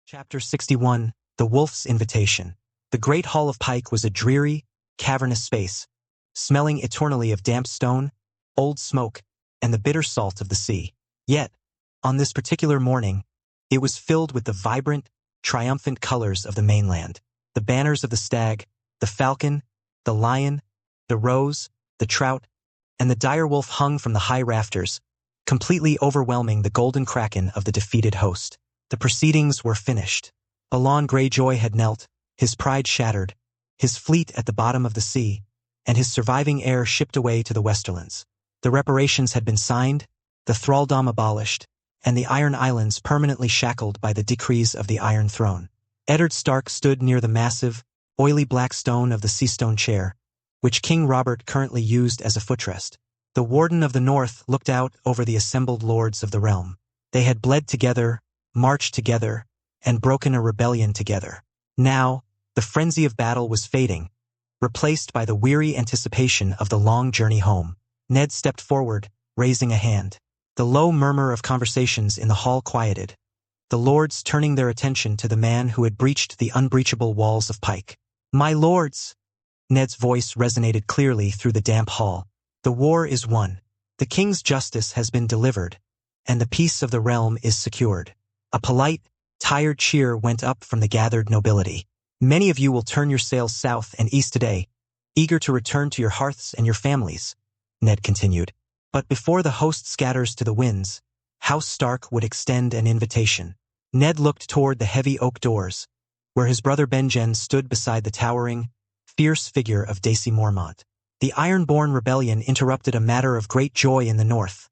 Chapter 61, The Wolf's Invitation. The Great Hall of Pike was a dreary, cavernous space, smelling eternally of damp stone, old smoke, and the bitter salt of the sea. Yet, on this particular morning, it was filled with the vibrant, triumphant colors of the mainland. The banners of the stag, the falcon, the lion, the rose, the trout, and the dire wolf hung from the high rafters, completely overwhelming the golden kraken of the defeated host. The proceedings were finished. Balon Greyjoy had knelt, his pride shattered, his fleet at the bottom of the sea, and his surviving heir shipped away to the Westerlands. The reparations had been signed, the thraldom abolished, and the Iron Islands permanently shackled by the decrees of the Iron Throne. Eddard Stark stood near the massive, oily black stone of the Seastone Chair, which King Robert currently used as a footrest. The Warden of the North looked out over the assembled lords of the realm. They had bled together, marched together, and broken a rebellion together. Now, the frenzy of battle was fading, replaced by the weary anticipation of the long journey home. Ned stepped forward, raising a hand. The low murmur of conversations in the hall quieted, the lords turning their attention to the man who had breached the unbreachable walls of Pike. "My lords!" Ned's voice resonated clearly through the damp hall. "The war is won. The king's justice has been delivered, and the peace of the realm is secured." A polite, tired cheer went up from the gathered nobility. "Many of you will turn your sails south and east today, eager to return to your hearths and your families," Ned continued. "But before the host scatters to the winds, House Stark would extend an invitation." Ned looked toward the heavy oak doors, where his brother Benjen stood beside the towering, fierce figure of Dacy Mormont. "The Ironborn Rebellion interrupted a matter of great joy in the north,"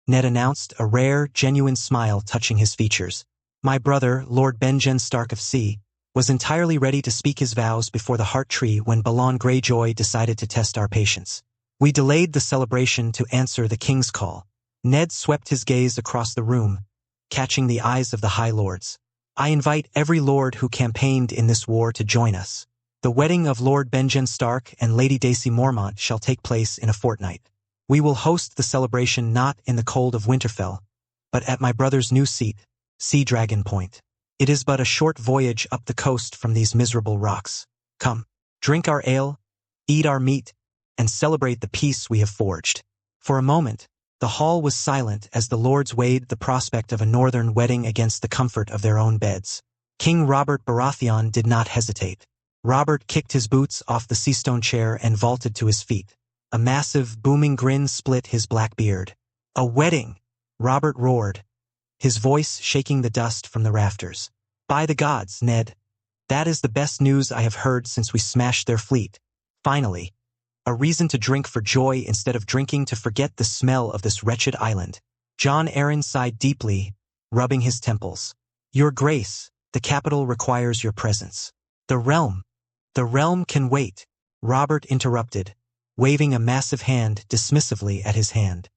Ned announced, a rare, genuine smile touching his features. "My brother, Lord Benjen Stark of Sea, was entirely ready to speak his vows before the Heart Tree when Balon Greyjoy decided to test our patience. We delayed the celebration to answer the king's call." Ned swept his gaze across the room, catching the eyes of the High Lords. "I invite every lord who campaigned in this war to join us. The wedding of Lord Benjen Stark and Lady Dacy Mormont shall take place in a fortnight. We will host the celebration not in the cold of Winterfell, but at my brother's new seat, Sea Dragon Point. It is but a short voyage up the coast from these miserable rocks. Come, drink our ale, eat our meat, and celebrate the peace we have forged." For a moment, the hall was silent as the lords weighed the prospect of a northern wedding against the comfort of their own beds. King Robert Baratheon did not hesitate. Robert kicked his boots off the Seastone Chair and vaulted to his feet. A massive, booming grin split his black beard. "A wedding!" Robert roared, his voice shaking the dust from the rafters. "By the gods, Ned, that is the best news I have heard since we smashed their fleet. Finally, a reason to drink for joy instead of drinking to forget the smell of this wretched island." Jon Arryn sighed deeply, rubbing his temples. "Your Grace, the capital requires your presence." The realm can wait," Robert interrupted, waving a massive hand dismissively at his hand.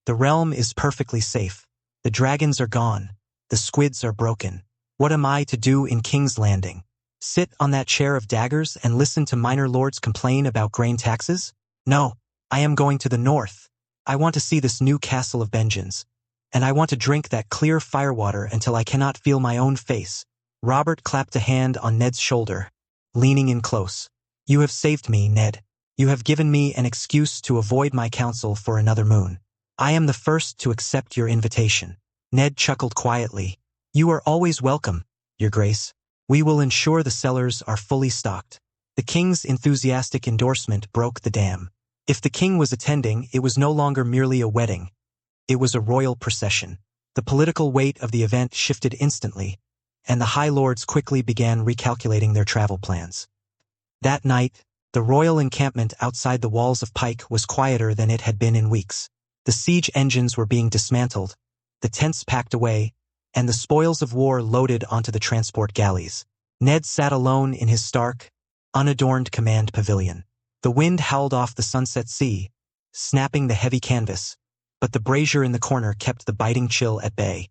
"The realm is perfectly safe. The dragons are gone. The squids are broken. What am I to do in King's Landing? Sit on that chair of daggers and listen to minor lords complain about grain taxes? No, I am going to the north. I want to see this new castle of Benjen's, and I want to drink that clear firewater until I cannot feel my own face." Robert clapped a hand on Ned's shoulder, leaning in close. "You have saved me, Ned. You have given me an excuse to avoid my council for another moon. I am the first to accept your invitation." Ned chuckled quietly. "You are always welcome, Your Grace. We will ensure the cellars are fully stocked." The king's enthusiastic endorsement broke the dam. If the king was attending, it was no longer merely a wedding. It was a royal procession. The political weight of the event shifted instantly, and the High Lords quickly began recalculating their travel plans. That night, the royal encampment outside the walls of Pike was quieter than it had been in weeks. The siege engines were being dismantled, the tents packed away, and the spoils of war loaded onto the transport galleys. Ned sat alone in his stark, unadorned command pavilion. The wind howled off the sunset sea, snapping the heavy canvas, but the brazier in the corner kept the biting chill at bay.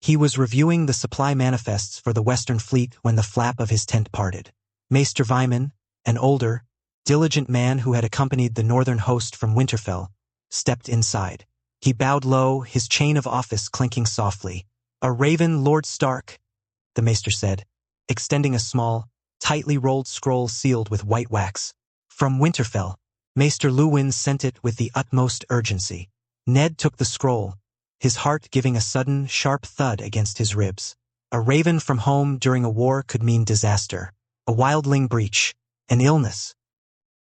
He was reviewing the supply manifests for the Western Fleet when the flap of his tent parted. Maester Vyman, an older, diligent man who had accompanied the northern host from Winterfell, stepped inside. He bowed low, his chain of office clinking softly. "A raven, Lord Stark," the maester said, extending a small, tightly rolled scroll sealed with white wax. From Winterfell. Maester Luwin sent it with the utmost urgency. Ned took the scroll, his heart giving a sudden, sharp thud against his ribs. A raven from home during a war could mean disaster, a wildling breach, an illness.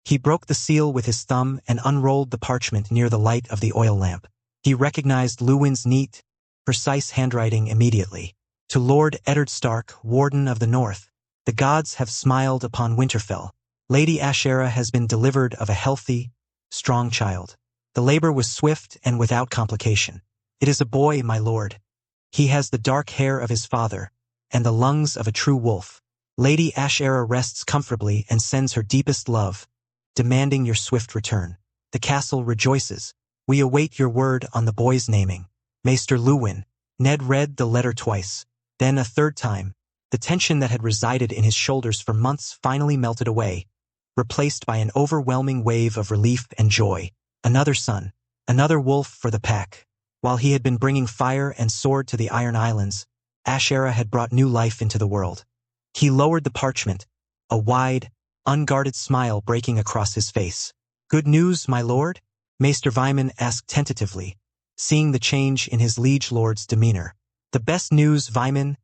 He broke the seal with his thumb and unrolled the parchment near the light of the oil lamp. He recognized Luwin's neat, precise handwriting immediately. To Lord Eddard Stark, Warden of the North, the gods have smiled upon Winterfell. Lady Ashera has been delivered of a healthy, strong child. The labor was swift and without complication. It is a boy, my lord. He has the dark hair of his father, and the lungs of a true wolf. Lady Ashera rests comfortably and sends her deepest love, demanding your swift return. The castle rejoices. We await your word on the boy's naming. Maester Luwin. Ned read the letter twice, then a third time. The tension that had resided in his shoulders for months finally melted away, replaced by an overwhelming wave of relief and joy. Another son, another wolf for the pack. While he had been bringing fire and sword to the Iron Islands, Ashera had brought new life into the world. He lowered the parchment, a wide, unguarded smile breaking across his face. Good news, my lord? Maester Vyman asked tentatively, seeing the change in his liege lord's demeanor. The best news, Vyman,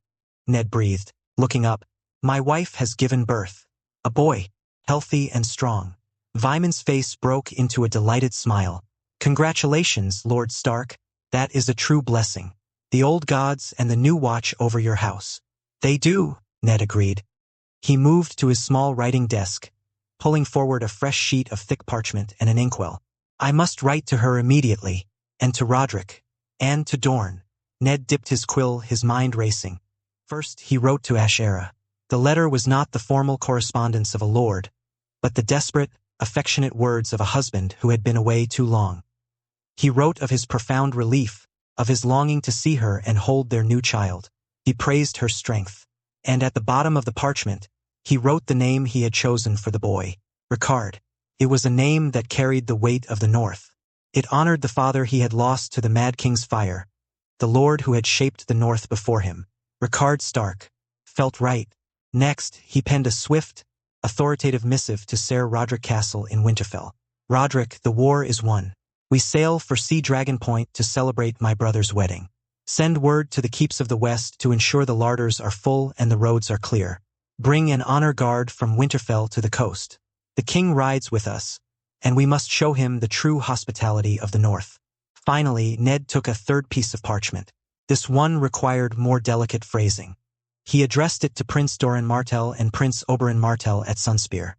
Ned breathed, looking up. My wife has given birth. A boy, healthy and strong. Vyman's face broke into a delighted smile. Congratulations, Lord Stark. That is a true blessing. The old gods and the new watch over your house. They do, Ned agreed. He moved to his small writing desk, pulling forward a fresh sheet of thick parchment and an inkwell. I must write to her immediately, and to Roderick, and to Dorne. Ned dipped his quill, his mind racing. First, he wrote to Ashera. The letter was not the formal correspondence of a lord, but the desperate, affectionate words of a husband who had been away too long. He wrote of his profound relief, of his longing to see her and hold their new child. He praised her strength. And at the bottom of the parchment, he wrote the name he had chosen for the boy, Ricard. It was a name that carried the weight of the North. It honored the father he had lost to the Mad King's fire, the lord who had shaped the North before him. Ricard Stark. Felt right. Next, he penned a swift, authoritative missive to Ser Roderick Castle in Winterfell. Roderick, the war is won. We sail for Sea Dragon Point to celebrate my brother's wedding. Send word to the keeps of the west to ensure the larders are full and the roads are clear. Bring an honor guard from Winterfell to the coast. The king rides with us, and we must show him the true hospitality of the North. Finally, Ned took a third piece of parchment. This one required more delicate phrasing. He addressed it to Prince Doran Martell and Prince Oberyn Martell at Sunspear.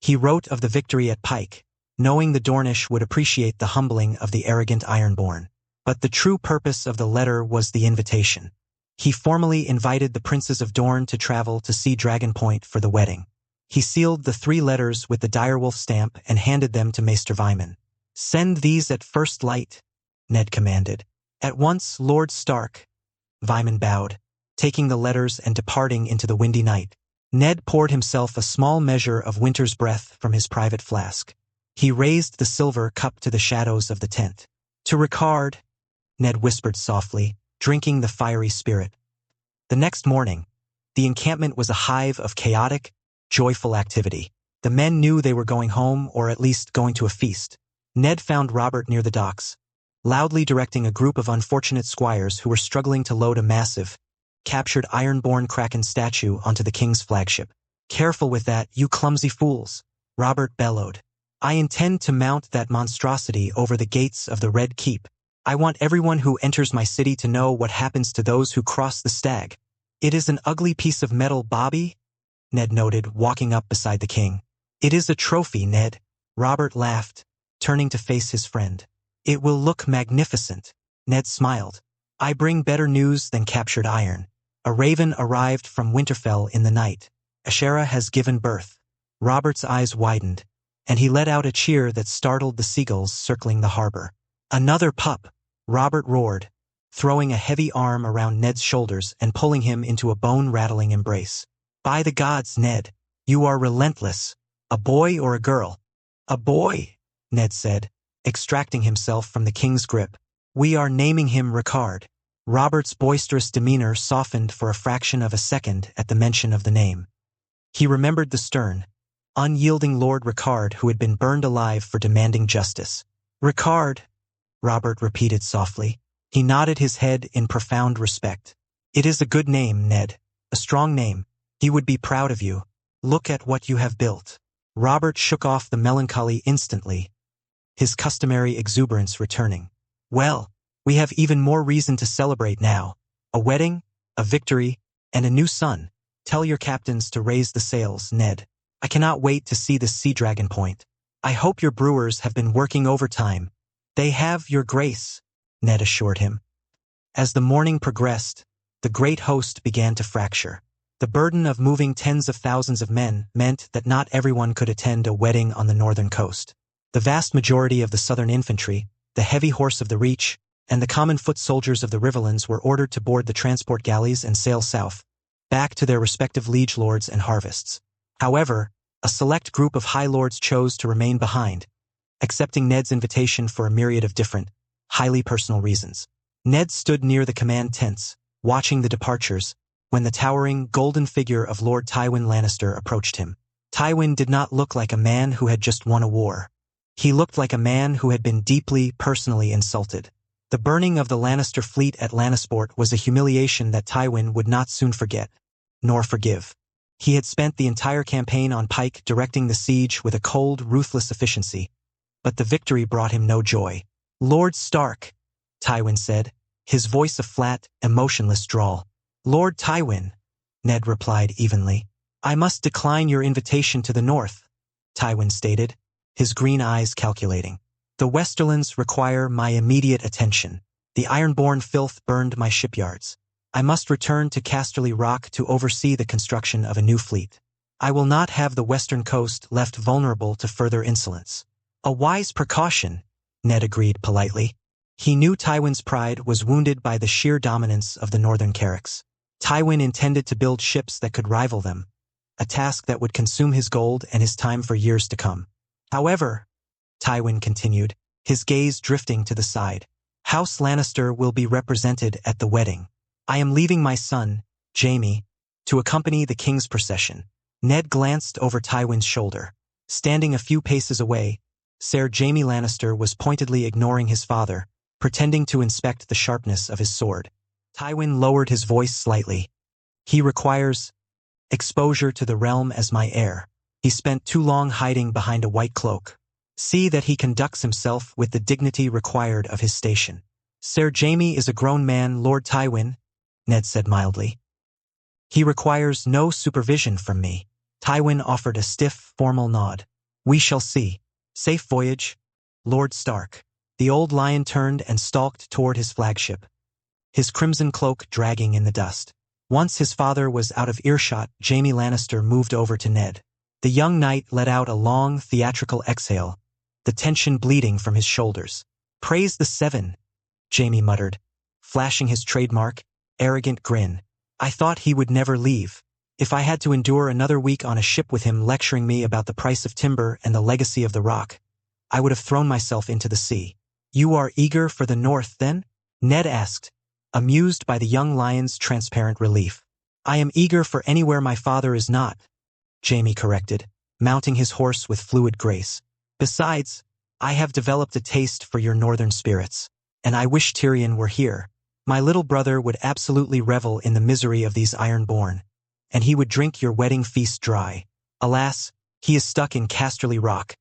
He wrote of the victory at Pike, knowing the Dornish would appreciate the humbling of the arrogant Ironborn. But the true purpose of the letter was the invitation. He formally invited the princes of Dorne to travel to Sea Dragon Point for the wedding. He sealed the 3 letters with the direwolf stamp and handed them to Maester Vyman. Send these at first light, Ned commanded. At once, Lord Stark. Vyman bowed, taking the letters and departing into the windy night. Ned poured himself a small measure of winter's breath from his private flask. He raised the silver cup to the shadows of the tent. To Ricard, Ned whispered softly, drinking the fiery spirit. The next morning, the encampment was a hive of chaotic, joyful activity. The men knew they were going home, or at least going to a feast. Ned found Robert near the docks, loudly directing a group of unfortunate squires who were struggling to load a massive, captured Ironborn Kraken statue onto the king's flagship. Careful with that, you clumsy fools, Robert bellowed. I intend to mount that monstrosity over the gates of the Red Keep. I want everyone who enters my city to know what happens to those who cross the stag. It is an ugly piece of metal, Bobby, Ned noted, walking up beside the king. It is a trophy, Ned. Robert laughed, turning to face his friend. It will look magnificent. Ned smiled. I bring better news than captured iron. A raven arrived from Winterfell in the night. Ashera has given birth. Robert's eyes widened, and he let out a cheer that startled the seagulls circling the harbor. Another pup, Robert roared, throwing a heavy arm around Ned's shoulders and pulling him into a bone-rattling embrace. By the gods, Ned, you are relentless. A boy or a girl? A boy, Ned said, extracting himself from the king's grip. We are naming him Ricard. Robert's boisterous demeanor softened for a fraction of a second at the mention of the name. He remembered the stern, unyielding Lord Ricard who had been burned alive for demanding justice. "Ricard," Robert repeated softly. He nodded his head in profound respect. "It is a good name, Ned. A strong name. He would be proud of you. Look at what you have built." Robert shook off the melancholy instantly, his customary exuberance returning. "Well, we have even more reason to celebrate now. A wedding, a victory, and a new son. Tell your captains to raise the sails, Ned. I cannot wait to see this Sea Dragon Point. I hope your brewers have been working overtime." "They have, your grace," Ned assured him. As the morning progressed, the great host began to fracture. The burden of moving tens of thousands of men meant that not everyone could attend a wedding on the northern coast. The vast majority of the southern infantry, the heavy horse of the Reach, and the common foot soldiers of the Riverlands were ordered to board the transport galleys and sail south, back to their respective liege lords and harvests. However, a select group of high lords chose to remain behind, accepting Ned's invitation for a myriad of different, highly personal reasons. Ned stood near the command tents, watching the departures, when the towering, golden figure of Lord Tywin Lannister approached him. Tywin did not look like a man who had just won a war. He looked like a man who had been deeply, personally insulted. The burning of the Lannister fleet at Lannisport was a humiliation that Tywin would not soon forget, nor forgive. He had spent the entire campaign on Pike directing the siege with a cold, ruthless efficiency, but the victory brought him no joy. "Lord Stark," Tywin said, his voice a flat, emotionless drawl. "Lord Tywin," Ned replied evenly. "I must decline your invitation to the north," Tywin stated, his green eyes calculating. "The Westerlands require my immediate attention. The Ironborn filth burned my shipyards. I must return to Casterly Rock to oversee the construction of a new fleet. I will not have the western coast left vulnerable to further insolence." "A wise precaution," Ned agreed politely. He knew Tywin's pride was wounded by the sheer dominance of the northern Carracks. Tywin intended to build ships that could rival them, a task that would consume his gold and his time for years to come. "However," Tywin continued, his gaze drifting to the side, "House Lannister will be represented at the wedding. I am leaving my son, Jaime, to accompany the king's procession." Ned glanced over Tywin's shoulder. Standing a few paces away, Ser Jaime Lannister was pointedly ignoring his father, pretending to inspect the sharpness of his sword. Tywin lowered his voice slightly. "He requires exposure to the realm as my heir. He spent too long hiding behind a white cloak. See that he conducts himself with the dignity required of his station." "Ser Jaime is a grown man, Lord Tywin," Ned said mildly. "He requires no supervision from me." Tywin offered a stiff, formal nod. "We shall see. Safe voyage, Lord Stark." The old lion turned and stalked toward his flagship, his crimson cloak dragging in the dust. Once his father was out of earshot, Jaime Lannister moved over to Ned. The young knight let out a long, theatrical exhale, the tension bleeding from his shoulders. "Praise the Seven," Jaime muttered, flashing his trademark, arrogant grin. "I thought he would never leave. If I had to endure another week on a ship with him lecturing me about the price of timber and the legacy of the rock, I would have thrown myself into the sea." "You are eager for the north, then?" Ned asked, amused by the young lion's transparent relief. "I am eager for anywhere my father is not," Jaime corrected, mounting his horse with fluid grace. "Besides, I have developed a taste for your northern spirits, and I wish Tyrion were here. My little brother would absolutely revel in the misery of these Ironborn, and he would drink your wedding feast dry. Alas, he is stuck in Casterly Rock,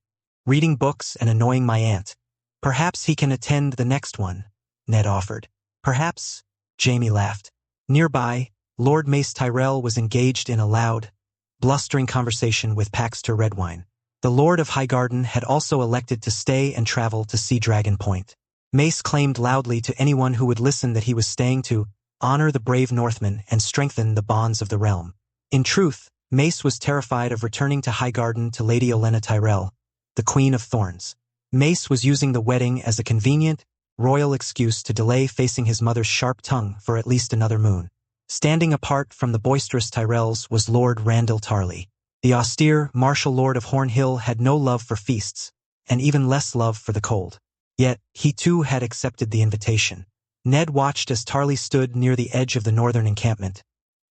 reading books and annoying my aunt. Perhaps he can attend the next one," Ned offered. "Perhaps," Jaime laughed. Nearby, Lord Mace Tyrell was engaged in a loud, blustering conversation with Paxter Redwine. The Lord of Highgarden had also elected to stay and travel to Sea Dragon Point. Mace claimed loudly to anyone who would listen that he was staying to honor the brave Northmen and strengthen the bonds of the realm. In truth, Mace was terrified of returning to Highgarden to Lady Olenna Tyrell, the Queen of Thorns. Mace was using the wedding as a convenient, royal excuse to delay facing his mother's sharp tongue for at least another moon. Standing apart from the boisterous Tyrells was Lord Randall Tarley. The austere, martial lord of Hornhill had no love for feasts, and even less love for the cold. Yet, he too had accepted the invitation. Ned watched as Tarly stood near the edge of the northern encampment,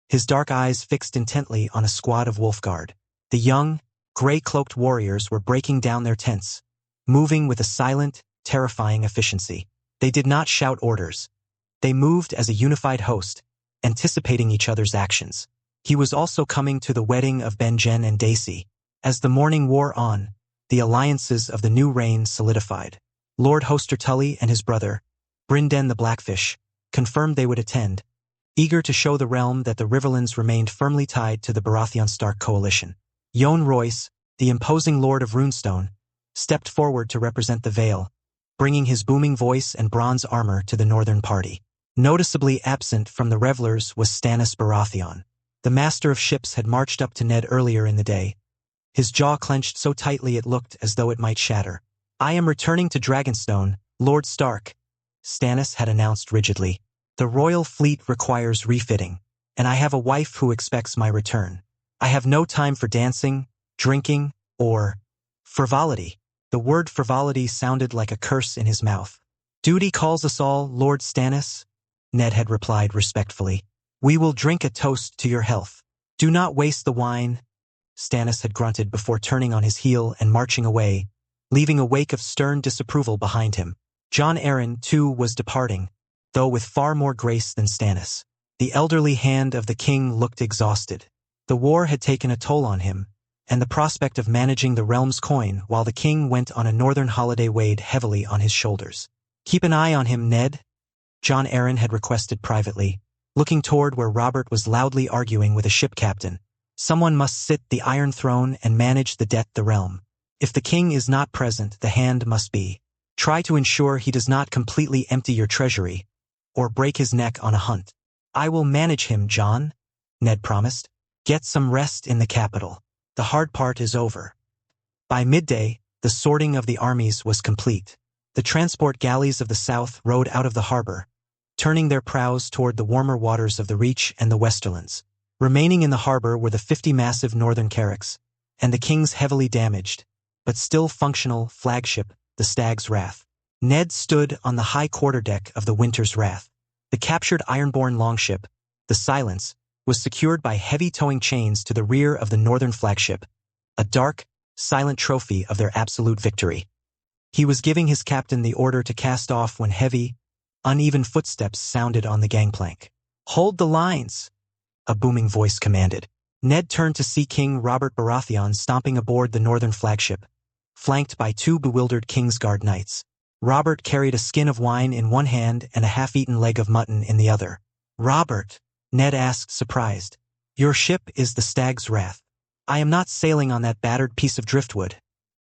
his dark eyes fixed intently on a squad of Wolfguard. The young, gray-cloaked warriors were breaking down their tents, moving with a silent, terrifying efficiency. They did not shout orders. They moved as a unified host, anticipating each other's actions. He was also coming to the wedding of Benjen and Daisy. As the morning wore on, the alliances of the new reign solidified. Lord Hoster Tully and his brother, Brynden the Blackfish, confirmed they would attend, eager to show the realm that the Riverlands remained firmly tied to the Baratheon Stark coalition. Yohn Royce, the imposing Lord of Runestone, stepped forward to represent the Vale, bringing his booming voice and bronze armor to the northern party. Noticeably absent from the revelers was Stannis Baratheon. The master of ships had marched up to Ned earlier in the day, his jaw clenched so tightly it looked as though it might shatter. "I am returning to Dragonstone, Lord Stark," Stannis had announced rigidly. "The royal fleet requires refitting, and I have a wife who expects my return. I have no time for dancing, drinking, or frivolity." The word frivolity sounded like a curse in his mouth. "Duty calls us all, Lord Stannis," Ned had replied respectfully. "We will drink a toast to your health. Do not waste the wine," Stannis had grunted before turning on his heel and marching away, leaving a wake of stern disapproval behind him. Jon Arryn, too, was departing, though with far more grace than Stannis. The elderly hand of the king looked exhausted. The war had taken a toll on him, and the prospect of managing the realm's coin while the king went on a northern holiday weighed heavily on his shoulders. "Keep an eye on him, Ned," Jon Arryn had requested privately, looking toward where Robert was loudly arguing with a ship captain. "Someone must sit the Iron Throne and manage the debt the realm. If the king is not present, the hand must be. Try to ensure he does not completely empty your treasury, or break his neck on a hunt." "I will manage him, Jon," Ned promised. "Get some rest in the capital. The hard part is over." By midday, the sorting of the armies was complete. The transport galleys of the south rode out of the harbor, turning their prows toward the warmer waters of the Reach and the Westerlands. Remaining in the harbor were the 50 massive northern carracks, and the king's heavily damaged, but still functional, flagship, the Stag's Wrath. Ned stood on the high quarterdeck of the Winter's Wrath. The captured Ironborn longship, the Silence, was secured by heavy towing chains to the rear of the northern flagship, a dark, silent trophy of their absolute victory. He was giving his captain the order to cast off when heavy, uneven footsteps sounded on the gangplank. "Hold the lines," a booming voice commanded. Ned turned to see King Robert Baratheon stomping aboard the northern flagship, flanked by 2 bewildered Kingsguard knights. Robert carried a skin of wine in one hand and a half-eaten leg of mutton in the other. "Robert," Ned asked, surprised, "your ship is the Stag's Wrath." "I am not sailing on that battered piece of driftwood,"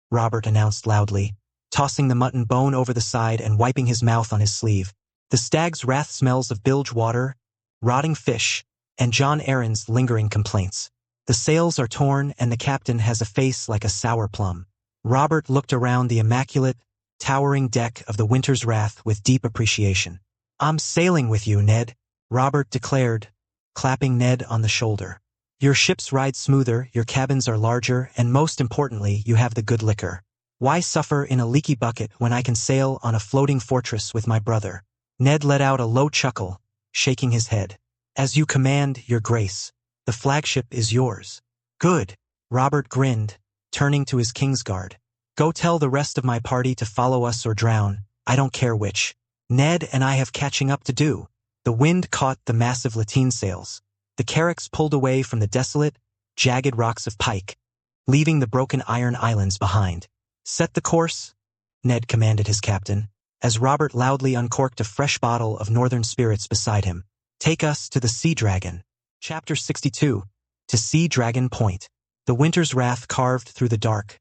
Robert announced loudly, tossing the mutton bone over the side and wiping his mouth on his sleeve. "The Stag's Wrath smells of bilge water, rotting fish, and Jon Arryn's lingering complaints. The sails are torn and the captain has a face like a sour plum." Robert looked around the immaculate, towering deck of the Winter's Wrath with deep appreciation. "I'm sailing with you, Ned," Robert declared, clapping Ned on the shoulder. "Your ships ride smoother, your cabins are larger, and most importantly, you have the good liquor. Why suffer in a leaky bucket when I can sail on a floating fortress with my brother?" Ned let out a low chuckle, shaking his head. "As you command, your grace. The flagship is yours." "Good," Robert grinned, turning to his Kingsguard. "Go tell the rest of my party to follow us or drown, I don't care which. Ned and I have catching up to do." The wind caught the massive lateen sails. The carracks pulled away from the desolate, jagged rocks of Pike, leaving the broken iron islands behind. "Set the course," Ned commanded his captain, as Robert loudly uncorked a fresh bottle of northern spirits beside him. "Take us to the Sea Dragon." Chapter 62. To Sea Dragon Point. The Winter's Wrath carved through the dark,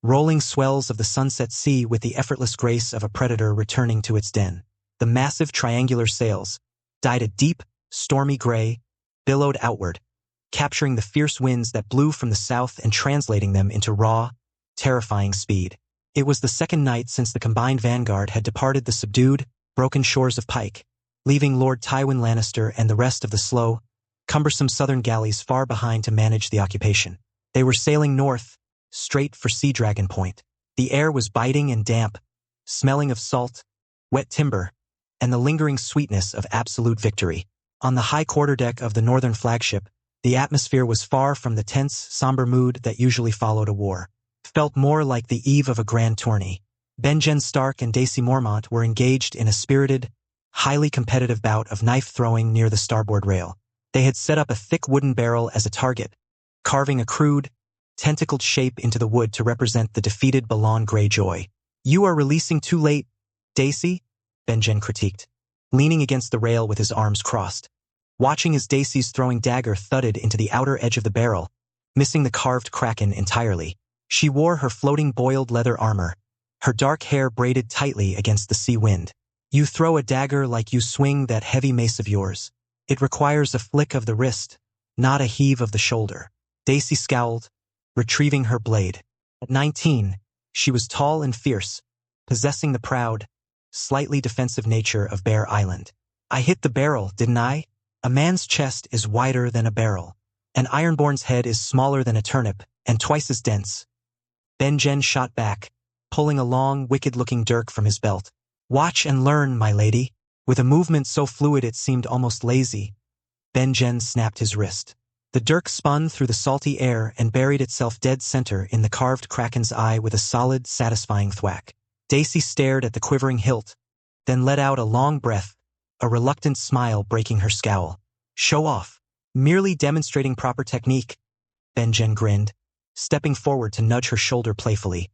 rolling swells of the sunset sea with the effortless grace of a predator returning to its den. The massive triangular sails, dyed a deep, stormy gray, billowed outward, capturing the fierce winds that blew from the south and translating them into raw, terrifying speed. It was the second night since the combined vanguard had departed the subdued, broken shores of Pike, leaving Lord Tywin Lannister and the rest of the slow, cumbersome southern galleys far behind to manage the occupation. They were sailing north, straight for Sea Dragon Point. The air was biting and damp, smelling of salt, wet timber, and the lingering sweetness of absolute victory. On the high quarterdeck of the northern flagship, the atmosphere was far from the tense, somber mood that usually followed a war. It felt more like the eve of a grand tourney. Benjen Stark and Daisy Mormont were engaged in a spirited, highly competitive bout of knife-throwing near the starboard rail. They had set up a thick wooden barrel as a target, carving a crude, tentacled shape into the wood to represent the defeated Balon Greyjoy. "You are releasing too late, Daisy," Benjen critiqued, leaning against the rail with his arms crossed. Watching as Daisy's throwing dagger thudded into the outer edge of the barrel, missing the carved kraken entirely. She wore her floating boiled leather armor, her dark hair braided tightly against the sea wind. "You throw a dagger like you swing that heavy mace of yours. It requires a flick of the wrist, not a heave of the shoulder." Daisy scowled, retrieving her blade. At 19, she was tall and fierce, possessing the proud, slightly defensive nature of Bear Island. "I hit the barrel, didn't I? A man's chest is wider than a barrel. An Ironborn's head is smaller than a turnip, and twice as dense." Benjen shot back, pulling a long, wicked-looking dirk from his belt. "Watch and learn, my lady." With a movement so fluid it seemed almost lazy, Benjen snapped his wrist. The dirk spun through the salty air and buried itself dead center in the carved kraken's eye with a solid, satisfying thwack. Daisy stared at the quivering hilt, then let out a long breath, a reluctant smile breaking her scowl. "Show off. Merely demonstrating proper technique," Benjen grinned, stepping forward to nudge her shoulder playfully.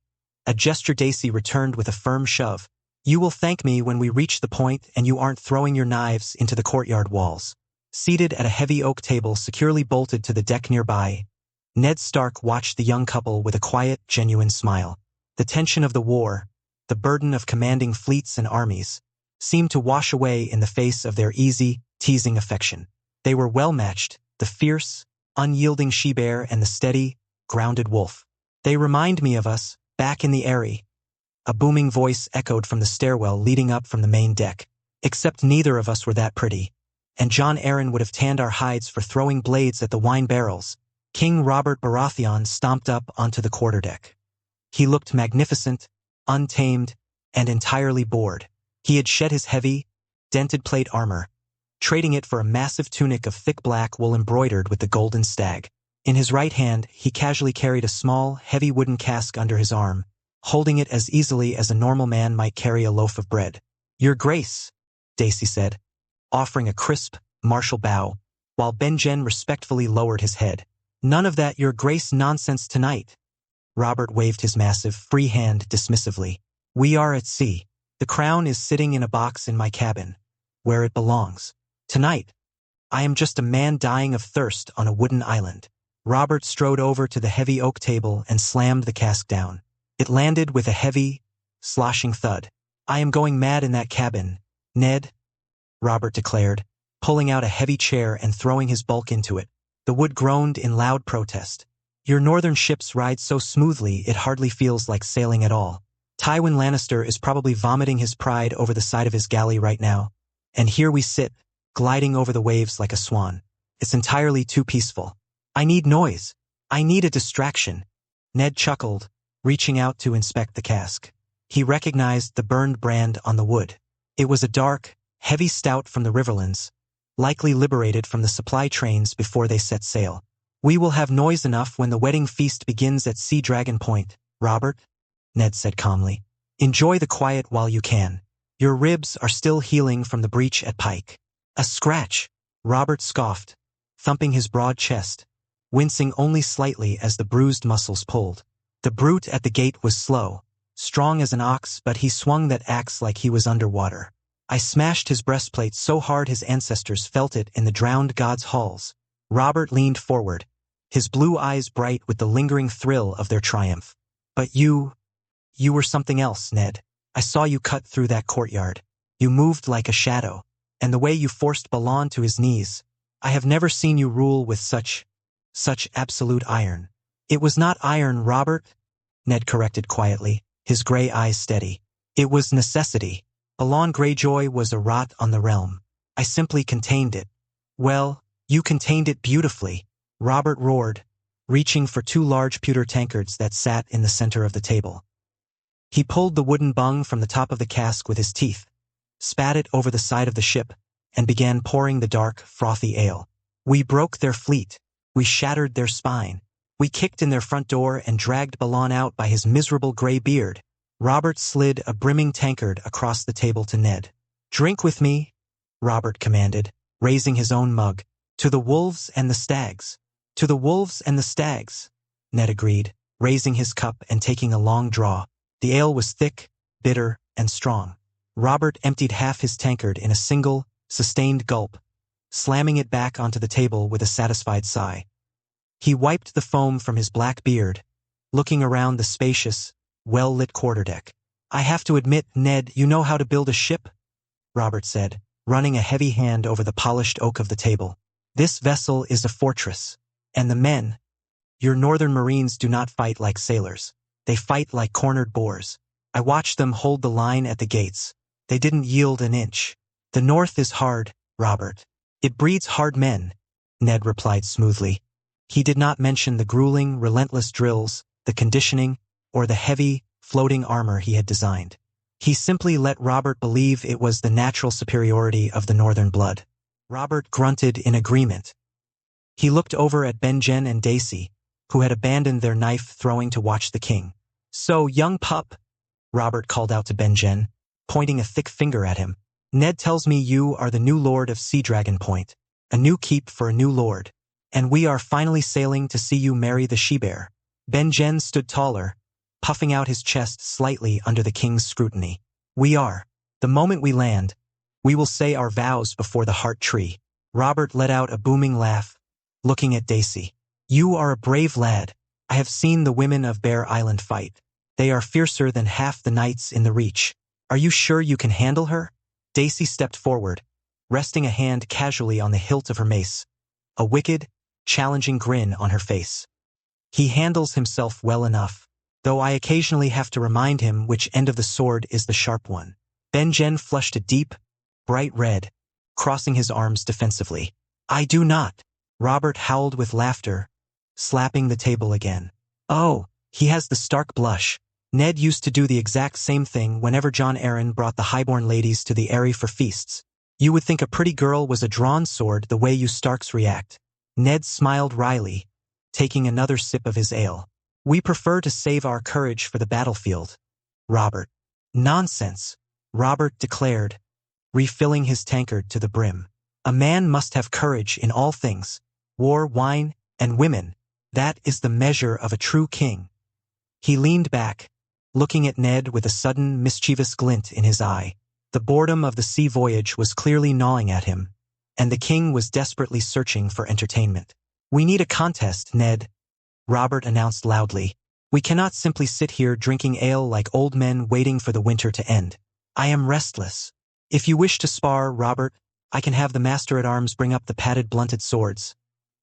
A gesture Daisy returned with a firm shove. "You will thank me when we reach the point and you aren't throwing your knives into the courtyard walls." Seated at a heavy oak table securely bolted to the deck nearby, Ned Stark watched the young couple with a quiet, genuine smile. The tension of the war, the burden of commanding fleets and armies, seemed to wash away in the face of their easy, teasing affection. They were well matched, the fierce, unyielding she-bear and the steady, grounded wolf. "They remind me of us, back in the Eyrie," a booming voice echoed from the stairwell leading up from the main deck. "Except neither of us were that pretty. And Jon Arryn would have tanned our hides for throwing blades at the wine barrels." King Robert Baratheon stomped up onto the quarterdeck. He looked magnificent, untamed, and entirely bored. He had shed his heavy, dented plate armor, trading it for a massive tunic of thick black wool embroidered with the golden stag. In his right hand, he casually carried a small, heavy wooden cask under his arm, holding it as easily as a normal man might carry a loaf of bread. "Your Grace," Daisy said, offering a crisp, martial bow, while Benjen respectfully lowered his head. "None of that Your Grace nonsense tonight." Robert waved his massive, free hand dismissively. "We are at sea. The crown is sitting in a box in my cabin, where it belongs. Tonight, I am just a man dying of thirst on a wooden island." Robert strode over to the heavy oak table and slammed the cask down. It landed with a heavy, sloshing thud. "I am going mad in that cabin, Ned," Robert declared, pulling out a heavy chair and throwing his bulk into it. The wood groaned in loud protest. "Your northern ships ride so smoothly it hardly feels like sailing at all. Tywin Lannister is probably vomiting his pride over the side of his galley right now, and here we sit, gliding over the waves like a swan. It's entirely too peaceful. I need noise. I need a distraction." Ned chuckled, reaching out to inspect the cask. He recognized the burned brand on the wood. It was a dark, heavy stout from the Riverlands, likely liberated from the supply trains before they set sail. "We will have noise enough when the wedding feast begins at Sea Dragon Point, Robert," Ned said calmly. "Enjoy the quiet while you can. Your ribs are still healing from the breach at Pike." "A scratch," Robert scoffed, thumping his broad chest, wincing only slightly as the bruised muscles pulled. The brute at the gate was slow, strong as an ox, but he swung that axe like he was underwater. "I smashed his breastplate so hard his ancestors felt it in the drowned god's halls." Robert leaned forward, his blue eyes bright with the lingering thrill of their triumph. "But you were something else, Ned. I saw you cut through that courtyard. You moved like a shadow, and the way you forced Balon to his knees. I have never seen you rule with such absolute iron." "It was not iron, Robert," Ned corrected quietly, his gray eyes steady. "It was necessity. Balon Greyjoy was a rot on the realm. I simply contained it." "Well, you contained it beautifully," Robert roared, reaching for two large pewter tankards that sat in the center of the table. He pulled the wooden bung from the top of the cask with his teeth, spat it over the side of the ship, and began pouring the dark, frothy ale. We broke their fleet. We shattered their spine. We kicked in their front door and dragged Balan out by his miserable gray beard. Robert slid a brimming tankard across the table to Ned. "Drink with me," Robert commanded, raising his own mug. "To the wolves and the stags." "To the wolves and the stags," Ned agreed, raising his cup and taking a long draw. The ale was thick, bitter, and strong. Robert emptied half his tankard in a single, sustained gulp, slamming it back onto the table with a satisfied sigh. He wiped the foam from his black beard, looking around the spacious, well-lit quarterdeck. "I have to admit, Ned, you know how to build a ship?" Robert said, running a heavy hand over the polished oak of the table. "This vessel is a fortress. And the men, your northern Marines do not fight like sailors. They fight like cornered boars. I watched them hold the line at the gates. They didn't yield an inch. The North is hard, Robert. It breeds hard men," Ned replied smoothly. He did not mention the grueling, relentless drills, the conditioning, or the heavy, floating armor he had designed. He simply let Robert believe it was the natural superiority of the northern blood. Robert grunted in agreement. He looked over at Ben-Jen and Daisy, who had abandoned their knife-throwing to watch the king. "So, young pup," Robert called out to Ben-Jen, pointing a thick finger at him. "Ned tells me you are the new lord of Sea Dragon Point, a new keep for a new lord, and we are finally sailing to see you marry the she-bear." Ben-Jen stood taller, puffing out his chest slightly under the king's scrutiny. "We are. The moment we land, we will say our vows before the heart tree." Robert let out a booming laugh, looking at Daisy. "You are a brave lad. I have seen the women of Bear Island fight. They are fiercer than half the knights in the Reach. Are you sure you can handle her?" Daisy stepped forward, resting a hand casually on the hilt of her mace, a wicked, challenging grin on her face. "He handles himself well enough, though I occasionally have to remind him which end of the sword is the sharp one." Ben-Jen flushed a deep, bright red, crossing his arms defensively. "I do not." Robert howled with laughter, slapping the table again. "Oh, he has the stark blush. Ned used to do the exact same thing whenever John Aaron brought the highborn ladies to the Eyrie for feasts. You would think a pretty girl was a drawn sword the way you Starks react." Ned smiled wryly, taking another sip of his ale. "We prefer to save our courage for the battlefield, Robert." "Nonsense," Robert declared, refilling his tankard to the brim. "A man must have courage in all things. War, wine, and women. That is the measure of a true king." He leaned back, looking at Ned with a sudden, mischievous glint in his eye. The boredom of the sea voyage was clearly gnawing at him, and the king was desperately searching for entertainment. "We need a contest, Ned," Robert announced loudly. "We cannot simply sit here drinking ale like old men waiting for the winter to end. I am restless. If you wish to spar, Robert, I can have the master-at-arms bring up the padded blunted swords,"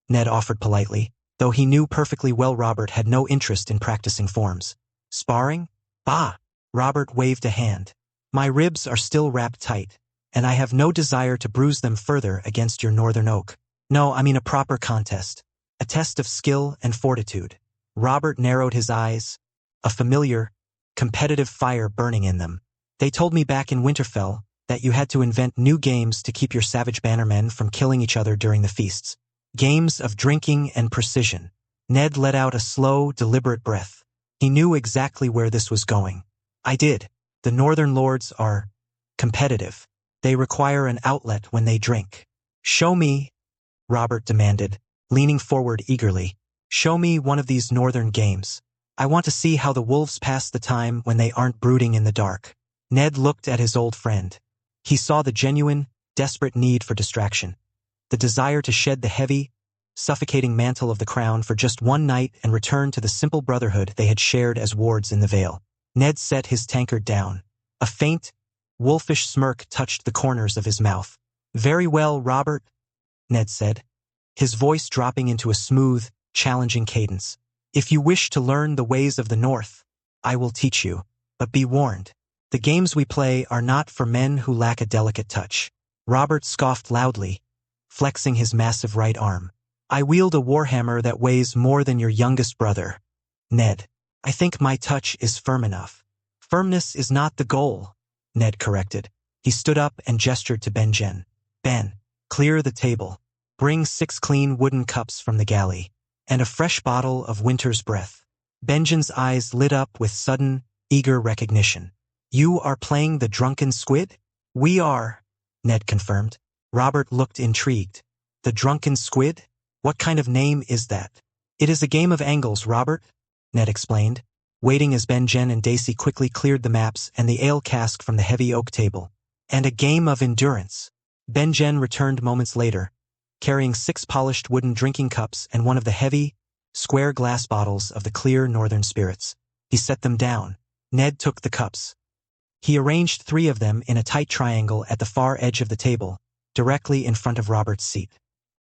Ned offered politely, though he knew perfectly well Robert had no interest in practicing forms. "Sparring? Bah!" Robert waved a hand. "My ribs are still wrapped tight, and I have no desire to bruise them further against your northern oak. No, I mean a proper contest. A test of skill and fortitude." Robert narrowed his eyes, a familiar, competitive fire burning in them. "They told me back in Winterfell that you had to invent new games to keep your savage bannermen from killing each other during the feasts. Games of drinking and precision." Ned let out a slow, deliberate breath. He knew exactly where this was going. "I did. The Northern Lords are competitive. They require an outlet when they drink." "Show me," Robert demanded, leaning forward eagerly. "Show me one of these northern games. I want to see how the wolves pass the time when they aren't brooding in the dark." Ned looked at his old friend. He saw the genuine, desperate need for distraction, the desire to shed the heavy, suffocating mantle of the crown for just one night and return to the simple brotherhood they had shared as wards in the Vale. Ned set his tankard down. A faint, wolfish smirk touched the corners of his mouth. "Very well, Robert," Ned said, his voice dropping into a smooth, challenging cadence. "If you wish to learn the ways of the North, I will teach you. But be warned. The games we play are not for men who lack a delicate touch." Robert scoffed loudly, flexing his massive right arm. "I wield a warhammer that weighs more than your youngest brother, Ned. I think my touch is firm enough." "Firmness is not the goal," Ned corrected. He stood up and gestured to Ben. Ben, clear the table. Bring 6 clean wooden cups from the galley, and a fresh bottle of winter's breath. Benjen's eyes lit up with sudden, eager recognition. You are playing the drunken squid? We are, Ned confirmed. Robert looked intrigued. The drunken squid? What kind of name is that? It is a game of angles, Robert, Ned explained, waiting as Benjen and Daisy quickly cleared the maps and the ale cask from the heavy oak table. And a game of endurance. Benjen returned moments later, carrying 6 polished wooden drinking cups and one of the heavy, square glass bottles of the clear northern spirits. He set them down. Ned took the cups. He arranged 3 of them in a tight triangle at the far edge of the table, directly in front of Robert's seat.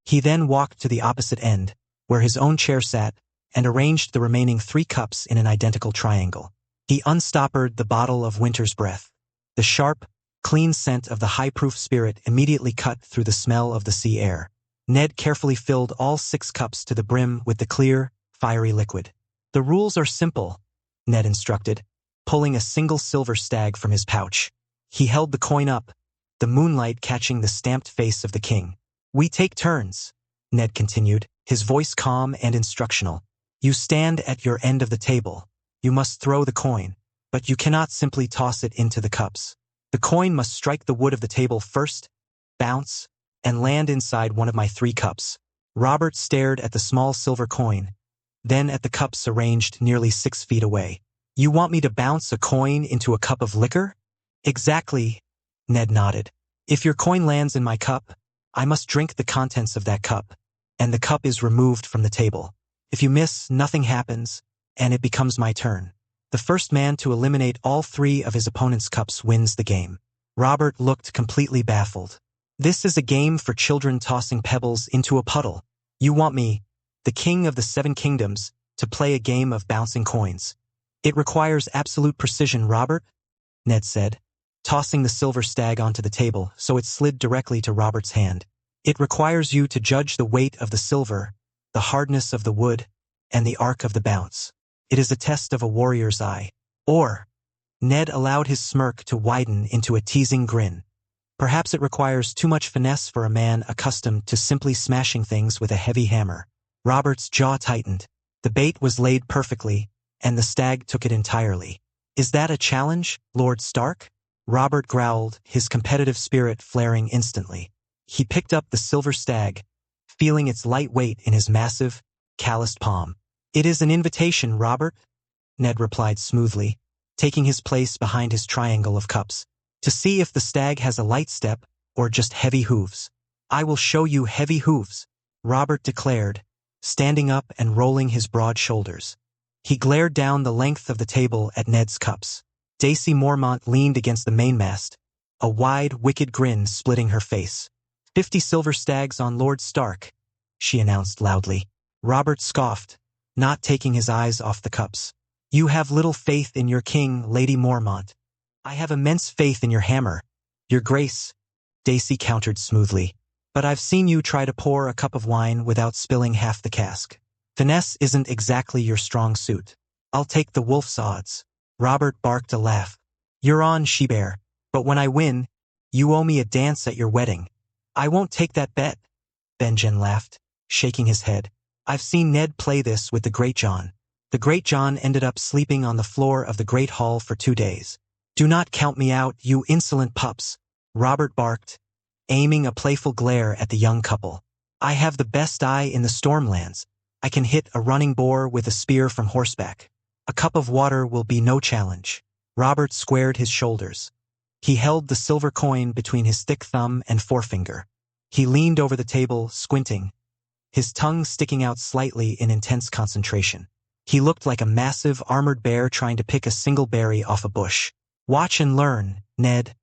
He then walked to the opposite end, where his own chair sat, and arranged the remaining 3 cups in an identical triangle. He unstoppered the bottle of winter's breath. The sharp, clean scent of the high-proof spirit immediately cut through the smell of the sea air. Ned carefully filled all 6 cups to the brim with the clear, fiery liquid. The rules are simple, Ned instructed, pulling a single silver stag from his pouch. He held the coin up, the moonlight catching the stamped face of the king. We take turns, Ned continued, his voice calm and instructional. You stand at your end of the table. You must throw the coin, but you cannot simply toss it into the cups. The coin must strike the wood of the table first, bounce, and land inside one of my 3 cups. Robert stared at the small silver coin, then at the cups arranged nearly 6 feet away. You want me to bounce a coin into a cup of liquor? Exactly, Ned nodded. If your coin lands in my cup, I must drink the contents of that cup, and the cup is removed from the table. If you miss, nothing happens, and it becomes my turn. The first man to eliminate all 3 of his opponent's cups wins the game. Robert looked completely baffled. This is a game for children tossing pebbles into a puddle. You want me, the king of the 7 kingdoms, to play a game of bouncing coins. It requires absolute precision, Robert, Ned said, tossing the silver stag onto the table so it slid directly to Robert's hand. It requires you to judge the weight of the silver, the hardness of the wood, and the arc of the bounce. It is a test of a warrior's eye. Or, Ned allowed his smirk to widen into a teasing grin. Perhaps it requires too much finesse for a man accustomed to simply smashing things with a heavy hammer. Robert's jaw tightened. The bait was laid perfectly, and the stag took it entirely. Is that a challenge, Lord Stark? Robert growled, his competitive spirit flaring instantly. He picked up the silver stag, feeling its light weight in his massive, calloused palm. It is an invitation, Robert, Ned replied smoothly, taking his place behind his triangle of cups, to see if the stag has a light step or just heavy hooves. I will show you heavy hooves, Robert declared, standing up and rolling his broad shoulders. He glared down the length of the table at Ned's cups. Daisy Mormont leaned against the mainmast, a wide, wicked grin splitting her face. 50 silver stags on Lord Stark, she announced loudly. Robert scoffed, not taking his eyes off the cups. You have little faith in your king, Lady Mormont. I have immense faith in your hammer, your grace, Daisy countered smoothly. But I've seen you try to pour a cup of wine without spilling half the cask. Finesse isn't exactly your strong suit. I'll take the wolf's odds. Robert barked a laugh. You're on, she-bear, but when I win, you owe me a dance at your wedding. I won't take that bet, Benjen laughed, shaking his head. I've seen Ned play this with the Great John. The Great John ended up sleeping on the floor of the Great Hall for 2 days. Do not count me out, you insolent pups, Robert barked, aiming a playful glare at the young couple. I have the best eye in the Stormlands. I can hit a running boar with a spear from horseback. A cup of water will be no challenge. Robert squared his shoulders. He held the silver coin between his thick thumb and forefinger. He leaned over the table, squinting, his tongue sticking out slightly in intense concentration. He looked like a massive, armored bear trying to pick a single berry off a bush. Watch and learn, Ned,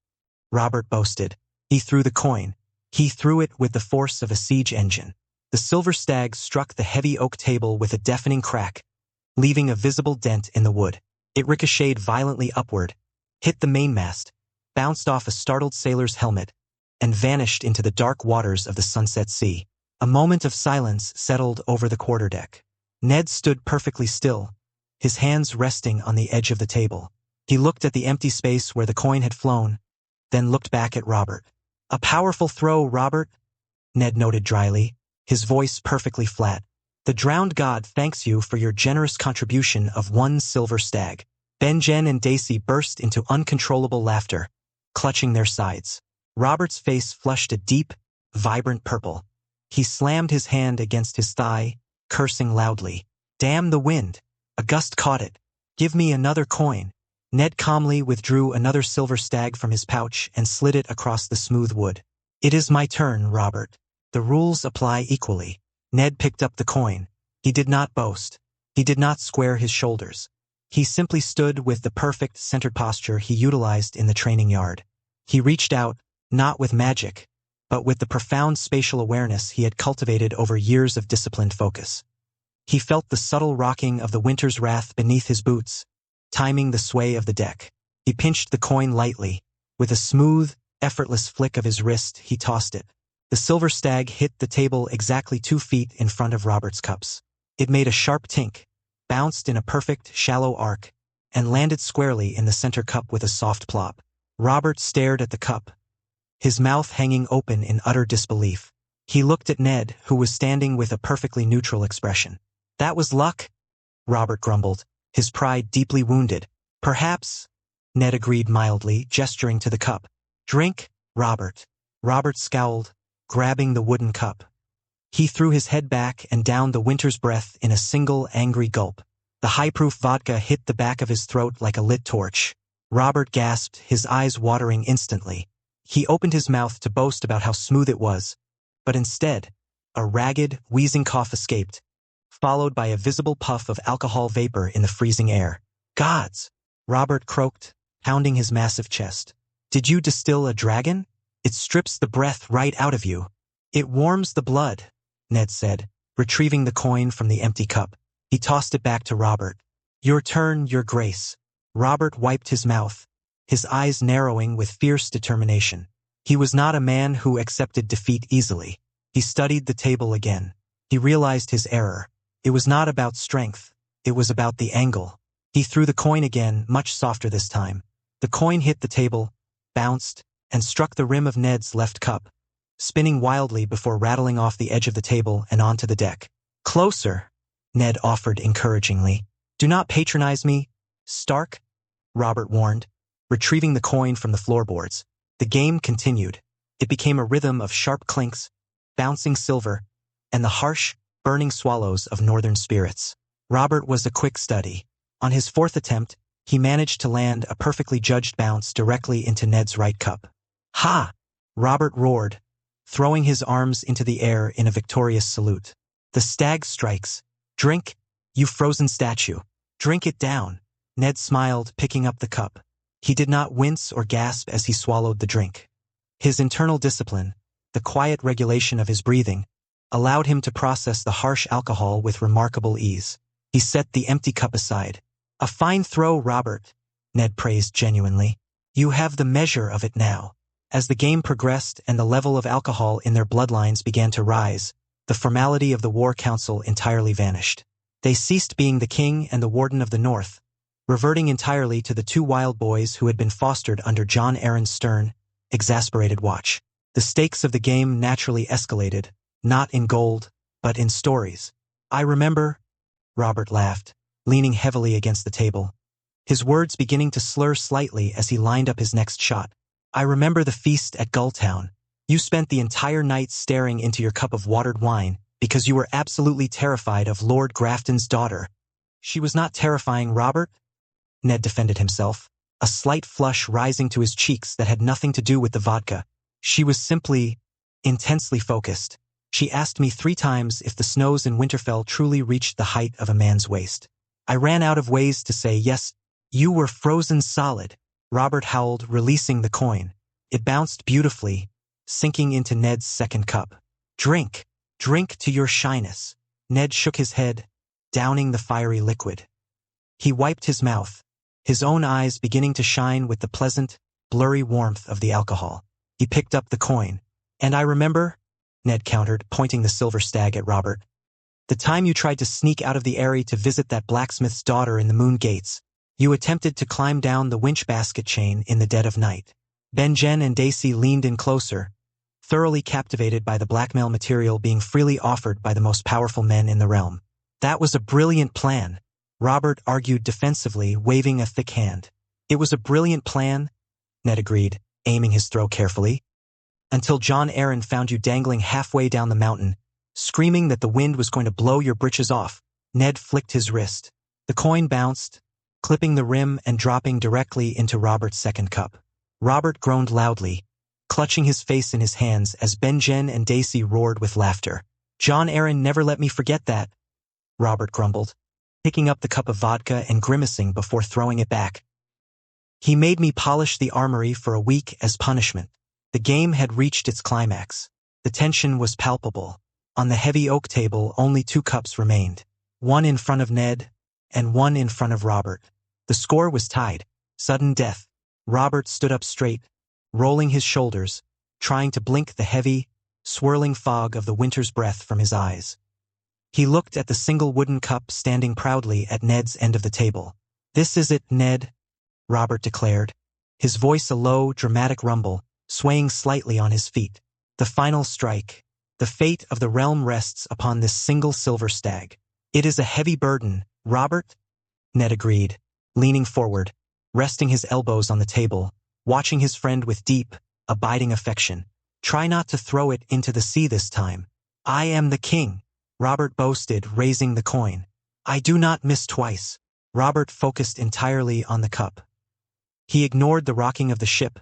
Robert boasted. He threw the coin. He threw it with the force of a siege engine. The silver stag struck the heavy oak table with a deafening crack, leaving a visible dent in the wood. It ricocheted violently upward, hit the mainmast, bounced off a startled sailor's helmet, and vanished into the dark waters of the Sunset Sea. A moment of silence settled over the quarterdeck. Ned stood perfectly still, his hands resting on the edge of the table. He looked at the empty space where the coin had flown, then looked back at Robert. A powerful throw, Robert, Ned noted dryly, his voice perfectly flat. The drowned god thanks you for your generous contribution of 1 silver stag. Ben-Jen and Daisy burst into uncontrollable laughter, clutching their sides. Robert's face flushed a deep, vibrant purple. He slammed his hand against his thigh, cursing loudly. Damn the wind! A gust caught it. Give me another coin. Ned calmly withdrew another silver stag from his pouch and slid it across the smooth wood. It is my turn, Robert. The rules apply equally. Ned picked up the coin. He did not boast. He did not square his shoulders. He simply stood with the perfect centered posture he utilized in the training yard. He reached out, not with magic, but with the profound spatial awareness he had cultivated over years of disciplined focus. He felt the subtle rocking of the winter's wrath beneath his boots, timing the sway of the deck. He pinched the coin lightly. With a smooth, effortless flick of his wrist, he tossed it. The silver stag hit the table exactly 2 feet in front of Robert's cups. It made a sharp tink, bounced in a perfect, shallow arc, and landed squarely in the center cup with a soft plop. Robert stared at the cup, his mouth hanging open in utter disbelief. He looked at Ned, who was standing with a perfectly neutral expression. That was luck, Robert grumbled, his pride deeply wounded. Perhaps, Ned agreed mildly, gesturing to the cup. Drink, Robert. Robert scowled, grabbing the wooden cup. He threw his head back and downed the winter's breath in a single angry gulp. The high-proof vodka hit the back of his throat like a lit torch. Robert gasped, his eyes watering instantly. He opened his mouth to boast about how smooth it was, but instead, a ragged, wheezing cough escaped, followed by a visible puff of alcohol vapor in the freezing air. Gods! Robert croaked, pounding his massive chest. Did you distill a dragon? It strips the breath right out of you. It warms the blood, Ned said, retrieving the coin from the empty cup. He tossed it back to Robert. Your turn, your grace. Robert wiped his mouth, his eyes narrowing with fierce determination. He was not a man who accepted defeat easily. He studied the table again. He realized his error. It was not about strength. It was about the angle. He threw the coin again, much softer this time. The coin hit the table, bounced, and struck the rim of Ned's left cup, spinning wildly before rattling off the edge of the table and onto the deck. Closer, Ned offered encouragingly. Do not patronize me, Stark, Robert warned, retrieving the coin from the floorboards. The game continued. It became a rhythm of sharp clinks, bouncing silver, and the harsh, burning swallows of northern spirits. Robert was a quick study. On his 4th attempt, he managed to land a perfectly judged bounce directly into Ned's right cup. Ha! Robert roared, throwing his arms into the air in a victorious salute. The stag strikes. Drink, you frozen statue. Drink it down. Ned smiled, picking up the cup. He did not wince or gasp as he swallowed the drink. His internal discipline, the quiet regulation of his breathing, allowed him to process the harsh alcohol with remarkable ease. He set the empty cup aside. A fine throw, Robert, Ned praised genuinely. You have the measure of it now. As the game progressed and the level of alcohol in their bloodlines began to rise, the formality of the War Council entirely vanished. They ceased being the king and the warden of the North, reverting entirely to the 2 wild boys who had been fostered under John Aaron's stern, exasperated watch. The stakes of the game naturally escalated, not in gold, but in stories. I remember, Robert laughed, leaning heavily against the table, his words beginning to slur slightly as he lined up his next shot. I remember the feast at Gulltown. You spent the entire night staring into your cup of watered wine because you were absolutely terrified of Lord Grafton's daughter. She was not terrifying, Robert, Ned defended himself, a slight flush rising to his cheeks that had nothing to do with the vodka. She was simply intensely focused. She asked me 3 times if the snows in Winterfell truly reached the height of a man's waist. I ran out of ways to say yes. You were frozen solid, Robert howled, releasing the coin. It bounced beautifully, sinking into Ned's second cup. Drink, drink to your shyness. Ned shook his head, downing the fiery liquid. He wiped his mouth, his own eyes beginning to shine with the pleasant, blurry warmth of the alcohol. He picked up the coin. And I remember, Ned countered, pointing the silver stag at Robert. The time you tried to sneak out of the Eyrie to visit that blacksmith's daughter in the Moon Gates. You attempted to climb down the winch basket chain in the dead of night. Benjen and Daisy leaned in closer, thoroughly captivated by the blackmail material being freely offered by the most powerful men in the realm. That was a brilliant plan, Robert argued defensively, waving a thick hand. It was a brilliant plan, Ned agreed, aiming his throw carefully. Until Jon Arryn found you dangling halfway down the mountain, screaming that the wind was going to blow your britches off. Ned flicked his wrist. The coin bounced, clipping the rim and dropping directly into Robert's second cup. Robert groaned loudly, clutching his face in his hands as Benjen and Daisy roared with laughter. Jon Arryn never let me forget that, Robert grumbled, picking up the cup of vodka and grimacing before throwing it back. He made me polish the armory for a week as punishment. The game had reached its climax. The tension was palpable. On the heavy oak table, only 2 cups remained. One in front of Ned, and one in front of Robert. The score was tied. Sudden death. Robert stood up straight, rolling his shoulders, trying to blink the heavy, swirling fog of the winter's breath from his eyes. He looked at the single wooden cup standing proudly at Ned's end of the table. "This is it, Ned," Robert declared, his voice a low, dramatic rumble, swaying slightly on his feet. "The final strike. The fate of the realm rests upon this single silver stag." "It is a heavy burden, Robert," Ned agreed, leaning forward, resting his elbows on the table, watching his friend with deep, abiding affection. "Try not to throw it into the sea this time." "I am the king," Robert boasted, raising the coin. "I do not miss twice." Robert focused entirely on the cup. He ignored the rocking of the ship,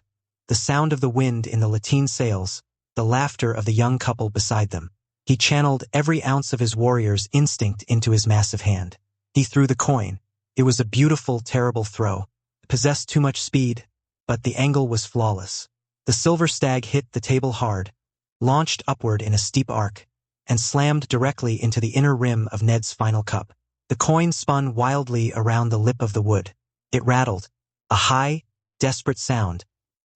the sound of the wind in the lateen sails, the laughter of the young couple beside them. He channeled every ounce of his warrior's instinct into his massive hand. He threw the coin. It was a beautiful, terrible throw. It possessed too much speed, but the angle was flawless. The silver stag hit the table hard, launched upward in a steep arc, and slammed directly into the inner rim of Ned's final cup. The coin spun wildly around the lip of the wood. It rattled, a high, desperate sound,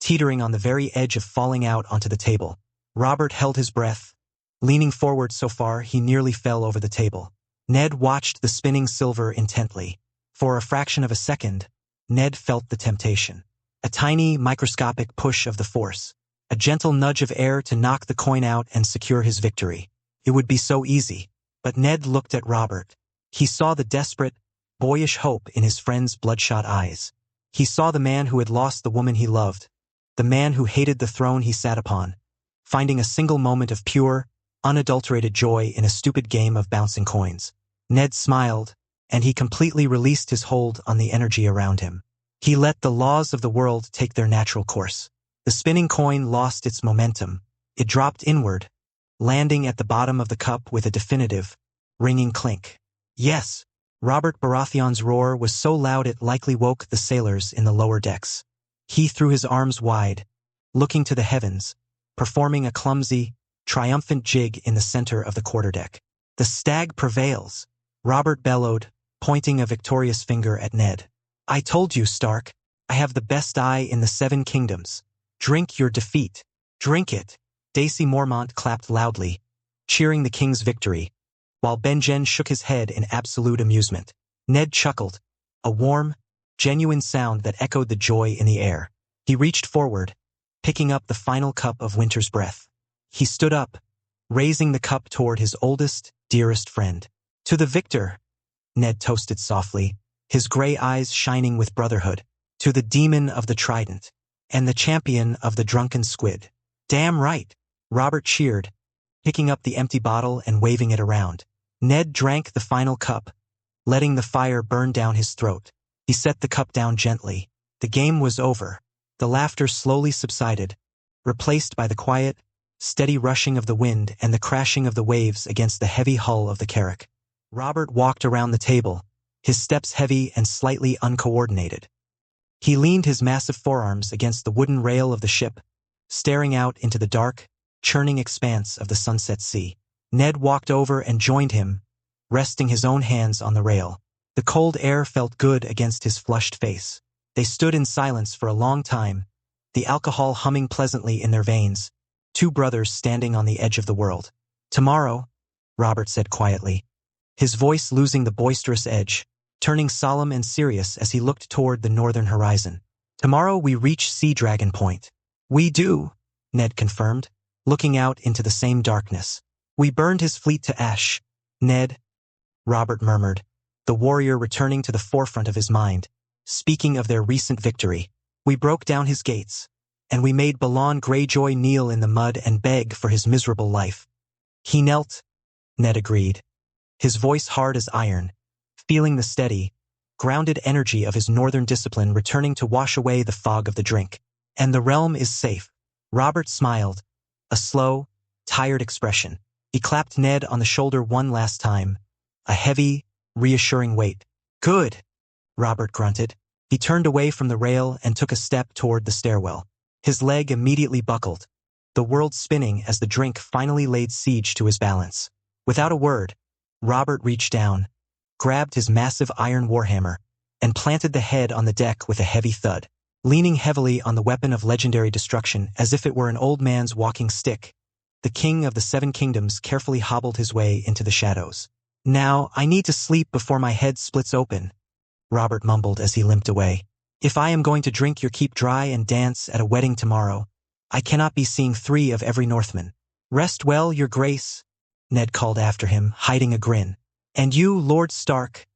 teetering on the very edge of falling out onto the table. Robert held his breath, leaning forward so far he nearly fell over the table. Ned watched the spinning silver intently. For a fraction of a second, Ned felt the temptation. A tiny, microscopic push of the force. A gentle nudge of air to knock the coin out and secure his victory. It would be so easy. But Ned looked at Robert. He saw the desperate, boyish hope in his friend's bloodshot eyes. He saw the man who had lost the woman he loved, the man who hated the throne he sat upon, finding a single moment of pure, unadulterated joy in a stupid game of bouncing coins. Ned smiled, and he completely released his hold on the energy around him. He let the laws of the world take their natural course. The spinning coin lost its momentum. It dropped inward, landing at the bottom of the cup with a definitive, ringing clink. "Yes!" Robert Baratheon's roar was so loud it likely woke the sailors in the lower decks. He threw his arms wide, looking to the heavens, performing a clumsy, triumphant jig in the center of the quarterdeck. "The stag prevails," Robert bellowed, pointing a victorious finger at Ned. "I told you, Stark. I have the best eye in the 7 kingdoms. Drink your defeat. Drink it." Daisy Mormont clapped loudly, cheering the king's victory, while Benjen shook his head in absolute amusement. Ned chuckled, a warm, genuine sound that echoed the joy in the air. He reached forward, picking up the final cup of winter's breath. He stood up, raising the cup toward his oldest, dearest friend. "To the victor," Ned toasted softly, his gray eyes shining with brotherhood. "To the demon of the trident, and the champion of the drunken squid." "Damn right," Robert cheered, picking up the empty bottle and waving it around. Ned drank the final cup, letting the fire burn down his throat. He set the cup down gently. The game was over. The laughter slowly subsided, replaced by the quiet, steady rushing of the wind and the crashing of the waves against the heavy hull of the Carrack. Robert walked around the table, his steps heavy and slightly uncoordinated. He leaned his massive forearms against the wooden rail of the ship, staring out into the dark, churning expanse of the sunset sea. Ned walked over and joined him, resting his own hands on the rail. The cold air felt good against his flushed face. They stood in silence for a long time, the alcohol humming pleasantly in their veins, 2 brothers standing on the edge of the world. "Tomorrow," Robert said quietly, his voice losing the boisterous edge, turning solemn and serious as he looked toward the northern horizon. "Tomorrow we reach Sea Dragon Point. We do, Ned confirmed, looking out into the same darkness. We burned his fleet to ash. Ned, Robert murmured, the warrior returning to the forefront of his mind. Speaking of their recent victory, we broke down his gates, and we made Balon Greyjoy kneel in the mud and beg for his miserable life. He knelt, Ned agreed, his voice hard as iron, feeling the steady, grounded energy of his northern discipline returning to wash away the fog of the drink. And the realm is safe. Robert smiled, a slow, tired expression. He clapped Ned on the shoulder one last time, a heavy, reassuring weight. Good, Robert grunted. He turned away from the rail and took a step toward the stairwell. His leg immediately buckled, the world spinning as the drink finally laid siege to his balance. Without a word, Robert reached down, grabbed his massive iron warhammer, and planted the head on the deck with a heavy thud. Leaning heavily on the weapon of legendary destruction as if it were an old man's walking stick, the king of the Seven Kingdoms carefully hobbled his way into the shadows. Now, I need to sleep before my head splits open, Robert mumbled as he limped away. If I am going to drink your keep dry and dance at a wedding tomorrow, I cannot be seeing 3 of every Northman. Rest well, your grace, Ned called after him, hiding a grin. And you, Lord Stark,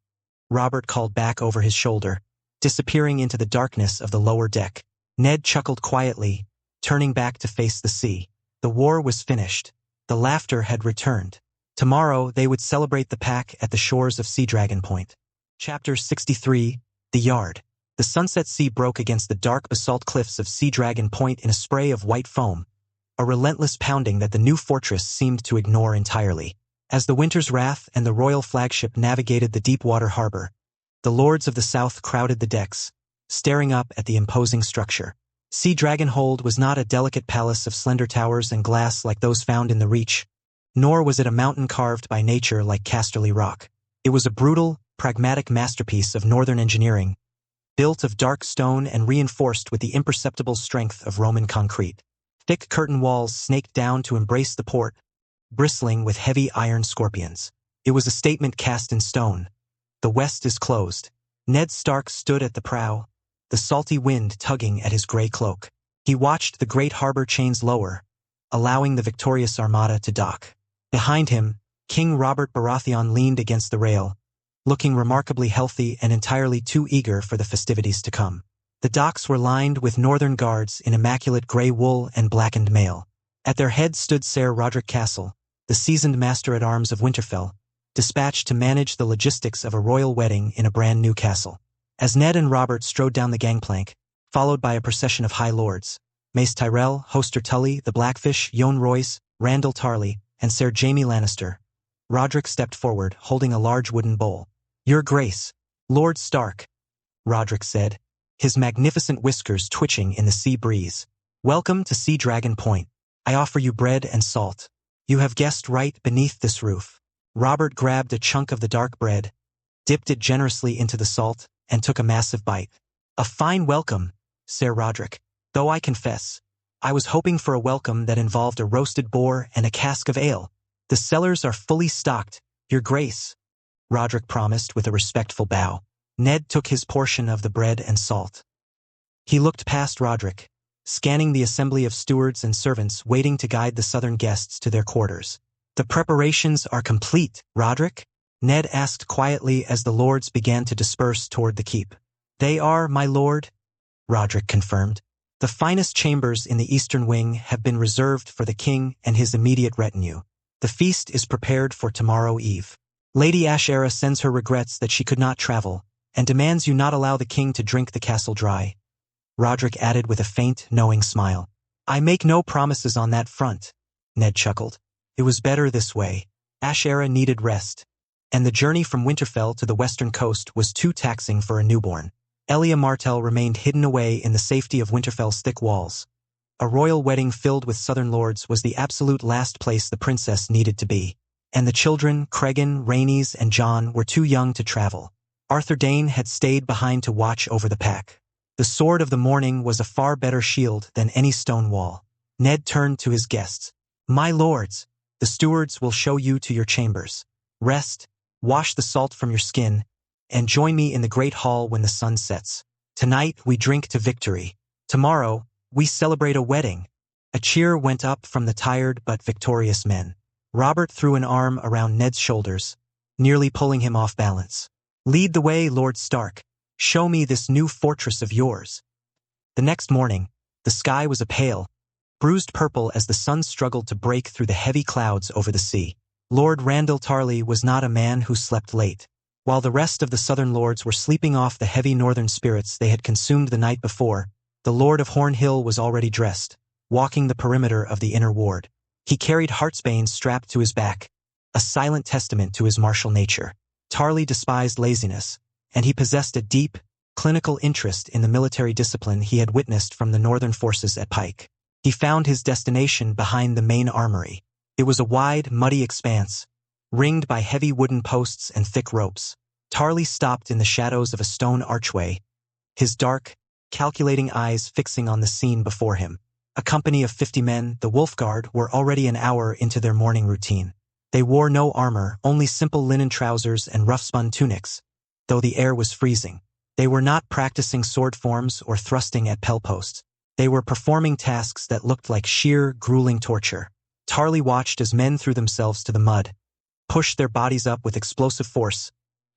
Robert called back over his shoulder, disappearing into the darkness of the lower deck. Ned chuckled quietly, turning back to face the sea. The war was finished. The laughter had returned. Tomorrow they would celebrate the pack at the shores of Sea Dragon Point. Chapter 63, The Yard. The sunset sea broke against the dark basalt cliffs of Sea Dragon Point in a spray of white foam, a relentless pounding that the new fortress seemed to ignore entirely. As the Winter's Wrath and the royal flagship navigated the deep-water harbor, the lords of the south crowded the decks, staring up at the imposing structure. Sea Dragon Hold was not a delicate palace of slender towers and glass like those found in the Reach, nor was it a mountain carved by nature like Casterly Rock. It was a brutal, pragmatic masterpiece of northern engineering, built of dark stone and reinforced with the imperceptible strength of Roman concrete. Thick curtain walls snaked down to embrace the port, bristling with heavy iron scorpions. It was a statement cast in stone. The west is closed. Ned Stark stood at the prow, the salty wind tugging at his gray cloak. He watched the great harbor chains lower, allowing the victorious armada to dock. Behind him, King Robert Baratheon leaned against the rail, looking remarkably healthy and entirely too eager for the festivities to come. The docks were lined with northern guards in immaculate gray wool and blackened mail. At their head stood Ser Roderick Castle, the seasoned master-at-arms of Winterfell, dispatched to manage the logistics of a royal wedding in a brand new castle. As Ned and Robert strode down the gangplank, followed by a procession of high lords, Mace Tyrell, Hoster Tully, the Blackfish, Yohn Royce, Randall Tarley, and Ser Jaime Lannister, Roderick stepped forward, holding a large wooden bowl. Your Grace, Lord Stark, Roderick said, his magnificent whiskers twitching in the sea breeze. Welcome to Sea Dragon Point. I offer you bread and salt. You have guessed right, beneath this roof. Robert grabbed a chunk of the dark bread, dipped it generously into the salt, and took a massive bite. A fine welcome, Ser Roderick, though I confess, I was hoping for a welcome that involved a roasted boar and a cask of ale. The cellars are fully stocked, Your Grace, Roderick promised with a respectful bow. Ned took his portion of the bread and salt. He looked past Roderick, scanning the assembly of stewards and servants waiting to guide the southern guests to their quarters. The preparations are complete, Roderick? Ned asked quietly as the lords began to disperse toward the keep. They are, my lord, Roderick confirmed. The finest chambers in the eastern wing have been reserved for the king and his immediate retinue. The feast is prepared for tomorrow eve. Lady Ashera sends her regrets that she could not travel, and demands you not allow the king to drink the castle dry, Roderick added with a faint, knowing smile. I make no promises on that front, Ned chuckled. It was better this way. Ashera needed rest, and the journey from Winterfell to the western coast was too taxing for a newborn. Elia Martell remained hidden away in the safety of Winterfell's thick walls. A royal wedding filled with southern lords was the absolute last place the princess needed to be, and the children, Cregan, Rhaenys, and Jon, were too young to travel. Arthur Dayne had stayed behind to watch over the pack. The sword of the morning was a far better shield than any stone wall. Ned turned to his guests. My lords, the stewards will show you to your chambers. Rest, wash the salt from your skin, and join me in the great hall when the sun sets. Tonight we drink to victory. Tomorrow, We celebrate a wedding. A cheer went up from the tired but victorious men. Robert threw an arm around Ned's shoulders, nearly pulling him off balance. Lead the way, Lord Stark. Show me this new fortress of yours. The next morning, the sky was a pale, bruised purple as the sun struggled to break through the heavy clouds over the sea. Lord Randall Tarly was not a man who slept late. While the rest of the southern lords were sleeping off the heavy northern spirits they had consumed the night before, the Lord of Horn Hill was already dressed, walking the perimeter of the inner ward. He carried Heartsbane strapped to his back, a silent testament to his martial nature. Tarly despised laziness, and he possessed a deep, clinical interest in the military discipline he had witnessed from the northern forces at Pike. He found his destination behind the main armory. It was a wide, muddy expanse, ringed by heavy wooden posts and thick ropes. Tarly stopped in the shadows of a stone archway, his dark, calculating eyes fixing on the scene before him. A company of 50 men, the Wolf Guard, were already an hour into their morning routine. They wore no armor, only simple linen trousers and rough-spun tunics, though the air was freezing. They were not practicing sword forms or thrusting at pell posts. They were performing tasks that looked like sheer, grueling torture. Tarly watched as men threw themselves to the mud, pushed their bodies up with explosive force,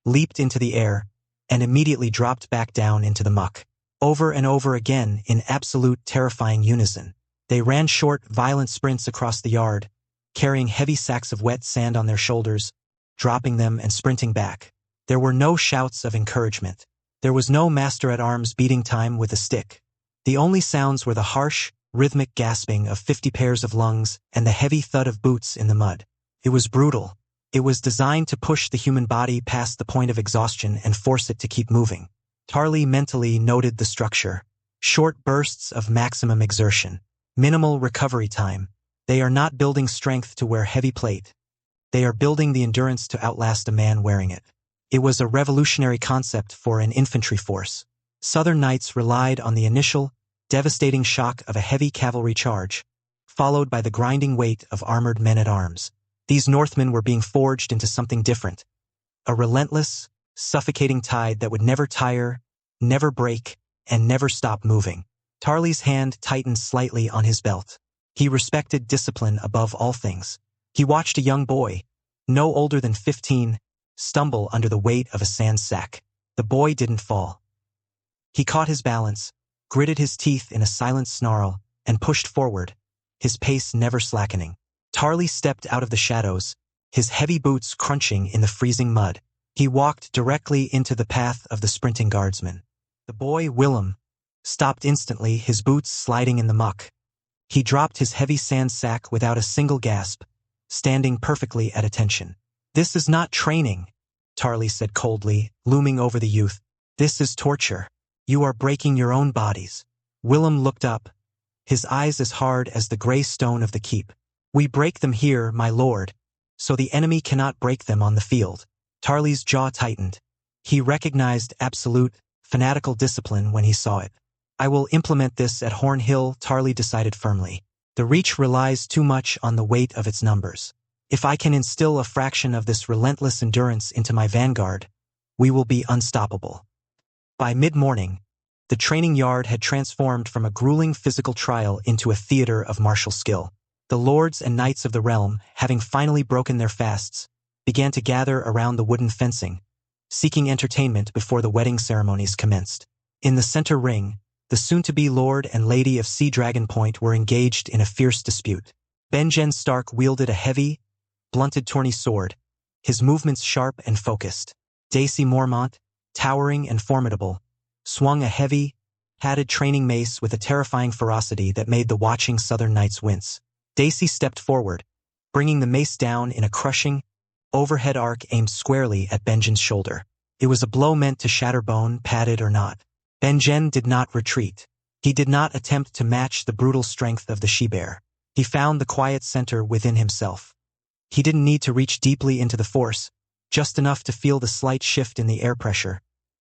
leaped into the air, and immediately dropped back down into the muck. Over and over again, in absolute terrifying unison, they ran short, violent sprints across the yard, carrying heavy sacks of wet sand on their shoulders, dropping them and sprinting back. There were no shouts of encouragement. There was no master-at-arms beating time with a stick. The only sounds were the harsh, rhythmic gasping of 50 pairs of lungs and the heavy thud of boots in the mud. It was brutal. It was designed to push the human body past the point of exhaustion and force it to keep moving. Tarly mentally noted the structure. Short bursts of maximum exertion. Minimal recovery time. They are not building strength to wear heavy plate. They are building the endurance to outlast a man wearing it. It was a revolutionary concept for an infantry force. Southern Knights relied on the initial, devastating shock of a heavy cavalry charge, followed by the grinding weight of armored men-at-arms. These Northmen were being forged into something different. A relentless, suffocating tide that would never tire, never break, and never stop moving. Tarly's hand tightened slightly on his belt. He respected discipline above all things. He watched a young boy, no older than 15, stumble under the weight of a sand sack. The boy didn't fall. He caught his balance, gritted his teeth in a silent snarl, and pushed forward, his pace never slackening. Tarly stepped out of the shadows, his heavy boots crunching in the freezing mud. He walked directly into the path of the sprinting guardsman. The boy, Willem, stopped instantly, his boots sliding in the muck. He dropped his heavy sand sack without a single gasp, standing perfectly at attention. "This is not training," Tarly said coldly, looming over the youth. "This is torture. You are breaking your own bodies." Willem looked up, his eyes as hard as the gray stone of the keep. "We break them here, my lord, so the enemy cannot break them on the field." Tarly's jaw tightened. He recognized absolute, fanatical discipline when he saw it. "I will implement this at Horn Hill," Tarly decided firmly. "The Reach relies too much on the weight of its numbers. If I can instill a fraction of this relentless endurance into my vanguard, we will be unstoppable." By mid-morning, the training yard had transformed from a grueling physical trial into a theater of martial skill. The lords and knights of the realm, having finally broken their fasts, began to gather around the wooden fencing, seeking entertainment before the wedding ceremonies commenced. In the center ring, the soon-to-be Lord and Lady of Sea Dragon Point were engaged in a fierce dispute. Benjen Stark wielded a heavy, blunted tourney sword, his movements sharp and focused. Dacy Mormont, towering and formidable, swung a heavy, padded training mace with a terrifying ferocity that made the watching Southern Knights wince. Dacy stepped forward, bringing the mace down in a crushing, overhead arc aimed squarely at Benjen's shoulder. It was a blow meant to shatter bone, padded or not. Benjen did not retreat. He did not attempt to match the brutal strength of the she-bear. He found the quiet center within himself. He didn't need to reach deeply into the force, just enough to feel the slight shift in the air pressure,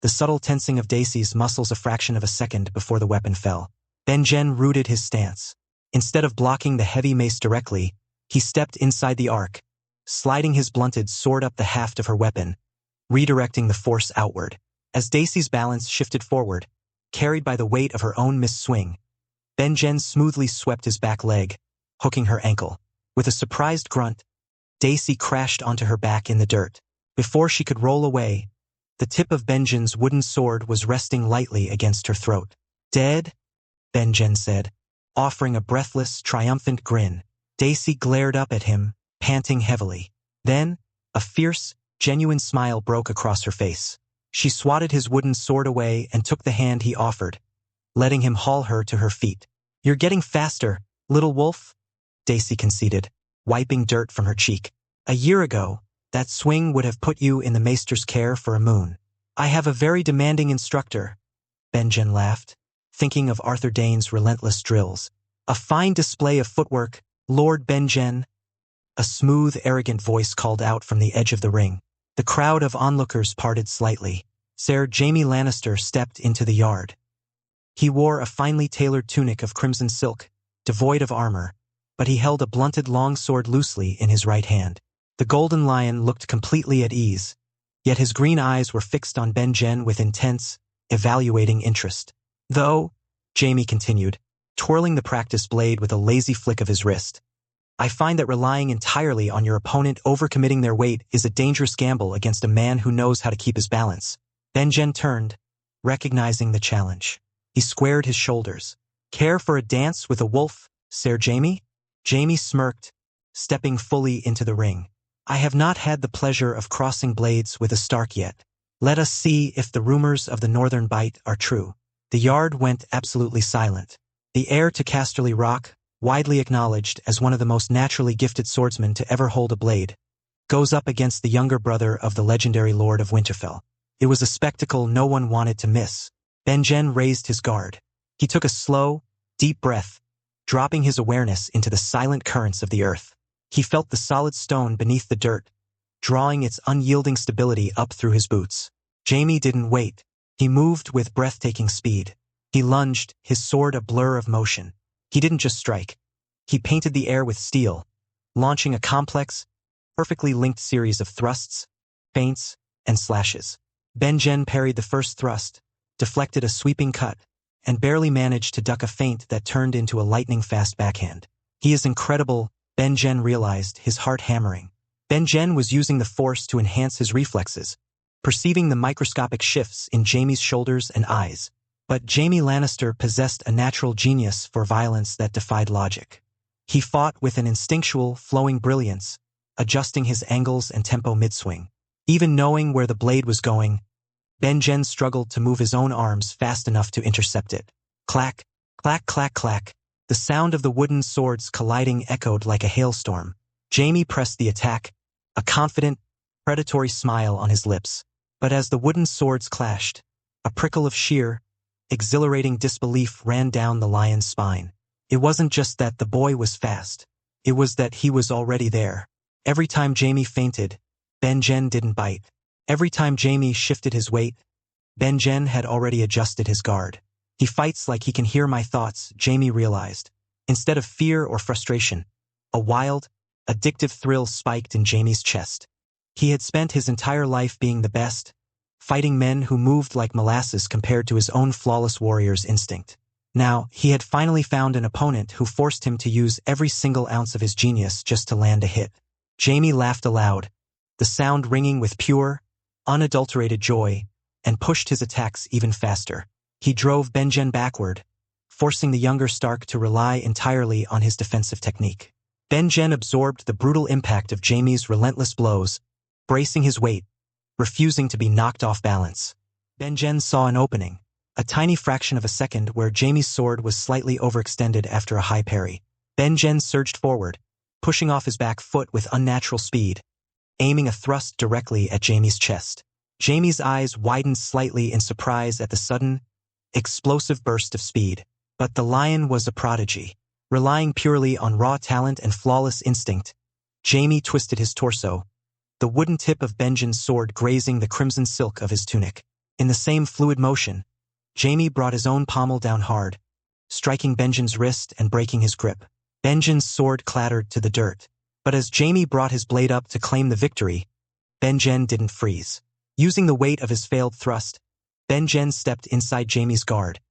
the subtle tensing of Dacy's muscles a fraction of a second before the weapon fell. Benjen rooted his stance. Instead of blocking the heavy mace directly, he stepped inside the arc, sliding his blunted sword up the haft of her weapon, redirecting the force outward. As Dacy's balance shifted forward, carried by the weight of her own missed swing, Ben-Jen smoothly swept his back leg, hooking her ankle. With a surprised grunt, Daisy crashed onto her back in the dirt. Before she could roll away, the tip of Ben-Jen's wooden sword was resting lightly against her throat. "Dead?" Ben-Jen said, offering a breathless, triumphant grin. Daisy glared up at him, panting heavily. Then, a fierce, genuine smile broke across her face. She swatted his wooden sword away and took the hand he offered, letting him haul her to her feet. "You're getting faster, little wolf," Daisy conceded, wiping dirt from her cheek. "A year ago, that swing would have put you in the maester's care for a moon." "I have a very demanding instructor," Ben-Jen laughed, thinking of Arthur Dane's relentless drills. "A fine display of footwork, Lord Ben-Jen," a smooth, arrogant voice called out from the edge of the ring. The crowd of onlookers parted slightly. Sir Jaime Lannister stepped into the yard. He wore a finely tailored tunic of crimson silk, devoid of armor, but he held a blunted longsword loosely in his right hand. The Golden Lion looked completely at ease, yet his green eyes were fixed on Ben-Jen with intense, evaluating interest. "Though," Jaime continued, twirling the practice blade with a lazy flick of his wrist, "I find that relying entirely on your opponent overcommitting their weight is a dangerous gamble against a man who knows how to keep his balance." Ben-Jen turned, recognizing the challenge. He squared his shoulders. "Care for a dance with a wolf, Sir Jaime?" Jaime smirked, stepping fully into the ring. "I have not had the pleasure of crossing blades with a Stark yet. Let us see if the rumors of the Northern Bite are true." The yard went absolutely silent. The heir to Casterly Rock, widely acknowledged as one of the most naturally gifted swordsmen to ever hold a blade, goes up against the younger brother of the legendary Lord of Winterfell. It was a spectacle no one wanted to miss. Ben-Jen raised his guard. He took a slow, deep breath, dropping his awareness into the silent currents of the earth. He felt the solid stone beneath the dirt, drawing its unyielding stability up through his boots. Jaime didn't wait. He moved with breathtaking speed. He lunged, his sword a blur of motion. He didn't just strike. He painted the air with steel, launching a complex, perfectly linked series of thrusts, feints, and slashes. Ben-Jen parried the first thrust, deflected a sweeping cut, and barely managed to duck a feint that turned into a lightning-fast backhand. "He is incredible," Ben-Jen realized, his heart hammering. Ben-Jen was using the force to enhance his reflexes, perceiving the microscopic shifts in Jaime's shoulders and eyes. But Jaime Lannister possessed a natural genius for violence that defied logic. He fought with an instinctual, flowing brilliance, adjusting his angles and tempo mid-swing. Even knowing where the blade was going, Ben-Jen struggled to move his own arms fast enough to intercept it. Clack, clack, clack, clack. The sound of the wooden swords colliding echoed like a hailstorm. Jaime pressed the attack, a confident, predatory smile on his lips. But as the wooden swords clashed, a prickle of sheer, exhilarating disbelief ran down the lion's spine. It wasn't just that the boy was fast. It was that he was already there. Every time Jaime feinted, Ben-Jen didn't bite. Every time Jaime shifted his weight, Ben-Jen had already adjusted his guard. "He fights like he can hear my thoughts," Jaime realized. Instead of fear or frustration, a wild, addictive thrill spiked in Jaime's chest. He had spent his entire life being the best, fighting men who moved like molasses compared to his own flawless warrior's instinct. Now, he had finally found an opponent who forced him to use every single ounce of his genius just to land a hit. Jaime laughed aloud, the sound ringing with pure, unadulterated joy, and pushed his attacks even faster. He drove Ben-Jen backward, forcing the younger Stark to rely entirely on his defensive technique. Ben-Jen absorbed the brutal impact of Jaime's relentless blows, bracing his weight, refusing to be knocked off balance. Ben-Jen saw an opening, a tiny fraction of a second where Jaime's sword was slightly overextended after a high parry. Ben-Jen surged forward, pushing off his back foot with unnatural speed, aiming a thrust directly at Jaime's chest. Jaime's eyes widened slightly in surprise at the sudden, explosive burst of speed. But the lion was a prodigy. Relying purely on raw talent and flawless instinct, Jaime twisted his torso, the wooden tip of Ben-Jen's sword grazing the crimson silk of his tunic. In the same fluid motion, Jaime brought his own pommel down hard, striking Ben-Jen's wrist and breaking his grip. Ben-Jen's sword clattered to the dirt. But as Jaime brought his blade up to claim the victory, Ben-Jen didn't freeze. Using the weight of his failed thrust, Ben-Jen stepped inside Jaime's guard,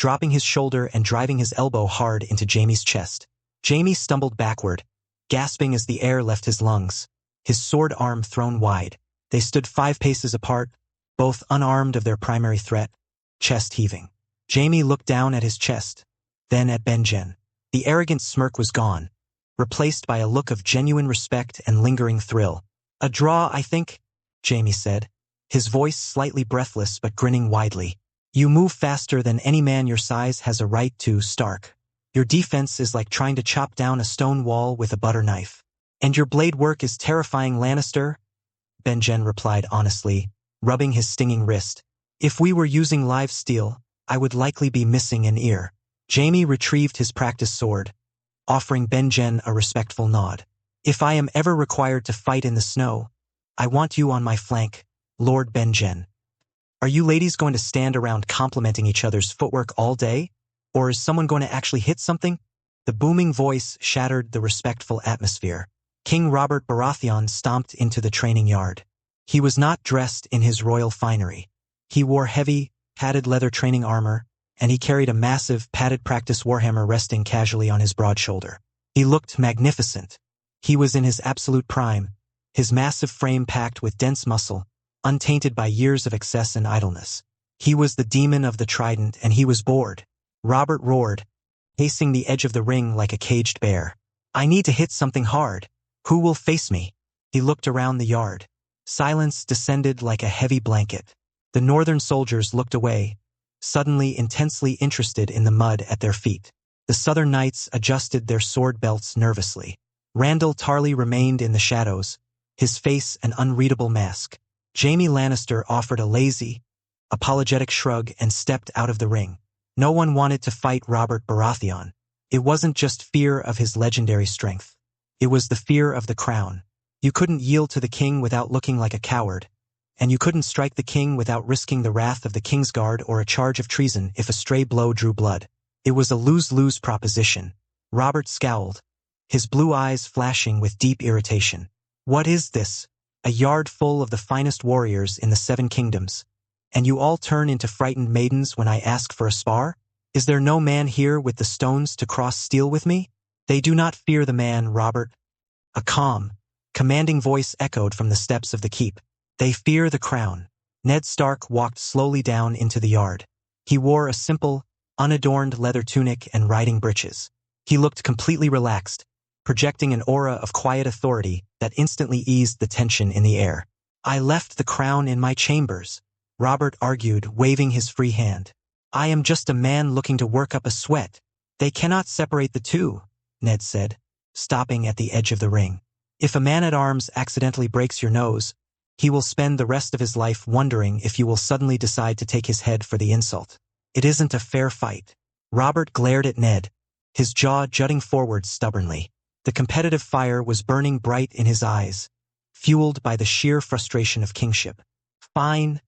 dropping his shoulder and driving his elbow hard into Jamie's chest. Jamie stumbled backward, gasping as the air left his lungs, his sword arm thrown wide. They stood 5 paces apart, both unarmed of their primary threat, chest heaving. Jamie looked down at his chest, then at Benjen. The arrogant smirk was gone, replaced by a look of genuine respect and lingering thrill. "A draw, I think," Jamie said, his voice slightly breathless but grinning widely. "You move faster than any man your size has a right to, Stark. Your defense is like trying to chop down a stone wall with a butter knife. And your blade work is terrifying, Lannister," Benjen replied honestly, rubbing his stinging wrist. "If we were using live steel, I would likely be missing an ear." Jamie retrieved his practice sword, offering Benjen a respectful nod. "If I am ever required to fight in the snow, I want you on my flank, Lord Benjen. Are you ladies going to stand around complimenting each other's footwork all day? Or is someone going to actually hit something?" The booming voice shattered the respectful atmosphere. King Robert Baratheon stomped into the training yard. He was not dressed in his royal finery. He wore heavy, padded leather training armor, and he carried a massive, padded practice warhammer resting casually on his broad shoulder. He looked magnificent. He was in his absolute prime, his massive frame packed with dense muscle, untainted by years of excess and idleness. He was the demon of the trident, and he was bored. Robert roared, pacing the edge of the ring like a caged bear. "I need to hit something hard. Who will face me?" He looked around the yard. Silence descended like a heavy blanket. The northern soldiers looked away, suddenly intensely interested in the mud at their feet. The southern knights adjusted their sword belts nervously. Randall Tarly remained in the shadows, his face an unreadable mask. Jamie Lannister offered a lazy, apologetic shrug and stepped out of the ring. No one wanted to fight Robert Baratheon. It wasn't just fear of his legendary strength. It was the fear of the crown. You couldn't yield to the king without looking like a coward, and you couldn't strike the king without risking the wrath of the Kingsguard or a charge of treason if a stray blow drew blood. It was a lose-lose proposition. Robert scowled, his blue eyes flashing with deep irritation. "What is this? A yard full of the finest warriors in the 7 kingdoms, and you all turn into frightened maidens when I ask for a spar? Is there no man here with the stones to cross steel with me?" "They do not fear the man, Robert." A calm, commanding voice echoed from the steps of the keep. "They fear the crown." Ned Stark walked slowly down into the yard. He wore a simple, unadorned leather tunic and riding breeches. He looked completely relaxed, projecting an aura of quiet authority that instantly eased the tension in the air. "I left the crown in my chambers," Robert argued, waving his free hand. "I am just a man looking to work up a sweat." "They cannot separate the two," Ned said, stopping at the edge of the ring. "If a man-at-arms accidentally breaks your nose, he will spend the rest of his life wondering if you will suddenly decide to take his head for the insult. It isn't a fair fight." Robert glared at Ned, his jaw jutting forward stubbornly. The competitive fire was burning bright in his eyes, fueled by the sheer frustration of kingship. "Fine,"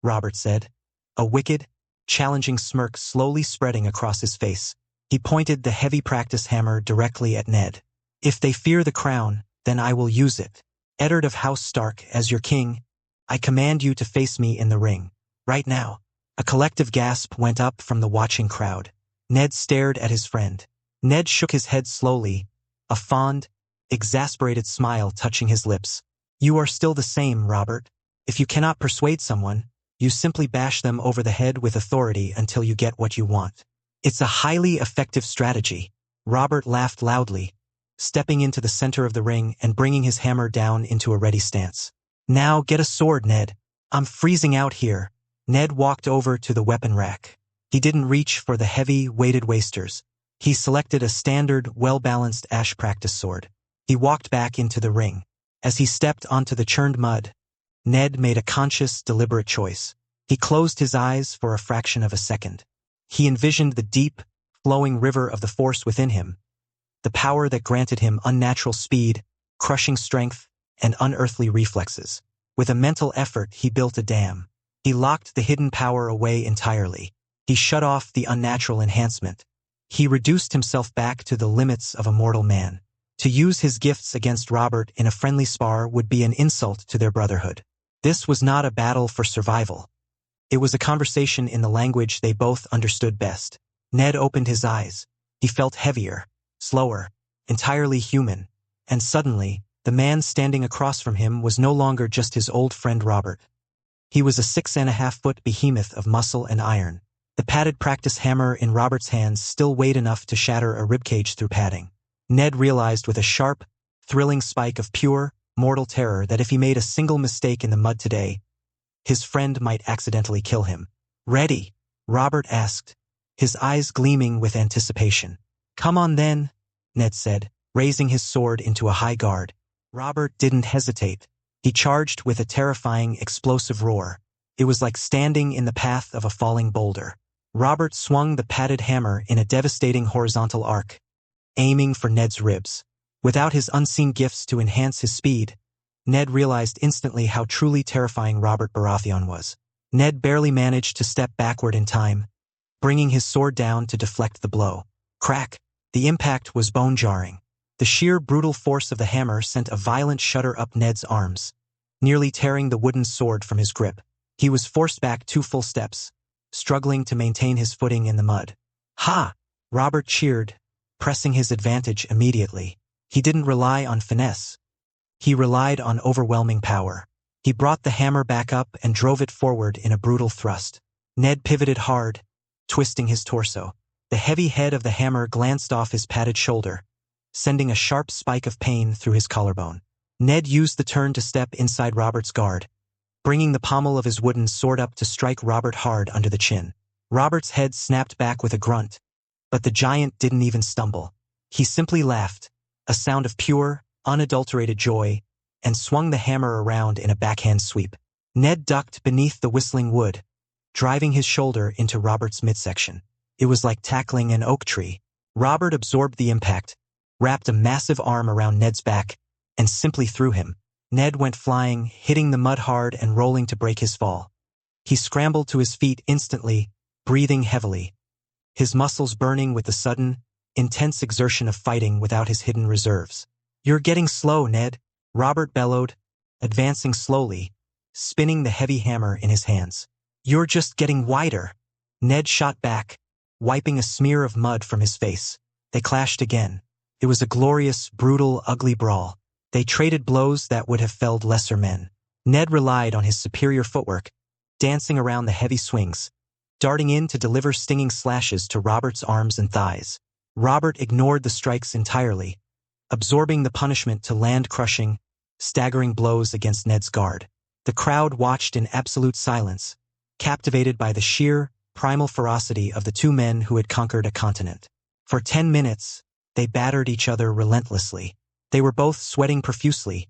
Robert said, a wicked, challenging smirk slowly spreading across his face. He pointed the heavy practice hammer directly at Ned. "If they fear the crown, then I will use it. Eddard of House Stark, as your king, I command you to face me in the ring. Right now." A collective gasp went up from the watching crowd. Ned stared at his friend. Ned shook his head slowly, a fond, exasperated smile touching his lips. "You are still the same, Robert. If you cannot persuade someone, you simply bash them over the head with authority until you get what you want. It's a highly effective strategy." Robert laughed loudly, stepping into the center of the ring and bringing his hammer down into a ready stance. "Now get a sword, Ned. I'm freezing out here." Ned walked over to the weapon rack. He didn't reach for the heavy, weighted wasters. He selected a standard, well-balanced ash practice sword. He walked back into the ring. As he stepped onto the churned mud, Ned made a conscious, deliberate choice. He closed his eyes for a fraction of a second. He envisioned the deep, flowing river of the force within him, the power that granted him unnatural speed, crushing strength, and unearthly reflexes. With a mental effort, he built a dam. He locked the hidden power away entirely. He shut off the unnatural enhancement. He reduced himself back to the limits of a mortal man. To use his gifts against Robert in a friendly spar would be an insult to their brotherhood. This was not a battle for survival. It was a conversation in the language they both understood best. Ned opened his eyes. He felt heavier, slower, entirely human. And suddenly, the man standing across from him was no longer just his old friend Robert. He was a 6.5-foot behemoth of muscle and iron. The padded practice hammer in Robert's hands still weighed enough to shatter a ribcage through padding. Ned realized with a sharp, thrilling spike of pure, mortal terror that if he made a single mistake in the mud today, his friend might accidentally kill him. "Ready?" Robert asked, his eyes gleaming with anticipation. "Come on then," Ned said, raising his sword into a high guard. Robert didn't hesitate. He charged with a terrifying, explosive roar. It was like standing in the path of a falling boulder. Robert swung the padded hammer in a devastating horizontal arc, aiming for Ned's ribs. Without his unseen gifts to enhance his speed, Ned realized instantly how truly terrifying Robert Baratheon was. Ned barely managed to step backward in time, bringing his sword down to deflect the blow. Crack! The impact was bone-jarring. The sheer brutal force of the hammer sent a violent shudder up Ned's arms, nearly tearing the wooden sword from his grip. He was forced back 2 full steps, struggling to maintain his footing in the mud. "Ha!" Robert cheered, pressing his advantage immediately. He didn't rely on finesse. He relied on overwhelming power. He brought the hammer back up and drove it forward in a brutal thrust. Ned pivoted hard, twisting his torso. The heavy head of the hammer glanced off his padded shoulder, sending a sharp spike of pain through his collarbone. Ned used the turn to step inside Robert's guard, bringing the pommel of his wooden sword up to strike Robert hard under the chin. Robert's head snapped back with a grunt, but the giant didn't even stumble. He simply laughed, a sound of pure, unadulterated joy, and swung the hammer around in a backhand sweep. Ned ducked beneath the whistling wood, driving his shoulder into Robert's midsection. It was like tackling an oak tree. Robert absorbed the impact, wrapped a massive arm around Ned's back, and simply threw him. Ned went flying, hitting the mud hard and rolling to break his fall. He scrambled to his feet instantly, breathing heavily, his muscles burning with the sudden, intense exertion of fighting without his hidden reserves. "You're getting slow, Ned," Robert bellowed, advancing slowly, spinning the heavy hammer in his hands. "You're just getting wider." Ned shot back, wiping a smear of mud from his face. They clashed again. It was a glorious, brutal, ugly brawl. They traded blows that would have felled lesser men. Ned relied on his superior footwork, dancing around the heavy swings, darting in to deliver stinging slashes to Robert's arms and thighs. Robert ignored the strikes entirely, absorbing the punishment to land crushing, staggering blows against Ned's guard. The crowd watched in absolute silence, captivated by the sheer, primal ferocity of the 2 men who had conquered a continent. For 10 minutes, they battered each other relentlessly. They were both sweating profusely,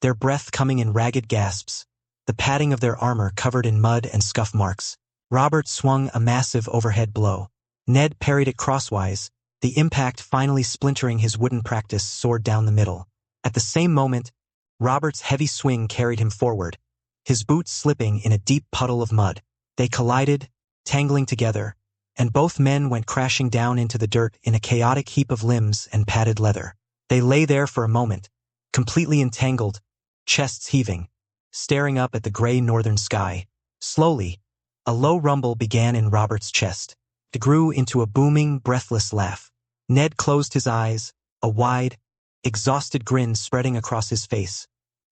their breath coming in ragged gasps, the padding of their armor covered in mud and scuff marks. Robert swung a massive overhead blow. Ned parried it crosswise, the impact finally splintering his wooden practice sword down the middle. At the same moment, Robert's heavy swing carried him forward, his boots slipping in a deep puddle of mud. They collided, tangling together, and both men went crashing down into the dirt in a chaotic heap of limbs and padded leather. They lay there for a moment, completely entangled, chests heaving, staring up at the gray northern sky. Slowly, a low rumble began in Robert's chest. It grew into a booming, breathless laugh. Ned closed his eyes, a wide, exhausted grin spreading across his face,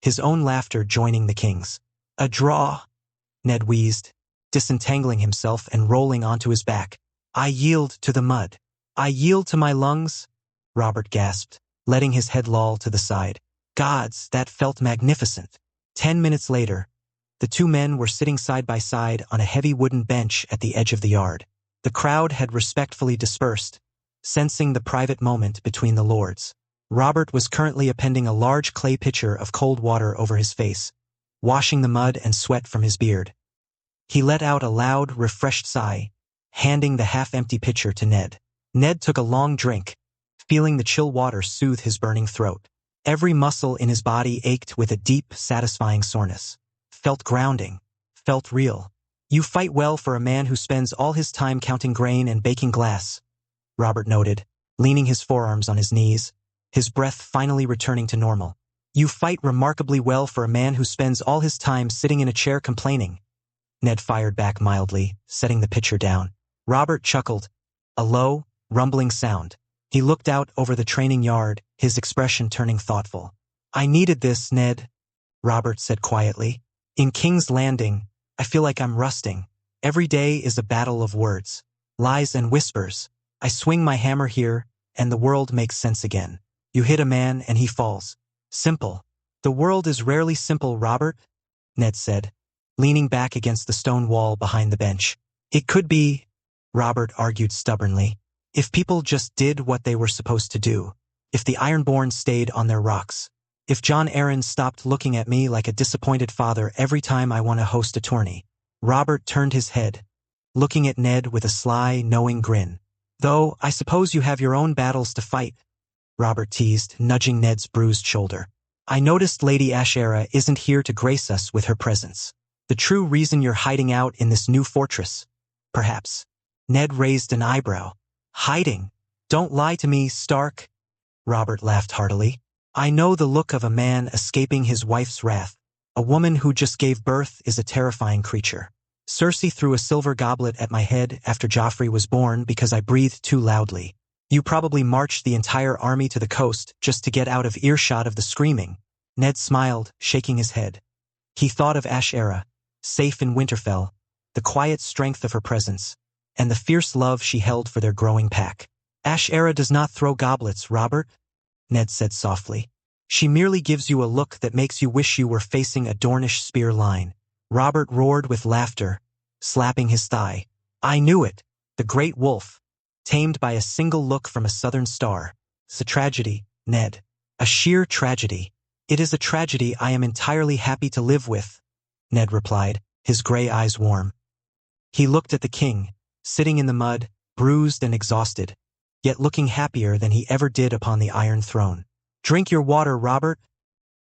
his own laughter joining the king's. "A draw," Ned wheezed, disentangling himself and rolling onto his back. "I yield to the mud. I yield to my lungs," Robert gasped, letting his head loll to the side. Gods, that felt magnificent. 10 minutes later, the 2 men were sitting side by side on a heavy wooden bench at the edge of the yard. The crowd had respectfully dispersed, sensing the private moment between the lords. Robert was currently appending a large clay pitcher of cold water over his face, washing the mud and sweat from his beard. He let out a loud, refreshed sigh, handing the half-empty pitcher to Ned. Ned took a long drink, feeling the chill water soothe his burning throat. Every muscle in his body ached with a deep, satisfying soreness. Felt grounding, felt real. "You fight well for a man who spends all his time counting grain and baking glass," Robert noted, leaning his forearms on his knees, his breath finally returning to normal. "You fight remarkably well for a man who spends all his time sitting in a chair complaining," Ned fired back mildly, setting the pitcher down. Robert chuckled, a low, rumbling sound. He looked out over the training yard, his expression turning thoughtful. "I needed this, Ned," Robert said quietly. "In King's Landing, I feel like I'm rusting. Every day is a battle of words, lies and whispers. I swing my hammer here, and the world makes sense again. You hit a man and he falls. Simple." "The world is rarely simple, Robert," Ned said, leaning back against the stone wall behind the bench. "It could be," Robert argued stubbornly, "if people just did what they were supposed to do. If the Ironborn stayed on their rocks. If John Aaron stopped looking at me like a disappointed father every time I want to host a tourney." Robert turned his head, looking at Ned with a sly, knowing grin. "Though, I suppose you have your own battles to fight," Robert teased, nudging Ned's bruised shoulder. "I noticed Lady Ashera isn't here to grace us with her presence. The true reason you're hiding out in this new fortress, perhaps." Ned raised an eyebrow. "Hiding? Don't lie to me, Stark." Robert laughed heartily. "I know the look of a man escaping his wife's wrath. A woman who just gave birth is a terrifying creature. Cersei threw a silver goblet at my head after Joffrey was born because I breathed too loudly. You probably marched the entire army to the coast just to get out of earshot of the screaming." Ned smiled, shaking his head. He thought of Ashera, safe in Winterfell, the quiet strength of her presence, and the fierce love she held for their growing pack. "Ashera does not throw goblets, Robert," Ned said softly. "She merely gives you a look that makes you wish you were facing a Dornish spear line." Robert roared with laughter, slapping his thigh. "I knew it. The great wolf, tamed by a single look from a southern star. It's a tragedy, Ned. A sheer tragedy." "It is a tragedy I am entirely happy to live with," Ned replied, his gray eyes warm. He looked at the king, sitting in the mud, bruised and exhausted, yet looking happier than he ever did upon the Iron Throne. "Drink your water, Robert,"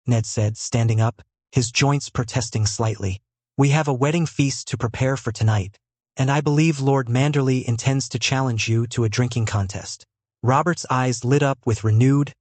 Ned said, standing up, his joints protesting slightly. "We have a wedding feast to prepare for tonight, and I believe Lord Manderley intends to challenge you to a drinking contest." Robert's eyes lit up with renewed,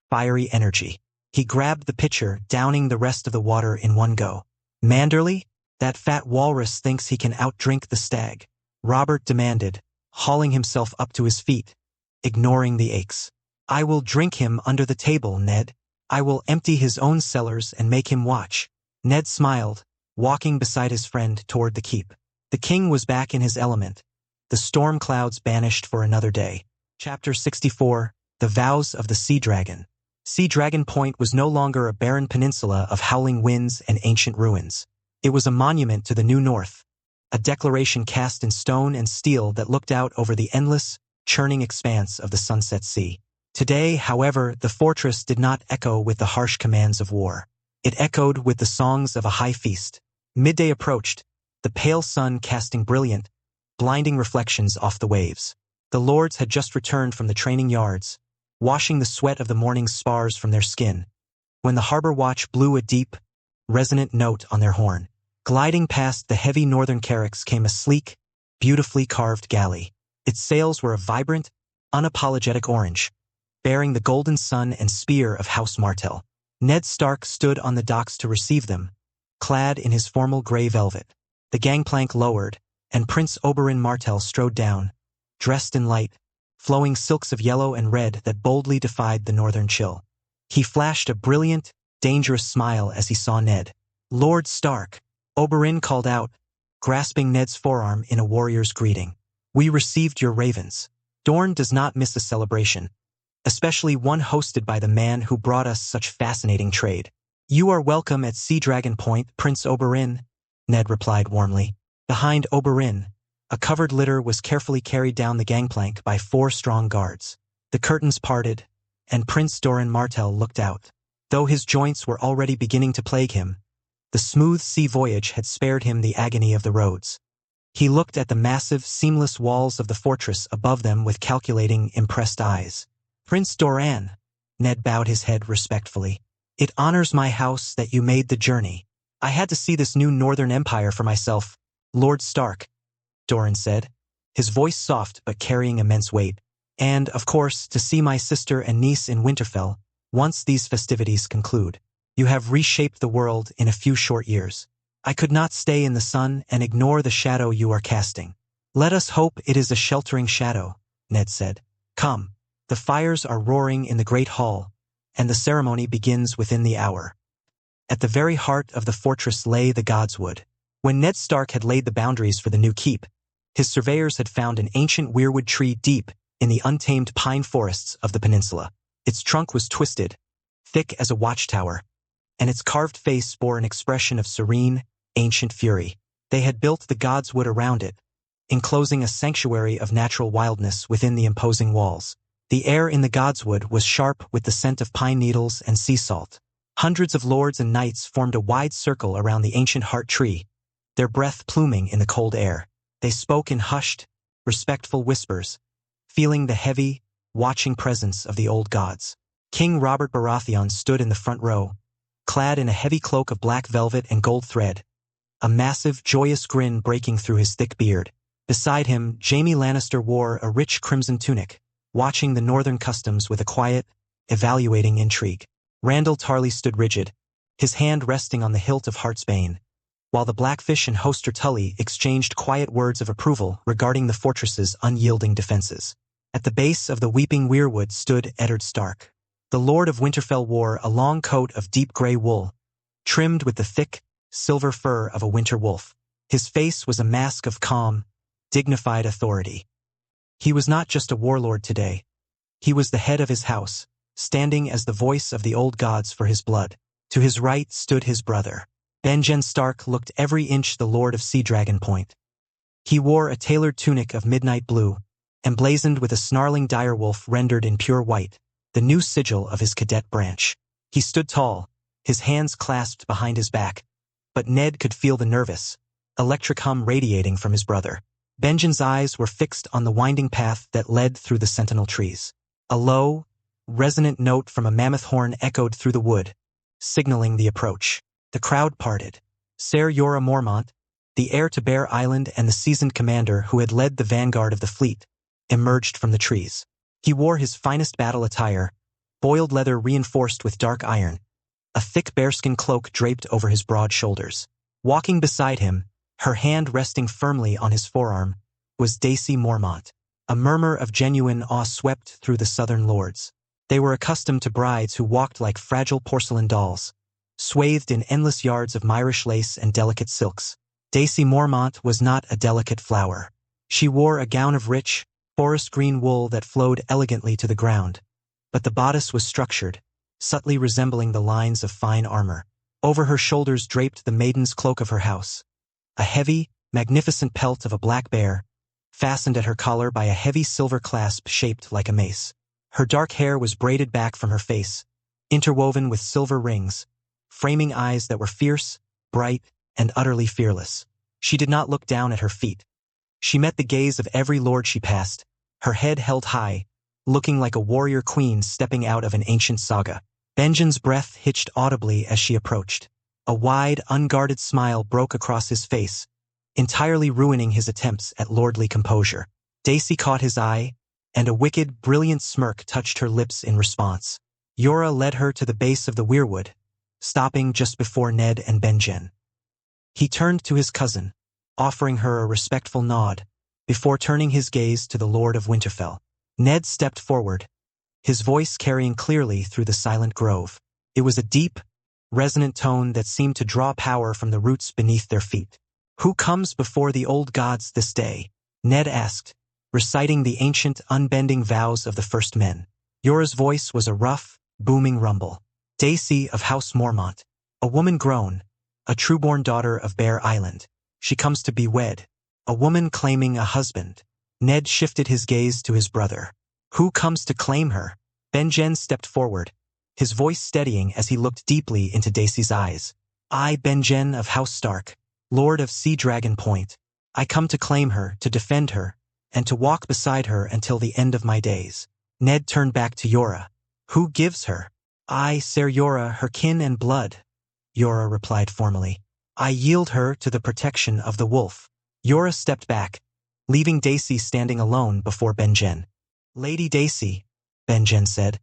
fiery energy. He grabbed the pitcher, downing the rest of the water in one go. "Manderley? That fat walrus thinks he can outdrink the stag," Robert demanded, hauling himself up to his feet, ignoring the aches. "I will drink him under the table, Ned. I will empty his own cellars and make him watch." Ned smiled, walking beside his friend toward the keep. The king was back in his element, the storm clouds banished for another day. Chapter 64, The Vows of the Sea Dragon. Sea Dragon Point was no longer a barren peninsula of howling winds and ancient ruins. It was a monument to the New North, a declaration cast in stone and steel that looked out over the endless, churning expanse of the Sunset Sea. Today, however, the fortress did not echo with the harsh commands of war. It echoed with the songs of a high feast. Midday approached, the pale sun casting brilliant, blinding reflections off the waves. The lords had just returned from the training yards, washing the sweat of the morning's spars from their skin, when the harbor watch blew a deep, resonant note on their horn. Gliding past the heavy northern carracks came a sleek, beautifully carved galley. Its sails were a vibrant, unapologetic orange, bearing the golden sun and spear of House Martell. Ned Stark stood on the docks to receive them, clad in his formal gray velvet. The gangplank lowered, and Prince Oberyn Martell strode down, dressed in light, flowing silks of yellow and red that boldly defied the northern chill. He flashed a brilliant, dangerous smile as he saw Ned. "Lord Stark," Oberyn called out, grasping Ned's forearm in a warrior's greeting. "We received your ravens." Dorne does not miss a celebration, especially one hosted by the man who brought us such fascinating trade. "You are welcome at Sea Dragon Point, Prince Oberyn," Ned replied warmly. Behind Oberyn, a covered litter was carefully carried down the gangplank by 4 strong guards. The curtains parted, and Prince Doran Martell looked out. Though his joints were already beginning to plague him, the smooth sea voyage had spared him the agony of the roads. He looked at the massive, seamless walls of the fortress above them with calculating, impressed eyes. "Prince Doran," Ned bowed his head respectfully. "It honors my house that you made the journey. I had to see this new northern empire for myself, Lord Stark," Doran said, his voice soft but carrying immense weight. "And, of course, to see my sister and niece in Winterfell, once these festivities conclude. You have reshaped the world in a few short years. I could not stay in the sun and ignore the shadow you are casting." "Let us hope it is a sheltering shadow," Ned said. Come. The fires are roaring in the great hall, and the ceremony begins within the hour. At the very heart of the fortress lay the Godswood. When Ned Stark had laid the boundaries for the new keep, his surveyors had found an ancient weirwood tree deep in the untamed pine forests of the peninsula. Its trunk was twisted, thick as a watchtower, and its carved face bore an expression of serene, ancient fury. They had built the Godswood around it, enclosing a sanctuary of natural wildness within the imposing walls. The air in the Godswood was sharp with the scent of pine needles and sea salt. Hundreds of lords and knights formed a wide circle around the ancient heart tree, their breath pluming in the cold air. They spoke in hushed, respectful whispers, feeling the heavy, watching presence of the old gods. King Robert Baratheon stood in the front row, clad in a heavy cloak of black velvet and gold thread, a massive, joyous grin breaking through his thick beard. Beside him, Jaime Lannister wore a rich crimson tunic, watching the northern customs with a quiet, evaluating intrigue. Randall Tarly stood rigid, his hand resting on the hilt of Heartsbane, while the Blackfish and Hoster Tully exchanged quiet words of approval regarding the fortress's unyielding defenses. At the base of the Weeping Weirwood stood Eddard Stark. The Lord of Winterfell wore a long coat of deep gray wool, trimmed with the thick, silver fur of a winter wolf. His face was a mask of calm, dignified authority. He was not just a warlord today. He was the head of his house, standing as the voice of the old gods for his blood. To his right stood his brother. Benjen Stark looked every inch the Lord of Sea Dragon Point. He wore a tailored tunic of midnight blue, emblazoned with a snarling direwolf rendered in pure white, the new sigil of his cadet branch. He stood tall, his hands clasped behind his back, but Ned could feel the nervous, electric hum radiating from his brother. Benjen's eyes were fixed on the winding path that led through the sentinel trees. A low, resonant note from a mammoth horn echoed through the wood, signaling the approach. The crowd parted. Ser Jorah Mormont, the heir to Bear Island and the seasoned commander who had led the vanguard of the fleet, emerged from the trees. He wore his finest battle attire, boiled leather reinforced with dark iron, a thick bearskin cloak draped over his broad shoulders. Walking beside him, her hand resting firmly on his forearm, was Daisy Mormont. A murmur of genuine awe swept through the southern lords. They were accustomed to brides who walked like fragile porcelain dolls, swathed in endless yards of Myrish lace and delicate silks. Daisy Mormont was not a delicate flower. She wore a gown of rich, forest green wool that flowed elegantly to the ground, but the bodice was structured, subtly resembling the lines of fine armor. Over her shoulders draped the maiden's cloak of her house, a heavy, magnificent pelt of a black bear, fastened at her collar by a heavy silver clasp shaped like a mace. Her dark hair was braided back from her face, interwoven with silver rings, framing eyes that were fierce, bright, and utterly fearless. She did not look down at her feet. She met the gaze of every lord she passed, her head held high, looking like a warrior queen stepping out of an ancient saga. Benjen's breath hitched audibly as she approached. A wide, unguarded smile broke across his face, entirely ruining his attempts at lordly composure. Daisy caught his eye, and a wicked, brilliant smirk touched her lips in response. Jorah led her to the base of the weirwood, stopping just before Ned and Benjen. He turned to his cousin, offering her a respectful nod, before turning his gaze to the Lord of Winterfell. Ned stepped forward, his voice carrying clearly through the silent grove. It was a deep, resonant tone that seemed to draw power from the roots beneath their feet. "Who comes before the old gods this day?" Ned asked, reciting the ancient, unbending vows of the first men. Jorah's voice was a rough, booming rumble. "Daisy of House Mormont, a woman grown, a trueborn daughter of Bear Island. She comes to be wed, a woman claiming a husband." Ned shifted his gaze to his brother. "Who comes to claim her?" Benjen stepped forward, his voice steadying as he looked deeply into Daisy's eyes. "I, Benjen of House Stark, Lord of Sea Dragon Point. I come to claim her, to defend her, and to walk beside her until the end of my days." Ned turned back to Jorah. "Who gives her?" "I, Ser Jorah, her kin and blood," Jorah replied formally. "I yield her to the protection of the wolf." Jorah stepped back, leaving Daisy standing alone before Benjen. "Lady Daisy," Benjen said,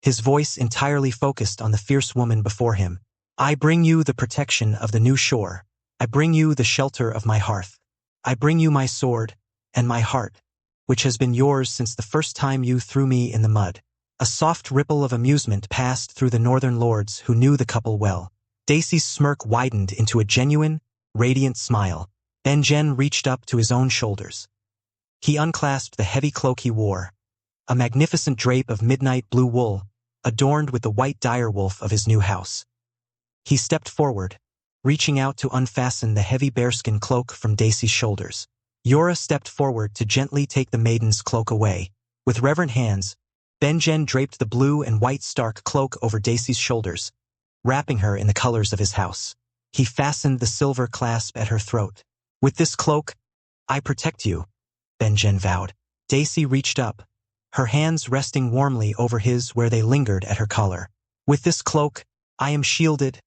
his voice entirely focused on the fierce woman before him, "I bring you the protection of the new shore. I bring you the shelter of my hearth. I bring you my sword and my heart." which has been yours since the first time you threw me in the mud." A soft ripple of amusement passed through the northern lords who knew the couple well. Dacey's smirk widened into a genuine, radiant smile. Benjen reached up to his own shoulders. He unclasped the heavy cloak he wore, a magnificent drape of midnight blue wool, adorned with the white direwolf of his new house. He stepped forward, reaching out to unfasten the heavy bearskin cloak from Dacey's shoulders. Yora stepped forward to gently take the maiden's cloak away. With reverent hands, Benjen draped the blue and white Stark cloak over Dacey's shoulders, wrapping her in the colors of his house. He fastened the silver clasp at her throat. "With this cloak, I protect you," Benjen vowed. Dacey reached up, her hands resting warmly over his where they lingered at her collar. "With this cloak, I am shielded,"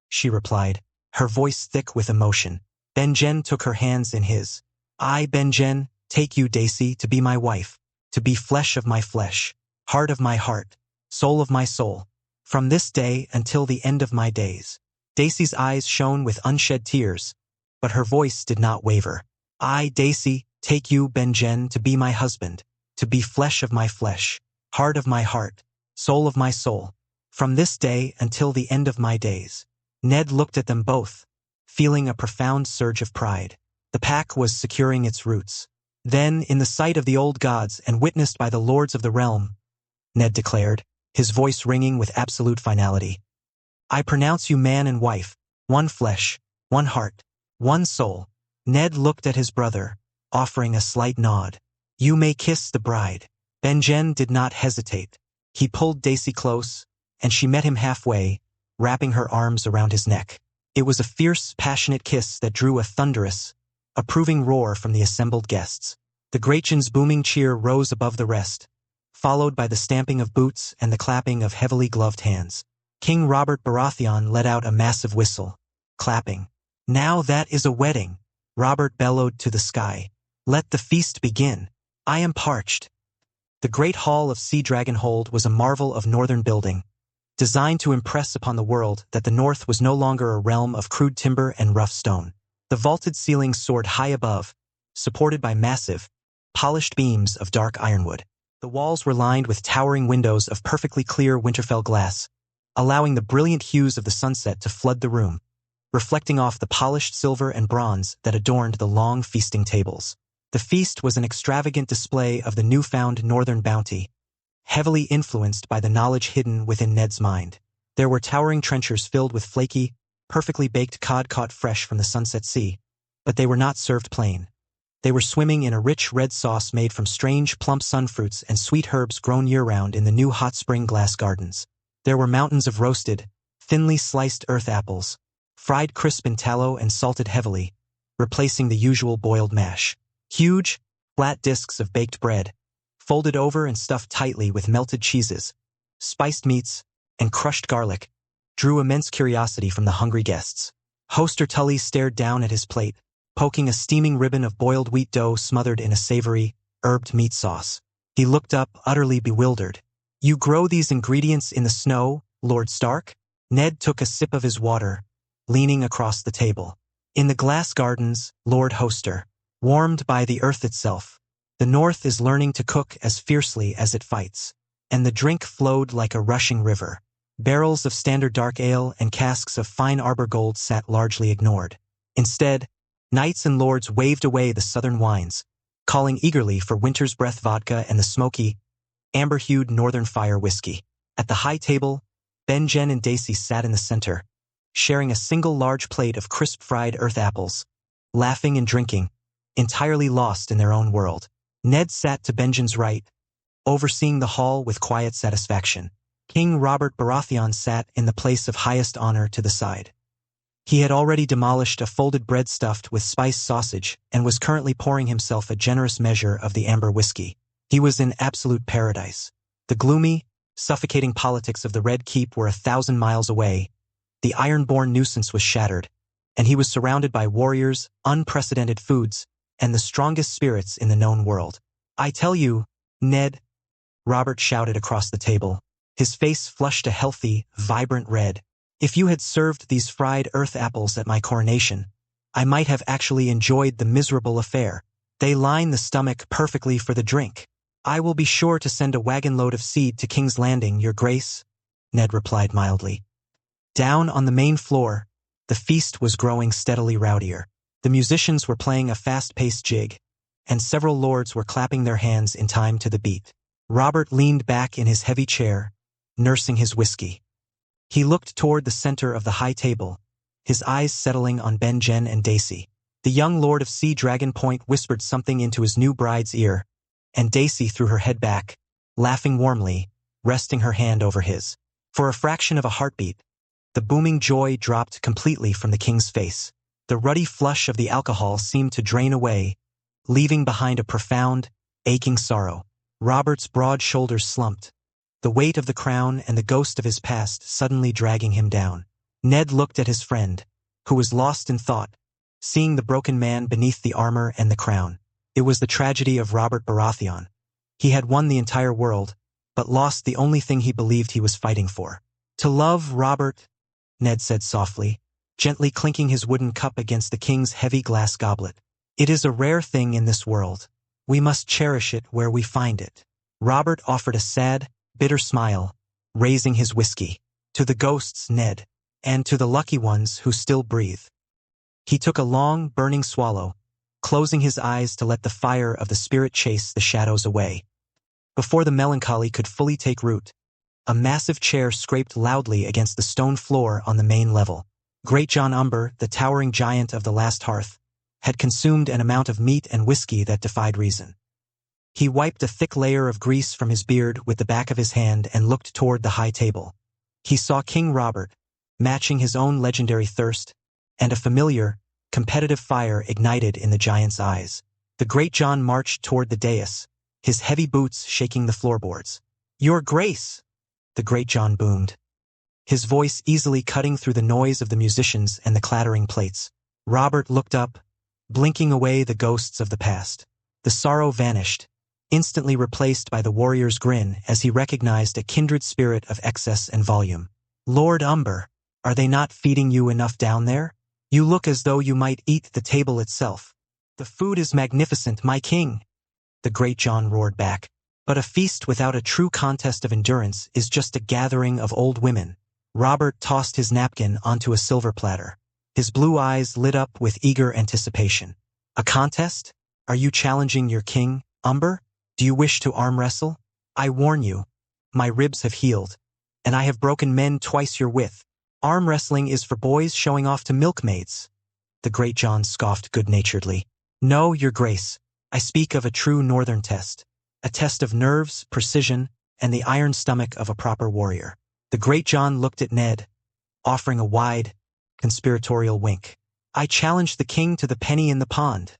she replied, her voice thick with emotion. Benjen took her hands in his. "I, Benjen, take you, Dacey, to be my wife, to be flesh of my flesh, heart of my heart, soul of my soul, from this day until the end of my days." Dacey's eyes shone with unshed tears, but her voice did not waver. "I, Dacey, take you, Benjen, to be my husband, to be flesh of my flesh, heart of my heart, soul of my soul, from this day until the end of my days." Ned looked at them both, feeling a profound surge of pride. The pack was securing its roots. Then, in the sight of the old gods and witnessed by the lords of the realm, Ned declared, his voice ringing with absolute finality, "I pronounce you man and wife, one flesh, one heart, one soul." Ned looked at his brother, offering a slight nod. "You may kiss the bride." Benjen did not hesitate. He pulled Dacey close, and she met him halfway, wrapping her arms around his neck. It was a fierce, passionate kiss that drew a thunderous, approving roar from the assembled guests. The Gretchen's booming cheer rose above the rest, followed by the stamping of boots and the clapping of heavily gloved hands. King Robert Baratheon let out a massive whistle, clapping. "Now that is a wedding," Robert bellowed to the sky. "Let the feast begin. I am parched." The great hall of Sea Dragon Hold was a marvel of northern building, designed to impress upon the world that the North was no longer a realm of crude timber and rough stone. The vaulted ceilings soared high above, supported by massive, polished beams of dark ironwood. The walls were lined with towering windows of perfectly clear Winterfell glass, allowing the brilliant hues of the sunset to flood the room, reflecting off the polished silver and bronze that adorned the long feasting tables. The feast was an extravagant display of the newfound northern bounty, heavily influenced by the knowledge hidden within Ned's mind. There were towering trenchers filled with flaky, perfectly baked cod caught fresh from the Sunset Sea, but they were not served plain. They were swimming in a rich red sauce made from strange plump sunfruits and sweet herbs grown year-round in the new hot spring glass gardens. There were mountains of roasted, thinly sliced earth apples, fried crisp in tallow and salted heavily, replacing the usual boiled mash. Huge, flat discs of baked bread, folded over and stuffed tightly with melted cheeses, spiced meats, and crushed garlic, drew immense curiosity from the hungry guests. Hoster Tully stared down at his plate, poking a steaming ribbon of boiled wheat dough smothered in a savory, herbed meat sauce. He looked up, utterly bewildered. "You grow these ingredients in the snow, Lord Stark?" Ned took a sip of his water, leaning across the table. "In the glass gardens, Lord Hoster, warmed by the earth itself. The North is learning to cook as fiercely as it fights." And the drink flowed like a rushing river. Barrels of standard dark ale and casks of fine Arbor Gold sat largely ignored. Instead, knights and lords waved away the southern wines, calling eagerly for Winter's Breath vodka and the smoky, amber-hued Northern Fire whiskey. At the high table, Benjen and Dacey sat in the center, sharing a single large plate of crisp fried earth apples, laughing and drinking, entirely lost in their own world. Ned sat to Benjen's right, overseeing the hall with quiet satisfaction. King Robert Baratheon sat in the place of highest honor to the side. He had already demolished a folded bread stuffed with spiced sausage and was currently pouring himself a generous measure of the amber whiskey. He was in absolute paradise. The gloomy, suffocating politics of the Red Keep were 1,000 miles away. The iron-born nuisance was shattered, and he was surrounded by warriors, unprecedented foods, and the strongest spirits in the known world. "I tell you, Ned," Robert shouted across the table, his face flushed a healthy, vibrant red, "if you had served these fried earth apples at my coronation, I might have actually enjoyed the miserable affair." They line the stomach perfectly for the drink. I will be sure to send a wagon-load of seed to King's Landing, Your Grace, Ned replied mildly. Down on the main floor, the feast was growing steadily rowdier. The musicians were playing a fast-paced jig, and several lords were clapping their hands in time to the beat. Robert leaned back in his heavy chair, nursing his whiskey. He looked toward the center of the high table, his eyes settling on Ben-Jen and Daisy. The young lord of Sea Dragon Point whispered something into his new bride's ear, and Daisy threw her head back, laughing warmly, resting her hand over his. For a fraction of a heartbeat, the booming joy dropped completely from the king's face. The ruddy flush of the alcohol seemed to drain away, leaving behind a profound, aching sorrow. Robert's broad shoulders slumped, the weight of the crown and the ghost of his past suddenly dragging him down. Ned looked at his friend, who was lost in thought, seeing the broken man beneath the armor and the crown. It was the tragedy of Robert Baratheon. He had won the entire world, but lost the only thing he believed he was fighting for. To love, Robert, Ned said softly, gently clinking his wooden cup against the king's heavy glass goblet. It is a rare thing in this world. We must cherish it where we find it. Robert offered a sad, bitter smile, raising his whiskey. To the ghosts, Ned, and to the lucky ones who still breathe. He took a long, burning swallow, closing his eyes to let the fire of the spirit chase the shadows away. Before the melancholy could fully take root, a massive chair scraped loudly against the stone floor on the main level. Great John Umber, the towering giant of the last hearth, had consumed an amount of meat and whiskey that defied reason. He wiped a thick layer of grease from his beard with the back of his hand and looked toward the high table. He saw King Robert, matching his own legendary thirst, and a familiar, competitive fire ignited in the giant's eyes. The Great John marched toward the dais, his heavy boots shaking the floorboards. "Your Grace!" the Great John boomed, his voice easily cutting through the noise of the musicians and the clattering plates. Robert looked up, blinking away the ghosts of the past. The sorrow vanished, instantly replaced by the warrior's grin as he recognized a kindred spirit of excess and volume. "Lord Umber, are they not feeding you enough down there? You look as though you might eat the table itself." "The food is magnificent, my king," the Great John roared back. "But a feast without a true contest of endurance is just a gathering of old women." Robert tossed his napkin onto a silver platter. His blue eyes lit up with eager anticipation. "A contest? Are you challenging your king, Umber? Do you wish to arm wrestle? I warn you, my ribs have healed, and I have broken men twice your width. Arm wrestling is for boys showing off to milkmaids," the Great John scoffed good-naturedly. "No, Your Grace, I speak of a true northern test, a test of nerves, precision, and the iron stomach of a proper warrior." The Great John looked at Ned, offering a wide, conspiratorial wink. "I challenge the king to the penny in the pond,"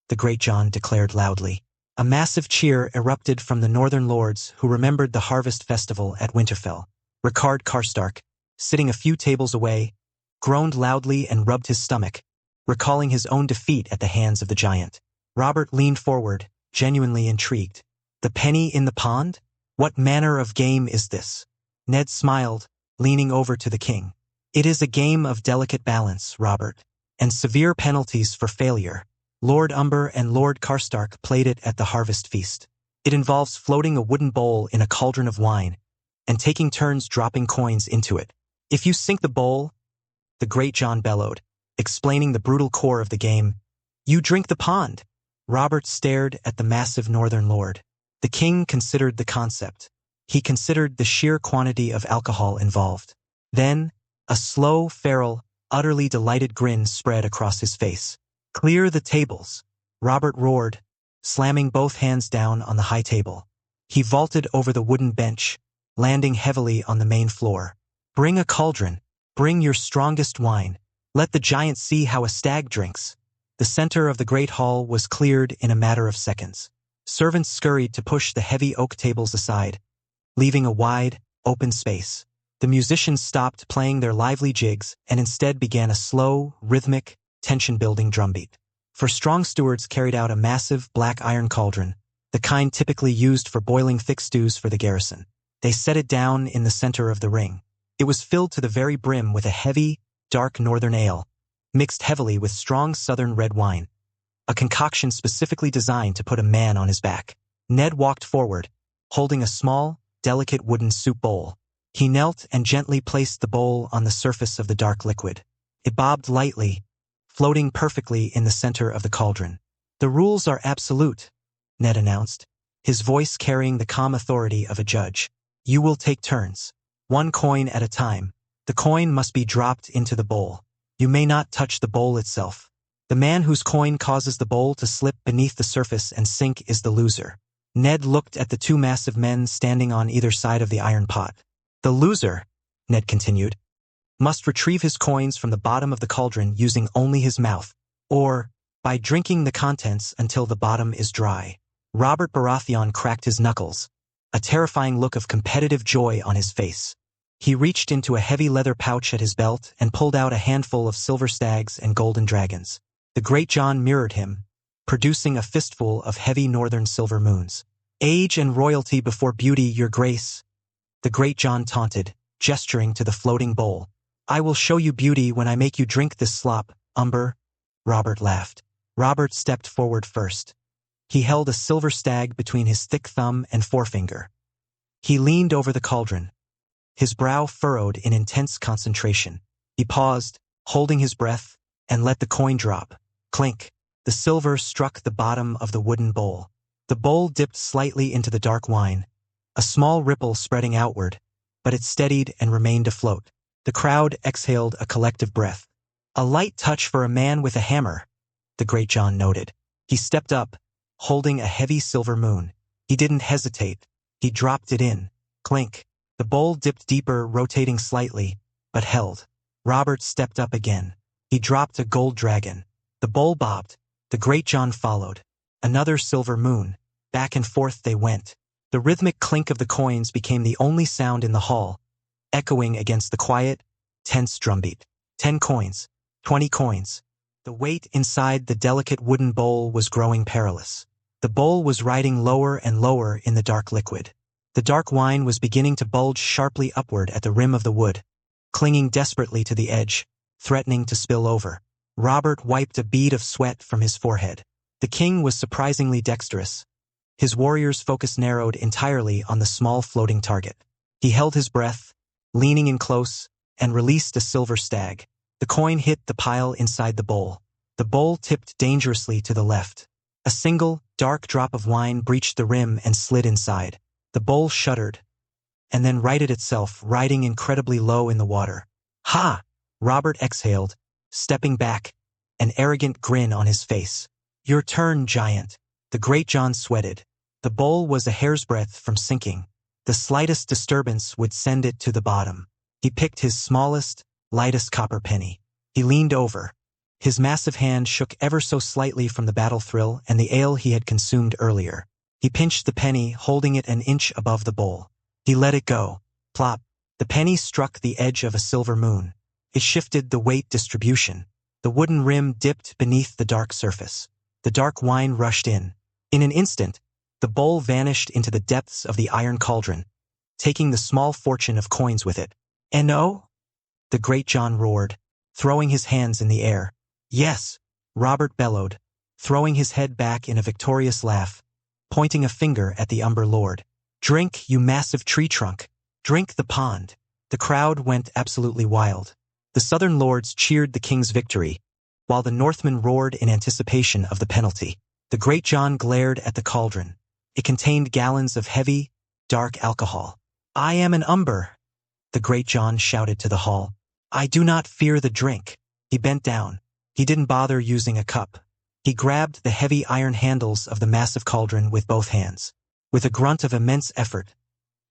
the Great John declared loudly. A massive cheer erupted from the northern lords who remembered the harvest festival at Winterfell. Ricard Karstark, sitting a few tables away, groaned loudly and rubbed his stomach, recalling his own defeat at the hands of the giant. Robert leaned forward, genuinely intrigued. "The penny in the pond? What manner of game is this?" Ned smiled, leaning over to the king. "It is a game of delicate balance, Robert, and severe penalties for failure. Lord Umber and Lord Karstark played it at the harvest feast. It involves floating a wooden bowl in a cauldron of wine and taking turns dropping coins into it. If you sink the bowl," the Great John bellowed, explaining the brutal core of the game, "you drink the pond." Robert stared at the massive northern lord. The king considered the concept. He considered the sheer quantity of alcohol involved. Then, a slow, feral, utterly delighted grin spread across his face. "Clear the tables," Robert roared, slamming both hands down on the high table. He vaulted over the wooden bench, landing heavily on the main floor. "Bring a cauldron. Bring your strongest wine. Let the giant see how a stag drinks." The center of the great hall was cleared in a matter of seconds. Servants scurried to push the heavy oak tables aside, leaving a wide, open space. The musicians stopped playing their lively jigs and instead began a slow, rhythmic, tension-building drumbeat. For strong stewards carried out a massive black iron cauldron, the kind typically used for boiling thick stews for the garrison. They set it down in the center of the ring. It was filled to the very brim with a heavy, dark northern ale, mixed heavily with strong southern red wine. a concoction specifically designed to put a man on his back. Ned walked forward, holding a small, delicate wooden soup bowl. He knelt and gently placed the bowl on the surface of the dark liquid. It bobbed lightly, floating perfectly in the center of the cauldron. "The rules are absolute," Ned announced, his voice carrying the calm authority of a judge. "You will take turns. 1 coin at a time. The coin must be dropped into the bowl. You may not touch the bowl itself. The man whose coin causes the bowl to slip beneath the surface and sink is the loser." Ned looked at the 2 massive men standing on either side of the iron pot. "The loser," Ned continued, "must retrieve his coins from the bottom of the cauldron using only his mouth, or by drinking the contents until the bottom is dry." Robert Baratheon cracked his knuckles, a terrifying look of competitive joy on his face. He reached into a heavy leather pouch at his belt and pulled out a handful of silver stags and golden dragons. The Great John mirrored him, producing a fistful of heavy northern silver moons. "Age and royalty before beauty, your grace," the Great John taunted, gesturing to the floating bowl. "I will show you beauty when I make you drink this slop, Umber." Robert laughed. Robert stepped forward first. He held a silver stag between his thick thumb and forefinger. He leaned over the cauldron, his brow furrowed in intense concentration. He paused, holding his breath, and let the coin drop. Clink. The silver struck the bottom of the wooden bowl. The bowl dipped slightly into the dark wine, a small ripple spreading outward, but it steadied and remained afloat. The crowd exhaled a collective breath. "A light touch for a man with a hammer," the Great John noted. He stepped up, holding a heavy silver moon. He didn't hesitate. He dropped it in. Clink. The bowl dipped deeper, rotating slightly, but held. Robert stepped up again. He dropped a gold dragon. The bowl bobbed. The Great John followed. Another silver moon. Back and forth they went. The rhythmic clink of the coins became the only sound in the hall, echoing against the quiet, tense drumbeat. 10 coins. 20 coins. The weight inside the delicate wooden bowl was growing perilous. The bowl was riding lower and lower in the dark liquid. The dark wine was beginning to bulge sharply upward at the rim of the wood, clinging desperately to the edge, threatening to spill over. Robert wiped a bead of sweat from his forehead. The king was surprisingly dexterous. His warrior's focus narrowed entirely on the small floating target. He held his breath, leaning in close, and released a silver stag. The coin hit the pile inside the bowl. The bowl tipped dangerously to the left. A single, dark drop of wine breached the rim and slid inside. The bowl shuddered, and then righted itself, riding incredibly low in the water. "Ha!" Robert exhaled, stepping back, an arrogant grin on his face. "Your turn, giant." The Great John sweated. The bowl was a hair's breadth from sinking. The slightest disturbance would send it to the bottom. He picked his smallest, lightest copper penny. He leaned over. His massive hand shook ever so slightly from the battle thrill and the ale he had consumed earlier. He pinched the penny, holding it an inch above the bowl. He let it go. Plop. The penny struck the edge of a silver moon. It shifted the weight distribution. The wooden rim dipped beneath the dark surface. The dark wine rushed in. In an instant, the bowl vanished into the depths of the iron cauldron, taking the small fortune of coins with it. "No?" the Great John roared, throwing his hands in the air. "Yes," Robert bellowed, throwing his head back in a victorious laugh, pointing a finger at the Umber Lord. "Drink, you massive tree trunk. Drink the pond." The crowd went absolutely wild. The Southern lords cheered the king's victory, while the Northmen roared in anticipation of the penalty. The Great John glared at the cauldron. It contained gallons of heavy, dark alcohol. "I am an Umber," the Great John shouted to the hall. "I do not fear the drink." He bent down. He didn't bother using a cup. He grabbed the heavy iron handles of the massive cauldron with both hands. With a grunt of immense effort,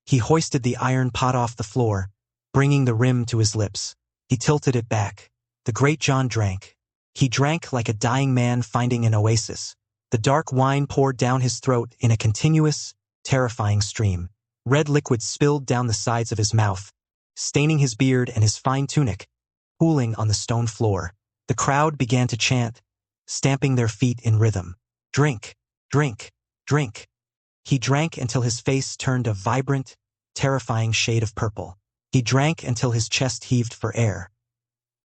he hoisted the iron pot off the floor, bringing the rim to his lips. He tilted it back. The Great John drank. He drank like a dying man finding an oasis. The dark wine poured down his throat in a continuous, terrifying stream. Red liquid spilled down the sides of his mouth, staining his beard and his fine tunic, pooling on the stone floor. The crowd began to chant, stamping their feet in rhythm. "Drink, drink, drink." He drank until his face turned a vibrant, terrifying shade of purple. He drank until his chest heaved for air.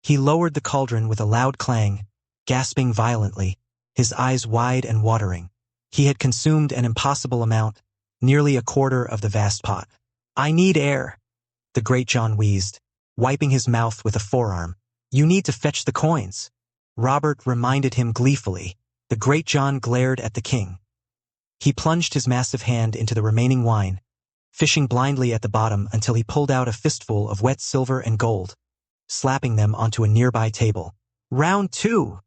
He lowered the cauldron with a loud clang, gasping violently, his eyes wide and watering. He had consumed an impossible amount, nearly a quarter of the vast pot. "I need air," the Great John wheezed, wiping his mouth with a forearm. "You need to fetch the coins," Robert reminded him gleefully. The Great John glared at the king. He plunged his massive hand into the remaining wine, fishing blindly at the bottom until he pulled out a fistful of wet silver and gold, slapping them onto a nearby table. "Round 2,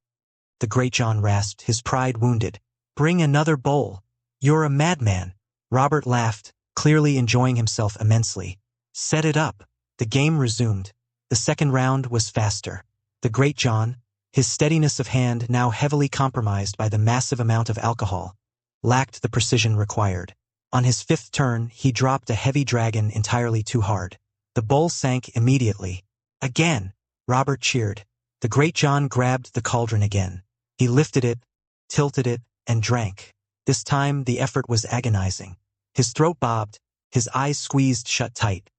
the Great John rasped, his pride wounded. "Bring another bowl." "You're a madman," Robert laughed, clearly enjoying himself immensely. "Set it up." The game resumed. The second round was faster. The Great John, his steadiness of hand now heavily compromised by the massive amount of alcohol, lacked the precision required. On his fifth turn, he dropped a heavy dragon entirely too hard. The bowl sank immediately. "Again!" Robert cheered. The Great John grabbed the cauldron again. He lifted it, tilted it, and drank. This time the effort was agonizing. His throat bobbed, his eyes squeezed shut tight.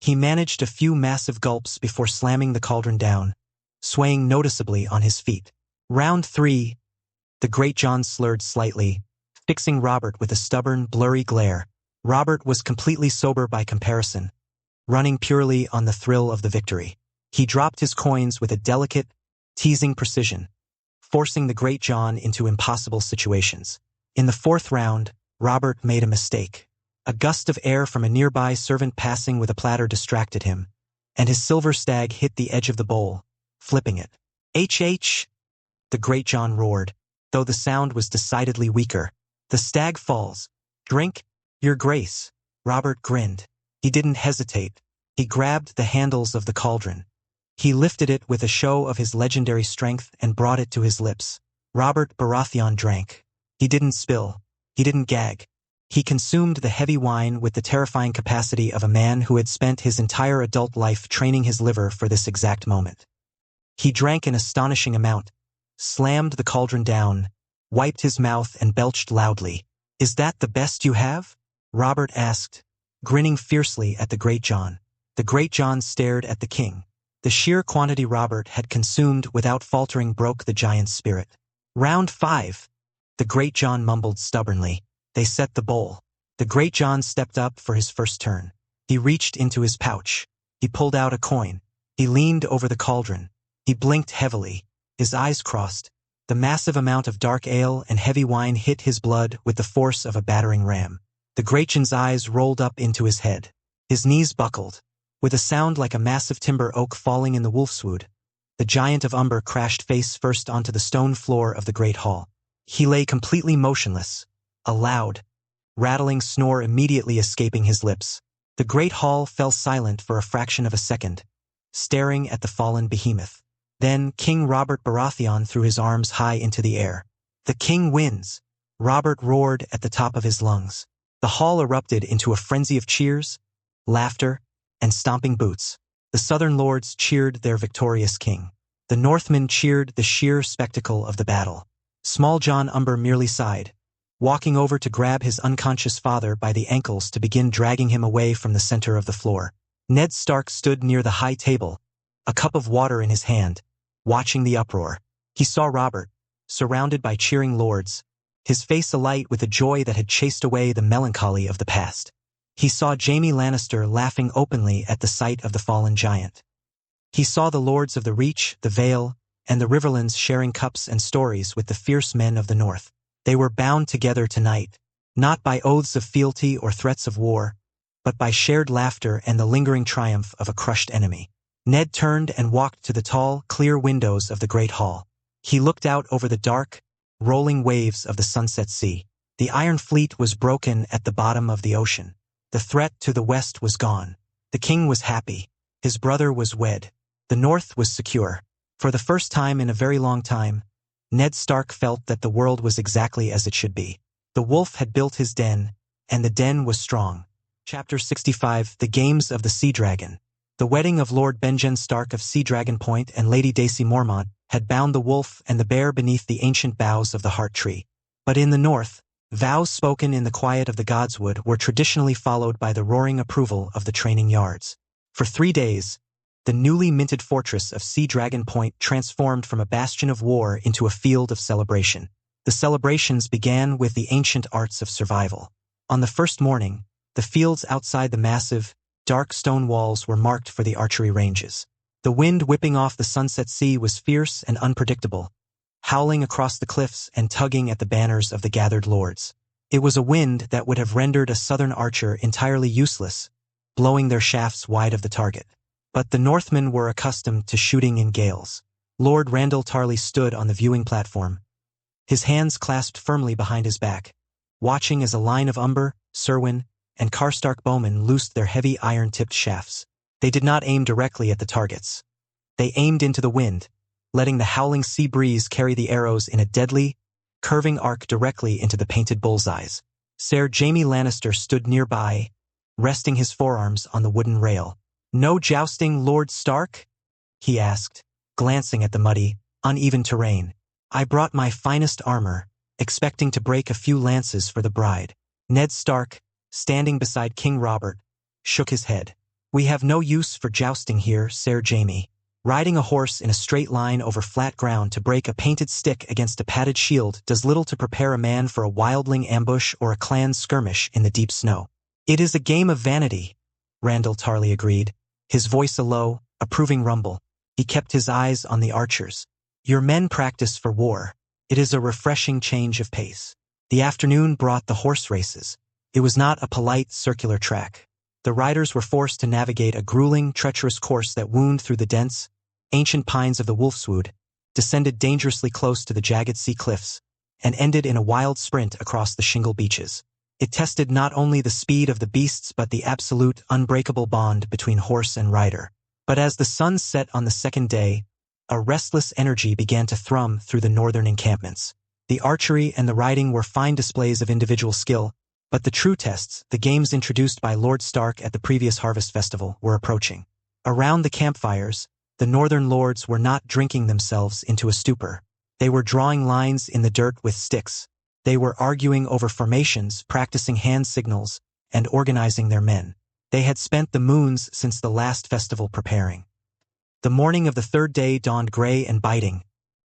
He managed a few massive gulps before slamming the cauldron down, swaying noticeably on his feet. "Round 3, the Great John slurred slightly, fixing Robert with a stubborn, blurry glare. Robert was completely sober by comparison, running purely on the thrill of the victory. He dropped his coins with a delicate, teasing precision, forcing the Great John into impossible situations. In the fourth round, Robert made a mistake. A gust of air from a nearby servant passing with a platter distracted him, and his silver stag hit the edge of the bowl, flipping it. "H-H!" the Great John roared, though the sound was decidedly weaker. "The stag falls. Drink, your grace." Robert grinned. He didn't hesitate. He grabbed the handles of the cauldron. He lifted it with a show of his legendary strength and brought it to his lips. Robert Baratheon drank. He didn't spill. He didn't gag. He consumed the heavy wine with the terrifying capacity of a man who had spent his entire adult life training his liver for this exact moment. He drank an astonishing amount, slammed the cauldron down, wiped his mouth and belched loudly. "Is that the best you have?" Robert asked, grinning fiercely at the Great John. The Great John stared at the king. The sheer quantity Robert had consumed without faltering broke the giant's spirit. "Round 5, the Great John mumbled stubbornly. They set the bowl. The Great John stepped up for his first turn. He reached into his pouch. He pulled out a coin. He leaned over the cauldron. He blinked heavily. His eyes crossed. The massive amount of dark ale and heavy wine hit his blood with the force of a battering ram. The Great John's eyes rolled up into his head. His knees buckled. With a sound like a massive timber oak falling in the wolfswood, the giant of Umber crashed face first onto the stone floor of the great hall. He lay completely motionless, a loud, rattling snore immediately escaping his lips. The great hall fell silent for a fraction of a second, staring at the fallen behemoth. Then King Robert Baratheon threw his arms high into the air. "The king wins!" Robert roared at the top of his lungs. The hall erupted into a frenzy of cheers, laughter, and stomping boots. The southern lords cheered their victorious king. The Northmen cheered the sheer spectacle of the battle. Small John Umber merely sighed, walking over to grab his unconscious father by the ankles to begin dragging him away from the center of the floor. Ned Stark stood near the high table, a cup of water in his hand, watching the uproar. He saw Robert, surrounded by cheering lords, his face alight with a joy that had chased away the melancholy of the past. He saw Jaime Lannister laughing openly at the sight of the fallen giant. He saw the lords of the Reach, the Vale, and the Riverlands sharing cups and stories with the fierce men of the North. They were bound together tonight, not by oaths of fealty or threats of war, but by shared laughter and the lingering triumph of a crushed enemy. Ned turned and walked to the tall, clear windows of the great hall. He looked out over the dark, rolling waves of the sunset sea. The Iron Fleet was broken at the bottom of the ocean. The threat to the west was gone. The king was happy. His brother was wed. The North was secure. For the first time in a very long time, Ned Stark felt that the world was exactly as it should be. The wolf had built his den, and the den was strong. Chapter 65: The Games of the Sea Dragon. The wedding of Lord Benjen Stark of Sea Dragon Point and Lady Daisy Mormont had bound the wolf and the bear beneath the ancient boughs of the Heart Tree. But in the north, vows spoken in the quiet of the Godswood were traditionally followed by the roaring approval of the training yards. For 3 days, The newly minted fortress of Sea Dragon Point transformed from a bastion of war into a field of celebration. The celebrations began with the ancient arts of survival. On the first morning, the fields outside the massive, dark stone walls were marked for the archery ranges. The wind whipping off the sunset sea was fierce and unpredictable, howling across the cliffs and tugging at the banners of the gathered lords. It was a wind that would have rendered a southern archer entirely useless, blowing their shafts wide of the target. But the Northmen were accustomed to shooting in gales. Lord Randall Tarley stood on the viewing platform, his hands clasped firmly behind his back, watching as a line of Umber, Serwyn, and Karstark bowmen loosed their heavy iron-tipped shafts. They did not aim directly at the targets. They aimed into the wind, letting the howling sea breeze carry the arrows in a deadly, curving arc directly into the painted bullseyes. Ser Jaime Lannister stood nearby, resting his forearms on the wooden rail. "No jousting, Lord Stark?" he asked, glancing at the muddy, uneven terrain. "I brought my finest armor, expecting to break a few lances for the bride." Ned Stark, standing beside King Robert, shook his head. "We have no use for jousting here, Ser Jaime. Riding a horse in a straight line over flat ground to break a painted stick against a padded shield does little to prepare a man for a wildling ambush or a clan skirmish in the deep snow." "It is a game of vanity," Randall Tarley agreed, his voice a low, approving rumble. He kept his eyes on the archers. "Your men practice for war. It is a refreshing change of pace." The afternoon brought the horse races. It was not a polite circular track. The riders were forced to navigate a grueling, treacherous course that wound through the dense, ancient pines of the Wolfswood, descended dangerously close to the jagged sea cliffs, and ended in a wild sprint across the shingle beaches. It tested not only the speed of the beasts but the absolute, unbreakable bond between horse and rider. But as the sun set on the second day, a restless energy began to thrum through the northern encampments. The archery and the riding were fine displays of individual skill, but the true tests, the games introduced by Lord Stark at the previous Harvest Festival, were approaching. Around the campfires, the northern lords were not drinking themselves into a stupor. They were drawing lines in the dirt with sticks. They were arguing over formations, practicing hand signals, and organizing their men. They had spent the moons since the last festival preparing. The morning of the third day dawned gray and biting,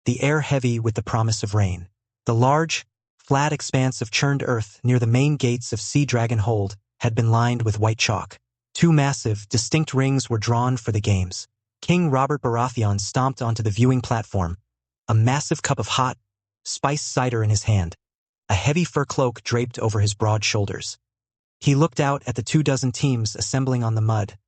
the air heavy with the promise of rain. The large, flat expanse of churned earth near the main gates of Sea Dragon Hold had been lined with white chalk. 2 massive, distinct rings were drawn for the games. King Robert Baratheon stomped onto the viewing platform, a massive cup of hot, spiced cider in his hand, a heavy fur cloak draped over his broad shoulders. He looked out at the 24 teams assembling on the mud,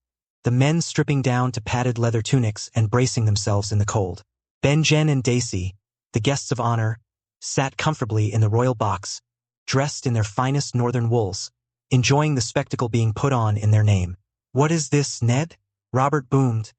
the men stripping down to padded leather tunics and bracing themselves in the cold. Benjen and Daisy, the guests of honor, sat comfortably in the royal box, dressed in their finest northern wools, enjoying the spectacle being put on in their name. "What is this, Ned?" Robert boomed,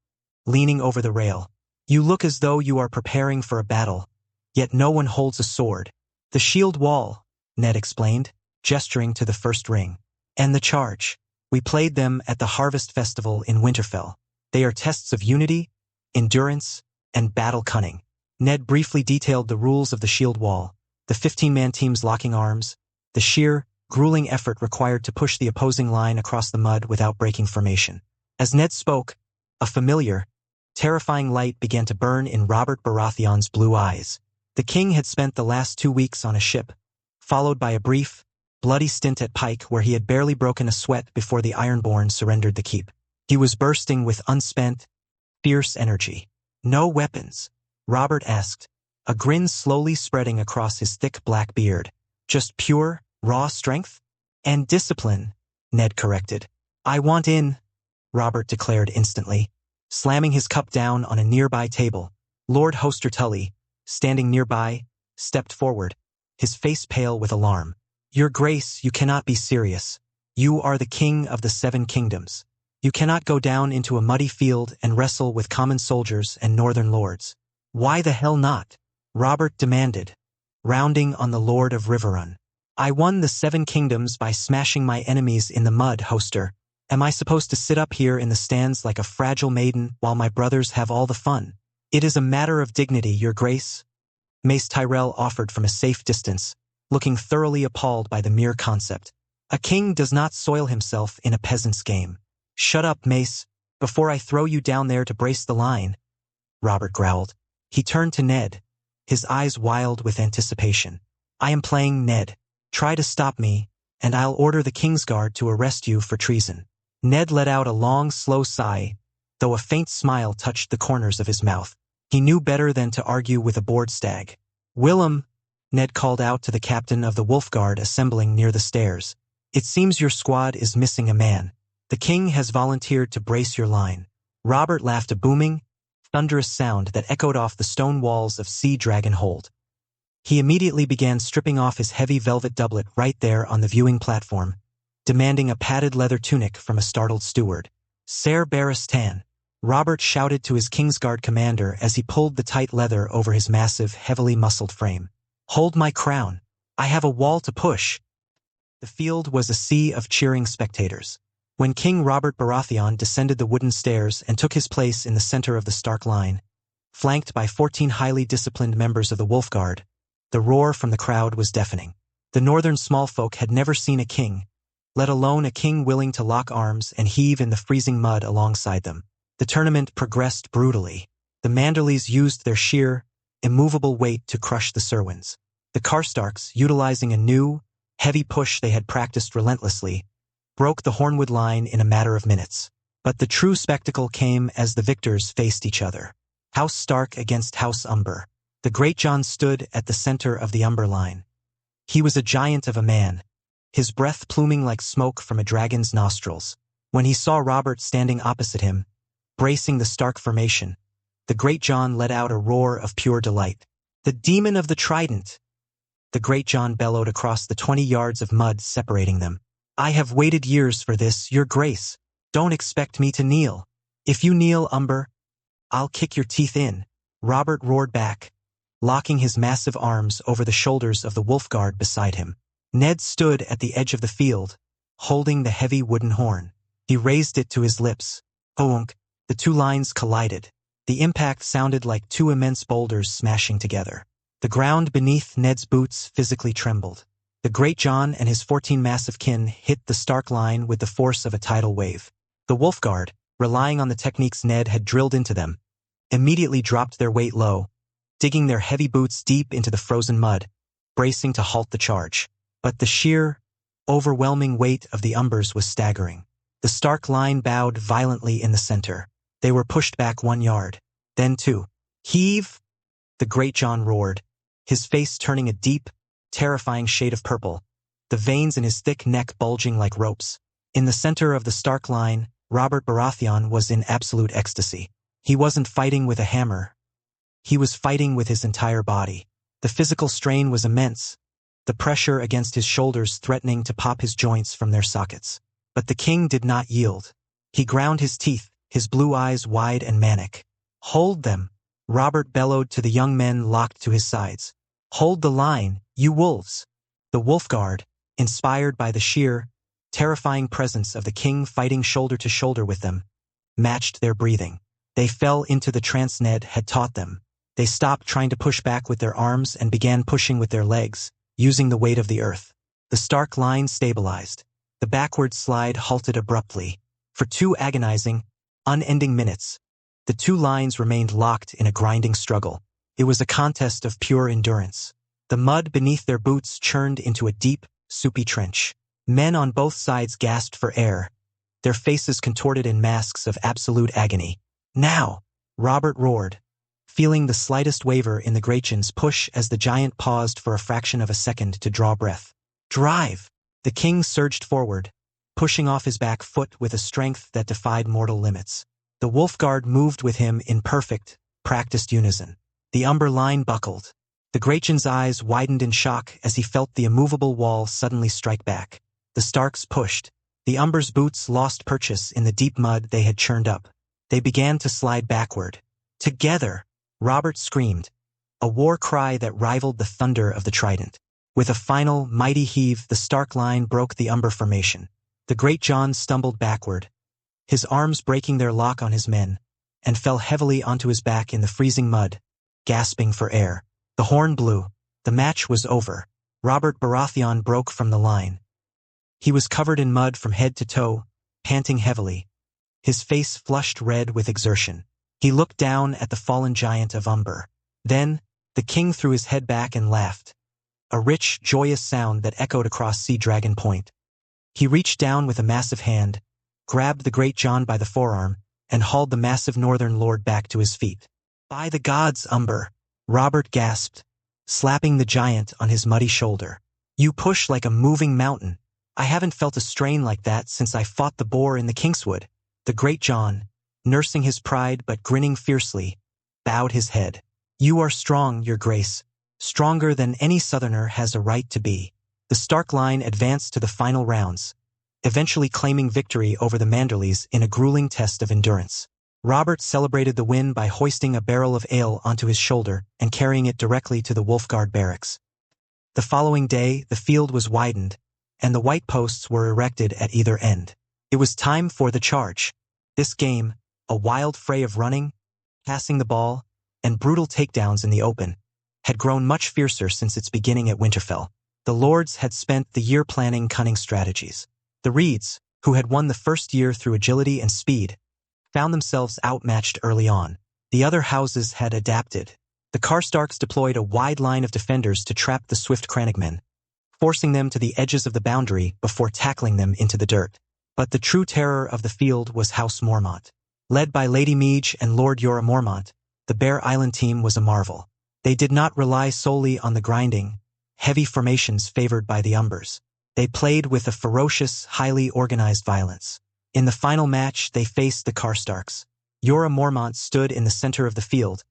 leaning over the rail. "You look as though you are preparing for a battle, yet no one holds a sword." "The shield wall," Ned explained, gesturing to the first ring. "And the charge. We played them at the Harvest Festival in Winterfell. They are tests of unity, endurance, and battle cunning." Ned briefly detailed the rules of the shield wall, the 15-man teams locking arms, the sheer, grueling effort required to push the opposing line across the mud without breaking formation. As Ned spoke, a familiar, terrifying light began to burn in Robert Baratheon's blue eyes. The king had spent the last 2 weeks on a ship, followed by a brief, bloody stint at Pike where he had barely broken a sweat before the Ironborn surrendered the keep. He was bursting with unspent, fierce energy. "No weapons?" Robert asked, a grin slowly spreading across his thick black beard. "Just pure, raw strength? And discipline," Ned corrected. "I want in," Robert declared instantly, slamming his cup down on a nearby table. Lord Hoster Tully, standing nearby, stepped forward, his face pale with alarm. "Your Grace, you cannot be serious. You are the king of the 7 kingdoms. You cannot go down into a muddy field and wrestle with common soldiers and northern lords." "Why the hell not?" Robert demanded, rounding on the Lord of Riverrun. "I won the 7 kingdoms by smashing my enemies in the mud, Hoster. Am I supposed to sit up here in the stands like a fragile maiden while my brothers have all the fun?" "It is a matter of dignity, Your Grace," Mace Tyrell offered from a safe distance, looking thoroughly appalled by the mere concept. "A king does not soil himself in a peasant's game." "Shut up, Mace," before I throw you down there to brace the line, Robert growled. He turned to Ned, his eyes wild with anticipation. I am playing Ned. Try to stop me, and I'll order the Kingsguard to arrest you for treason. Ned let out a long, slow sigh, though a faint smile touched the corners of his mouth. He knew better than to argue with a bored stag. Willem, Ned called out to the captain of the Wolf Guard assembling near the stairs. It seems your squad is missing a man. The king has volunteered to brace your line. Robert laughed, a booming, thunderous sound that echoed off the stone walls of Sea Dragon Hold. He immediately began stripping off his heavy velvet doublet right there on the viewing platform, demanding a padded leather tunic from a startled steward. Ser Barristan, Robert shouted to his Kingsguard commander as he pulled the tight leather over his massive, heavily muscled frame. Hold my crown. I have a wall to push. The field was a sea of cheering spectators. When King Robert Baratheon descended the wooden stairs and took his place in the center of the Stark line, flanked by 14 highly disciplined members of the Wolf Guard, the roar from the crowd was deafening. The northern smallfolk had never seen a king, let alone a king willing to lock arms and heave in the freezing mud alongside them. The tournament progressed brutally. The Manderleys used their sheer, immovable weight to crush the Cerwyns. The Karstarks, utilizing a new, heavy push they had practiced relentlessly, broke the Hornwood line in a matter of minutes. But the true spectacle came as the victors faced each other. House Stark against House Umber. The Greatjon stood at the center of the Umber line. He was a giant of a man, his breath pluming like smoke from a dragon's nostrils. When he saw Robert standing opposite him, bracing the Stark formation, the Greatjon let out a roar of pure delight. The demon of the trident! The Greatjon bellowed across the 20 yards of mud separating them. I have waited years for this, your grace. Don't expect me to kneel. If you kneel, Umber, I'll kick your teeth in. Robert roared back, locking his massive arms over the shoulders of the Wolf Guard beside him. Ned stood at the edge of the field, holding the heavy wooden horn. He raised it to his lips. Oonk! The two lines collided. The impact sounded like two immense boulders smashing together. The ground beneath Ned's boots physically trembled. The Greatjon and his 14 massive kin hit the Stark line with the force of a tidal wave. The Wolf Guard, relying on the techniques Ned had drilled into them, immediately dropped their weight low, digging their heavy boots deep into the frozen mud, bracing to halt the charge. But the sheer, overwhelming weight of the Umbers was staggering. The Stark line bowed violently in the center. They were pushed back 1 yard, then 2. Heave! The Greatjon roared, his face turning a deep, terrifying shade of purple, the veins in his thick neck bulging like ropes. In the center of the Stark line, Robert Baratheon was in absolute ecstasy. He wasn't fighting with a hammer. He was fighting with his entire body. The physical strain was immense, the pressure against his shoulders threatening to pop his joints from their sockets. But the king did not yield. He ground his teeth, his blue eyes wide and manic. Hold them, Robert bellowed to the young men locked to his sides. Hold the line, you wolves! The Wolf Guard, inspired by the sheer, terrifying presence of the king fighting shoulder to shoulder with them, matched their breathing. They fell into the trance Ned had taught them. They stopped trying to push back with their arms and began pushing with their legs, using the weight of the earth. The Stark line stabilized. The backward slide halted abruptly. For 2 agonizing, unending minutes, the two lines remained locked in a grinding struggle. It was a contest of pure endurance. The mud beneath their boots churned into a deep, soupy trench. Men on both sides gasped for air, their faces contorted in masks of absolute agony. Now! Robert roared, feeling the slightest waver in the Greatjon's push as the giant paused for a fraction of a second to draw breath. Drive! The king surged forward, pushing off his back foot with a strength that defied mortal limits. The Wolf Guard moved with him in perfect, practiced unison. The Umber line buckled. The Greatjon's eyes widened in shock as he felt the immovable wall suddenly strike back. The Starks pushed. The Umber's boots lost purchase in the deep mud they had churned up. They began to slide backward. Together! Robert screamed, a war cry that rivaled the thunder of the trident. With a final, mighty heave, the Stark line broke the Umber formation. The Greatjon stumbled backward, his arms breaking their lock on his men, and fell heavily onto his back in the freezing mud, gasping for air. The horn blew. The match was over. Robert Baratheon broke from the line. He was covered in mud from head to toe, panting heavily, his face flushed red with exertion. He looked down at the fallen giant of Umber. Then, the king threw his head back and laughed, a rich, joyous sound that echoed across Sea Dragon Point. He reached down with a massive hand, grabbed the great John by the forearm, and hauled the massive northern lord back to his feet. "By the gods, Umber," Robert gasped, slapping the giant on his muddy shoulder. "You push like a moving mountain. I haven't felt a strain like that since I fought the boar in the Kingswood." The great John, nursing his pride but grinning fiercely, bowed his head. "You are strong, your grace, stronger than any southerner has a right to be." The Stark line advanced to the final rounds, eventually claiming victory over the Manderleys in a grueling test of endurance. Robert celebrated the win by hoisting a barrel of ale onto his shoulder and carrying it directly to the Wolfguard barracks. The following day, the field was widened, and the white posts were erected at either end. It was time for the charge. This game, a wild fray of running, passing the ball, and brutal takedowns in the open, had grown much fiercer since its beginning at Winterfell. The lords had spent the year planning cunning strategies. The Reeds, who had won the first year through agility and speed, found themselves outmatched early on. The other houses had adapted. The Karstarks deployed a wide line of defenders to trap the swift Crannogmen, forcing them to the edges of the boundary before tackling them into the dirt. But the true terror of the field was House Mormont. Led by Lady Meege and Lord Jorah Mormont, the Bear Island team was a marvel. They did not rely solely on the grinding, heavy formations favored by the Umbers. They played with a ferocious, highly organized violence. In the final match, they faced the Karstarks. Jorah Mormont stood in the center of the field,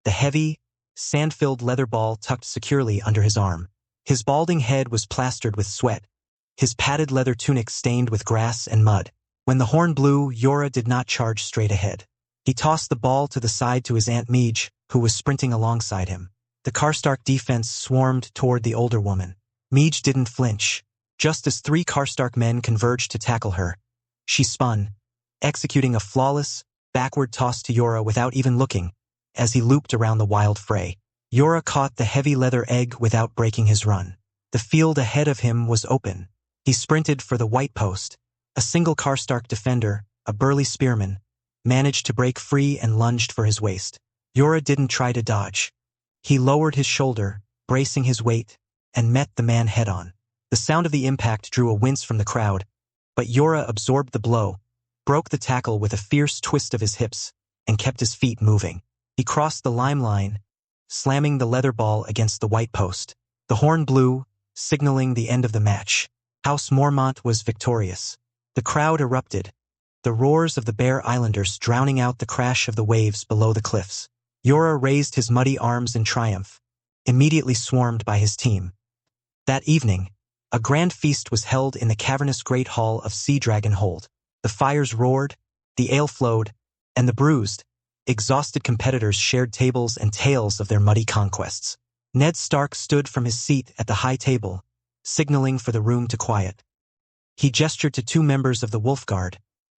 the heavy, sand-filled leather ball tucked securely under his arm. His balding head was plastered with sweat, his padded leather tunic stained with grass and mud. When the horn blew, Jorah did not charge straight ahead. He tossed the ball to the side to his Aunt Meege, who was sprinting alongside him. The Karstark defense swarmed toward the older woman. Meege didn't flinch. Just as 3 Karstark men converged to tackle her, she spun, executing a flawless, backward toss to Jorah without even looking, as he looped around the wild fray. Jorah caught the heavy leather egg without breaking his run. The field ahead of him was open. He sprinted for the white post. A single Karstark defender, a burly spearman, managed to break free and lunged for his waist. Jorah didn't try to dodge. He lowered his shoulder, bracing his weight, and met the man head-on. The sound of the impact drew a wince from the crowd, but Jorah absorbed the blow, broke the tackle with a fierce twist of his hips, and kept his feet moving. He crossed the lime line, slamming the leather ball against the white post. The horn blew, signaling the end of the match. House Mormont was victorious. The crowd erupted, the roars of the Bear Islanders drowning out the crash of the waves below the cliffs. Jorah raised his muddy arms in triumph, immediately swarmed by his team. That evening, a grand feast was held in the cavernous great hall of Sea Dragon Hold. The fires roared, the ale flowed, and the bruised, exhausted competitors shared tables and tales of their muddy conquests. Ned Stark stood from his seat at the high table, signaling for the room to quiet. He gestured to 2 members of the Wolfguard,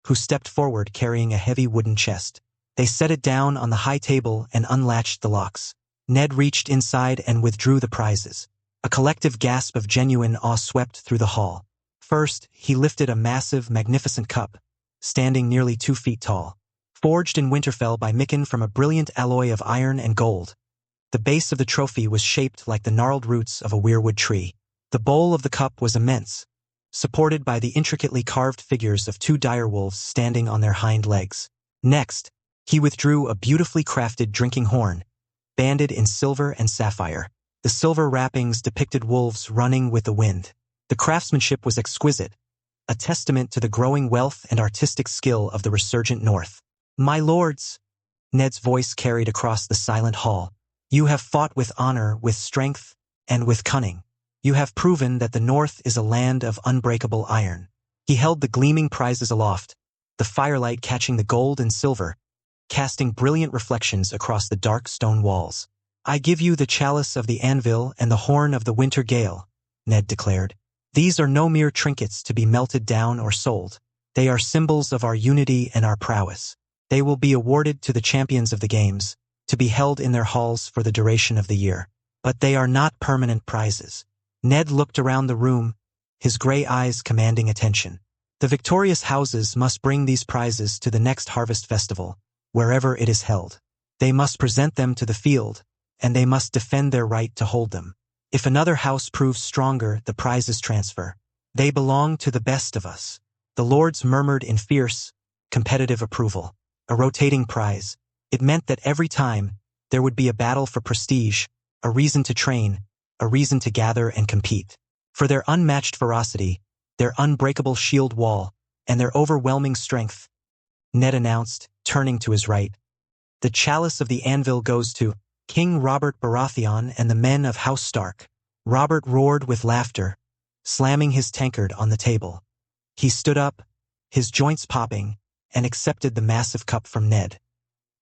who stepped forward carrying a heavy wooden chest. They set it down on the high table and unlatched the locks. Ned reached inside and withdrew the prizes. A collective gasp of genuine awe swept through the hall. First, he lifted a massive, magnificent cup, standing nearly 2 feet tall. Forged in Winterfell by Mikken from a brilliant alloy of iron and gold, the base of the trophy was shaped like the gnarled roots of a weirwood tree. The bowl of the cup was immense, supported by the intricately carved figures of 2 direwolves standing on their hind legs. Next, he withdrew a beautifully crafted drinking horn, banded in silver and sapphire. The silver wrappings depicted wolves running with the wind. The craftsmanship was exquisite, a testament to the growing wealth and artistic skill of the resurgent North. "My lords," Ned's voice carried across the silent hall, "you have fought with honor, with strength, and with cunning. You have proven that the North is a land of unbreakable iron." He held the gleaming prizes aloft, the firelight catching the gold and silver, casting brilliant reflections across the dark stone walls. "I give you the chalice of the anvil and the horn of the winter gale," Ned declared. "These are no mere trinkets to be melted down or sold. They are symbols of our unity and our prowess. They will be awarded to the champions of the games, to be held in their halls for the duration of the year. But they are not permanent prizes." Ned looked around the room, his gray eyes commanding attention. The victorious houses must bring these prizes to the next harvest festival, wherever it is held. They must present them to the field, and they must defend their right to hold them. If another house proves stronger, the prizes transfer. They belong to the best of us. The lords murmured in fierce, competitive approval. A rotating prize. It meant that every time, there would be a battle for prestige, a reason to train, a reason to gather and compete. For their unmatched ferocity, their unbreakable shield wall, and their overwhelming strength, Ned announced, turning to his right. The chalice of the anvil goes to King Robert Baratheon and the men of House Stark. Robert roared with laughter, slamming his tankard on the table. He stood up, his joints popping, and accepted the massive cup from Ned.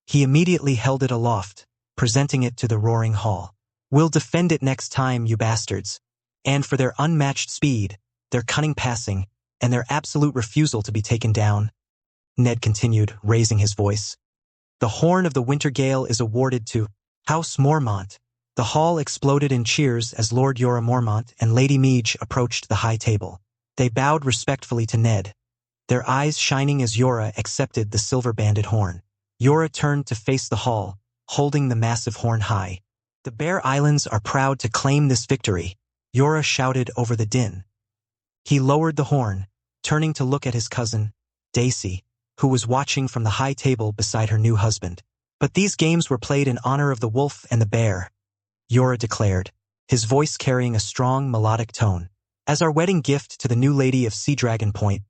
He immediately held it aloft, presenting it to the roaring hall. "We'll defend it next time, you bastards." And for their unmatched speed, their cunning passing, and their absolute refusal to be taken down, Ned continued, raising his voice. "The Horn of the Wintergale is awarded to House Mormont." The hall exploded in cheers as Lord Jorah Mormont and Lady Meege approached the high table. They bowed respectfully to Ned, their eyes shining as Jorah accepted the silver-banded horn. Jorah turned to face the hall, holding the massive horn high. "The Bear Islands are proud to claim this victory," Jorah shouted over the din. He lowered the horn, turning to look at his cousin, Daisy, who was watching from the high table beside her new husband. "But these games were played in honor of the wolf and the bear," Jorah declared, his voice carrying a strong melodic tone. "As our wedding gift to the new lady of Sea Dragon Point,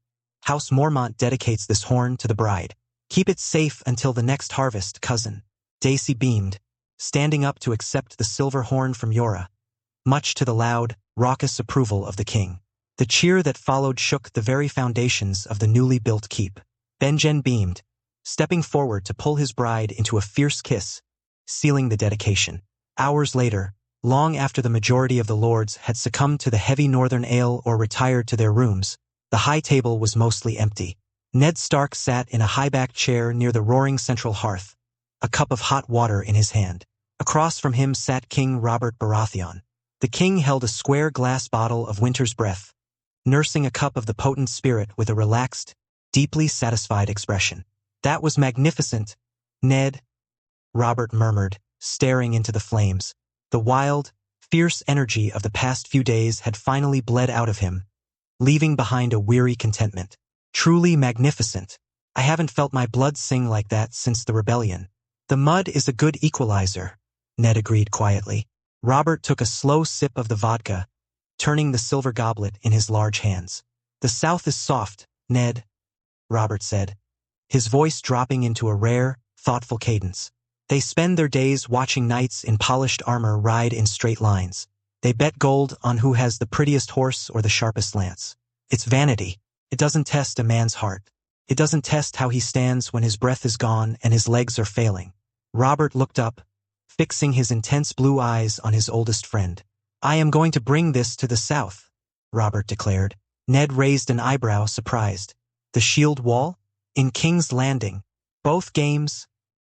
House Mormont dedicates this horn to the bride. Keep it safe until the next harvest, cousin." Daisy beamed, standing up to accept the silver horn from Jorah, much to the loud, raucous approval of the king. The cheer that followed shook the very foundations of the newly built keep. Benjen beamed, stepping forward to pull his bride into a fierce kiss, sealing the dedication. Hours later, long after the majority of the lords had succumbed to the heavy northern ale or retired to their rooms, the high table was mostly empty. Ned Stark sat in a high-backed chair near the roaring central hearth, a cup of hot water in his hand. Across from him sat King Robert Baratheon. The king held a square glass bottle of Winter's Breath, nursing a cup of the potent spirit with a relaxed, deeply satisfied expression. "That was magnificent, Ned," Robert murmured, staring into the flames. The wild, fierce energy of the past few days had finally bled out of him, leaving behind a weary contentment. "Truly magnificent. I haven't felt my blood sing like that since the rebellion." "The mud is a good equalizer," Ned agreed quietly. Robert took a slow sip of the vodka, turning the silver goblet in his large hands. "The South is soft, Ned," Robert said, his voice dropping into a rare, thoughtful cadence. "They spend their days watching knights in polished armor ride in straight lines. They bet gold on who has the prettiest horse or the sharpest lance. It's vanity. It doesn't test a man's heart. It doesn't test how he stands when his breath is gone and his legs are failing." Robert looked up, fixing his intense blue eyes on his oldest friend. "I am going to bring this to the South," Robert declared. Ned raised an eyebrow, surprised. "The shield wall? In King's Landing? Both games?"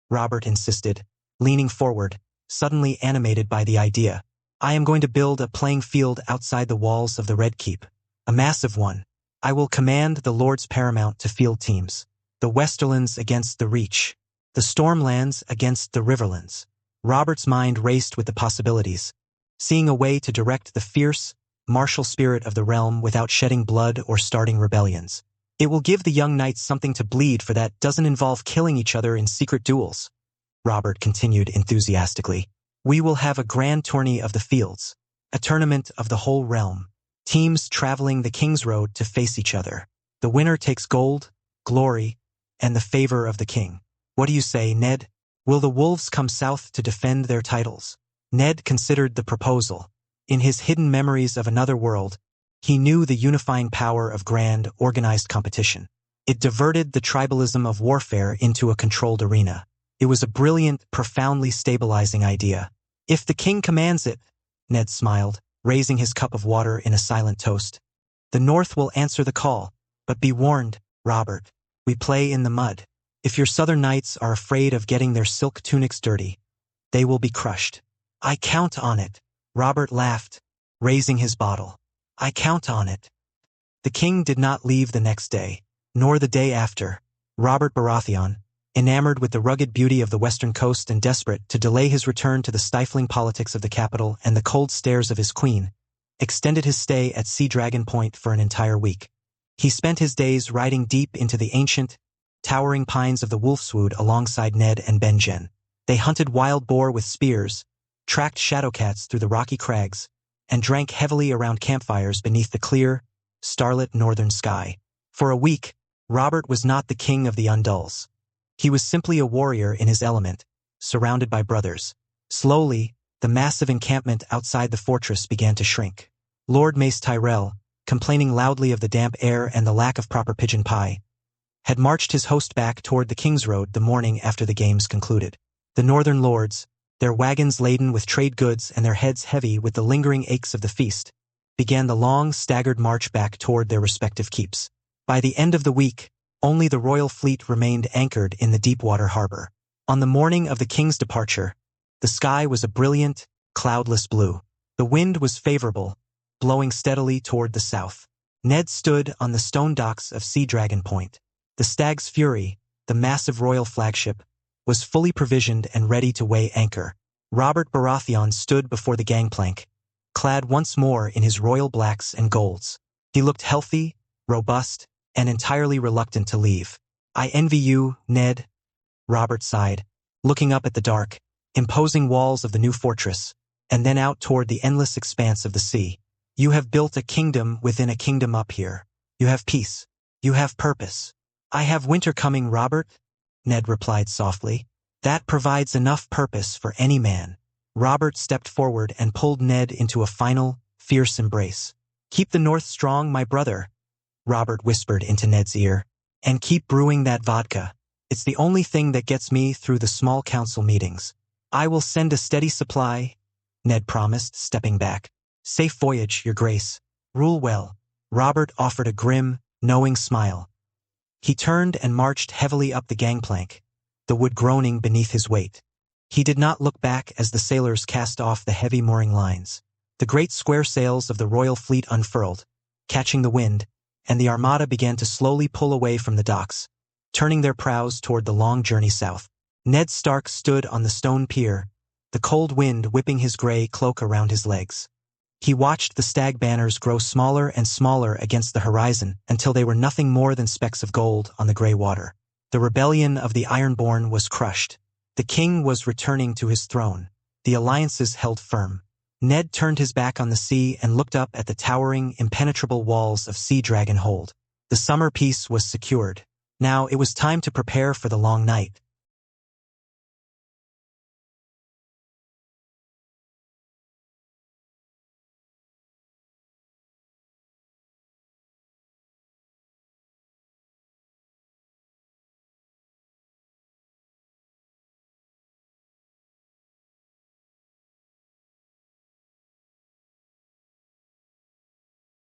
Robert insisted, leaning forward, suddenly animated by the idea. "I am going to build a playing field outside the walls of the Red Keep. A massive one. I will command the Lords Paramount to field teams. The Westerlands against the Reach. The Stormlands against the Riverlands." Robert's mind raced with the possibilities, seeing a way to direct the fierce, martial spirit of the realm without shedding blood or starting rebellions. "It will give the young knights something to bleed for that doesn't involve killing each other in secret duels," Robert continued enthusiastically. "We will have a grand tourney of the fields, a tournament of the whole realm. Teams traveling the King's Road to face each other. The winner takes gold, glory, and the favor of the king. What do you say, Ned? Will the wolves come south to defend their titles?" Ned considered the proposal. In his hidden memories of another world, he knew the unifying power of grand, organized competition. It diverted the tribalism of warfare into a controlled arena. It was a brilliant, profoundly stabilizing idea. "If the king commands it," Ned smiled, raising his cup of water in a silent toast. "The North will answer the call, but be warned, Robert, we play in the mud. If your southern knights are afraid of getting their silk tunics dirty, they will be crushed." "I count on it," Robert laughed, raising his bottle. "I count on it." The king did not leave the next day, nor the day after. Robert Baratheon, enamored with the rugged beauty of the western coast and desperate to delay his return to the stifling politics of the capital and the cold stares of his queen, extended his stay at Sea Dragon Point for an entire week. He spent his days riding deep into the ancient, towering pines of the Wolfswood alongside Ned and Benjen. They hunted wild boar with spears, tracked shadowcats through the rocky crags, and drank heavily around campfires beneath the clear, starlit northern sky. For a week, Robert was not the king of the Undulls. He was simply a warrior in his element, surrounded by brothers. Slowly, the massive encampment outside the fortress began to shrink. Lord Mace Tyrell, complaining loudly of the damp air and the lack of proper pigeon pie, had marched his host back toward the King's Road the morning after the games concluded. The northern lords, their wagons laden with trade goods and their heads heavy with the lingering aches of the feast, began the long, staggered march back toward their respective keeps. By the end of the week, only the royal fleet remained anchored in the Deepwater harbor. On the morning of the king's departure, the sky was a brilliant, cloudless blue. The wind was favorable, blowing steadily toward the south. Ned stood on the stone docks of Sea Dragon Point. The Stag's Fury, the massive royal flagship, was fully provisioned and ready to weigh anchor. Robert Baratheon stood before the gangplank, clad once more in his royal blacks and golds. He looked healthy, robust, and entirely reluctant to leave. "I envy you, Ned," Robert sighed, looking up at the dark, imposing walls of the new fortress, and then out toward the endless expanse of the sea. "You have built a kingdom within a kingdom up here. You have peace. You have purpose." "I have winter coming, Robert," Ned replied softly. "That provides enough purpose for any man." Robert stepped forward and pulled Ned into a final, fierce embrace. "Keep the North strong, my brother," Robert whispered into Ned's ear. "And keep brewing that vodka. It's the only thing that gets me through the small council meetings." "I will send a steady supply," Ned promised, stepping back. "Safe voyage, your grace. Rule well." Robert offered a grim, knowing smile. He turned and marched heavily up the gangplank, the wood groaning beneath his weight. He did not look back as the sailors cast off the heavy mooring lines. The great square sails of the royal fleet unfurled, catching the wind, and the armada began to slowly pull away from the docks, turning their prows toward the long journey south. Ned Stark stood on the stone pier, the cold wind whipping his gray cloak around his legs. He watched the stag banners grow smaller and smaller against the horizon until they were nothing more than specks of gold on the gray water. The rebellion of the Ironborn was crushed. The king was returning to his throne. The alliances held firm. Ned turned his back on the sea and looked up at the towering, impenetrable walls of Sea Dragon Hold. The summer peace was secured. Now it was time to prepare for the long night.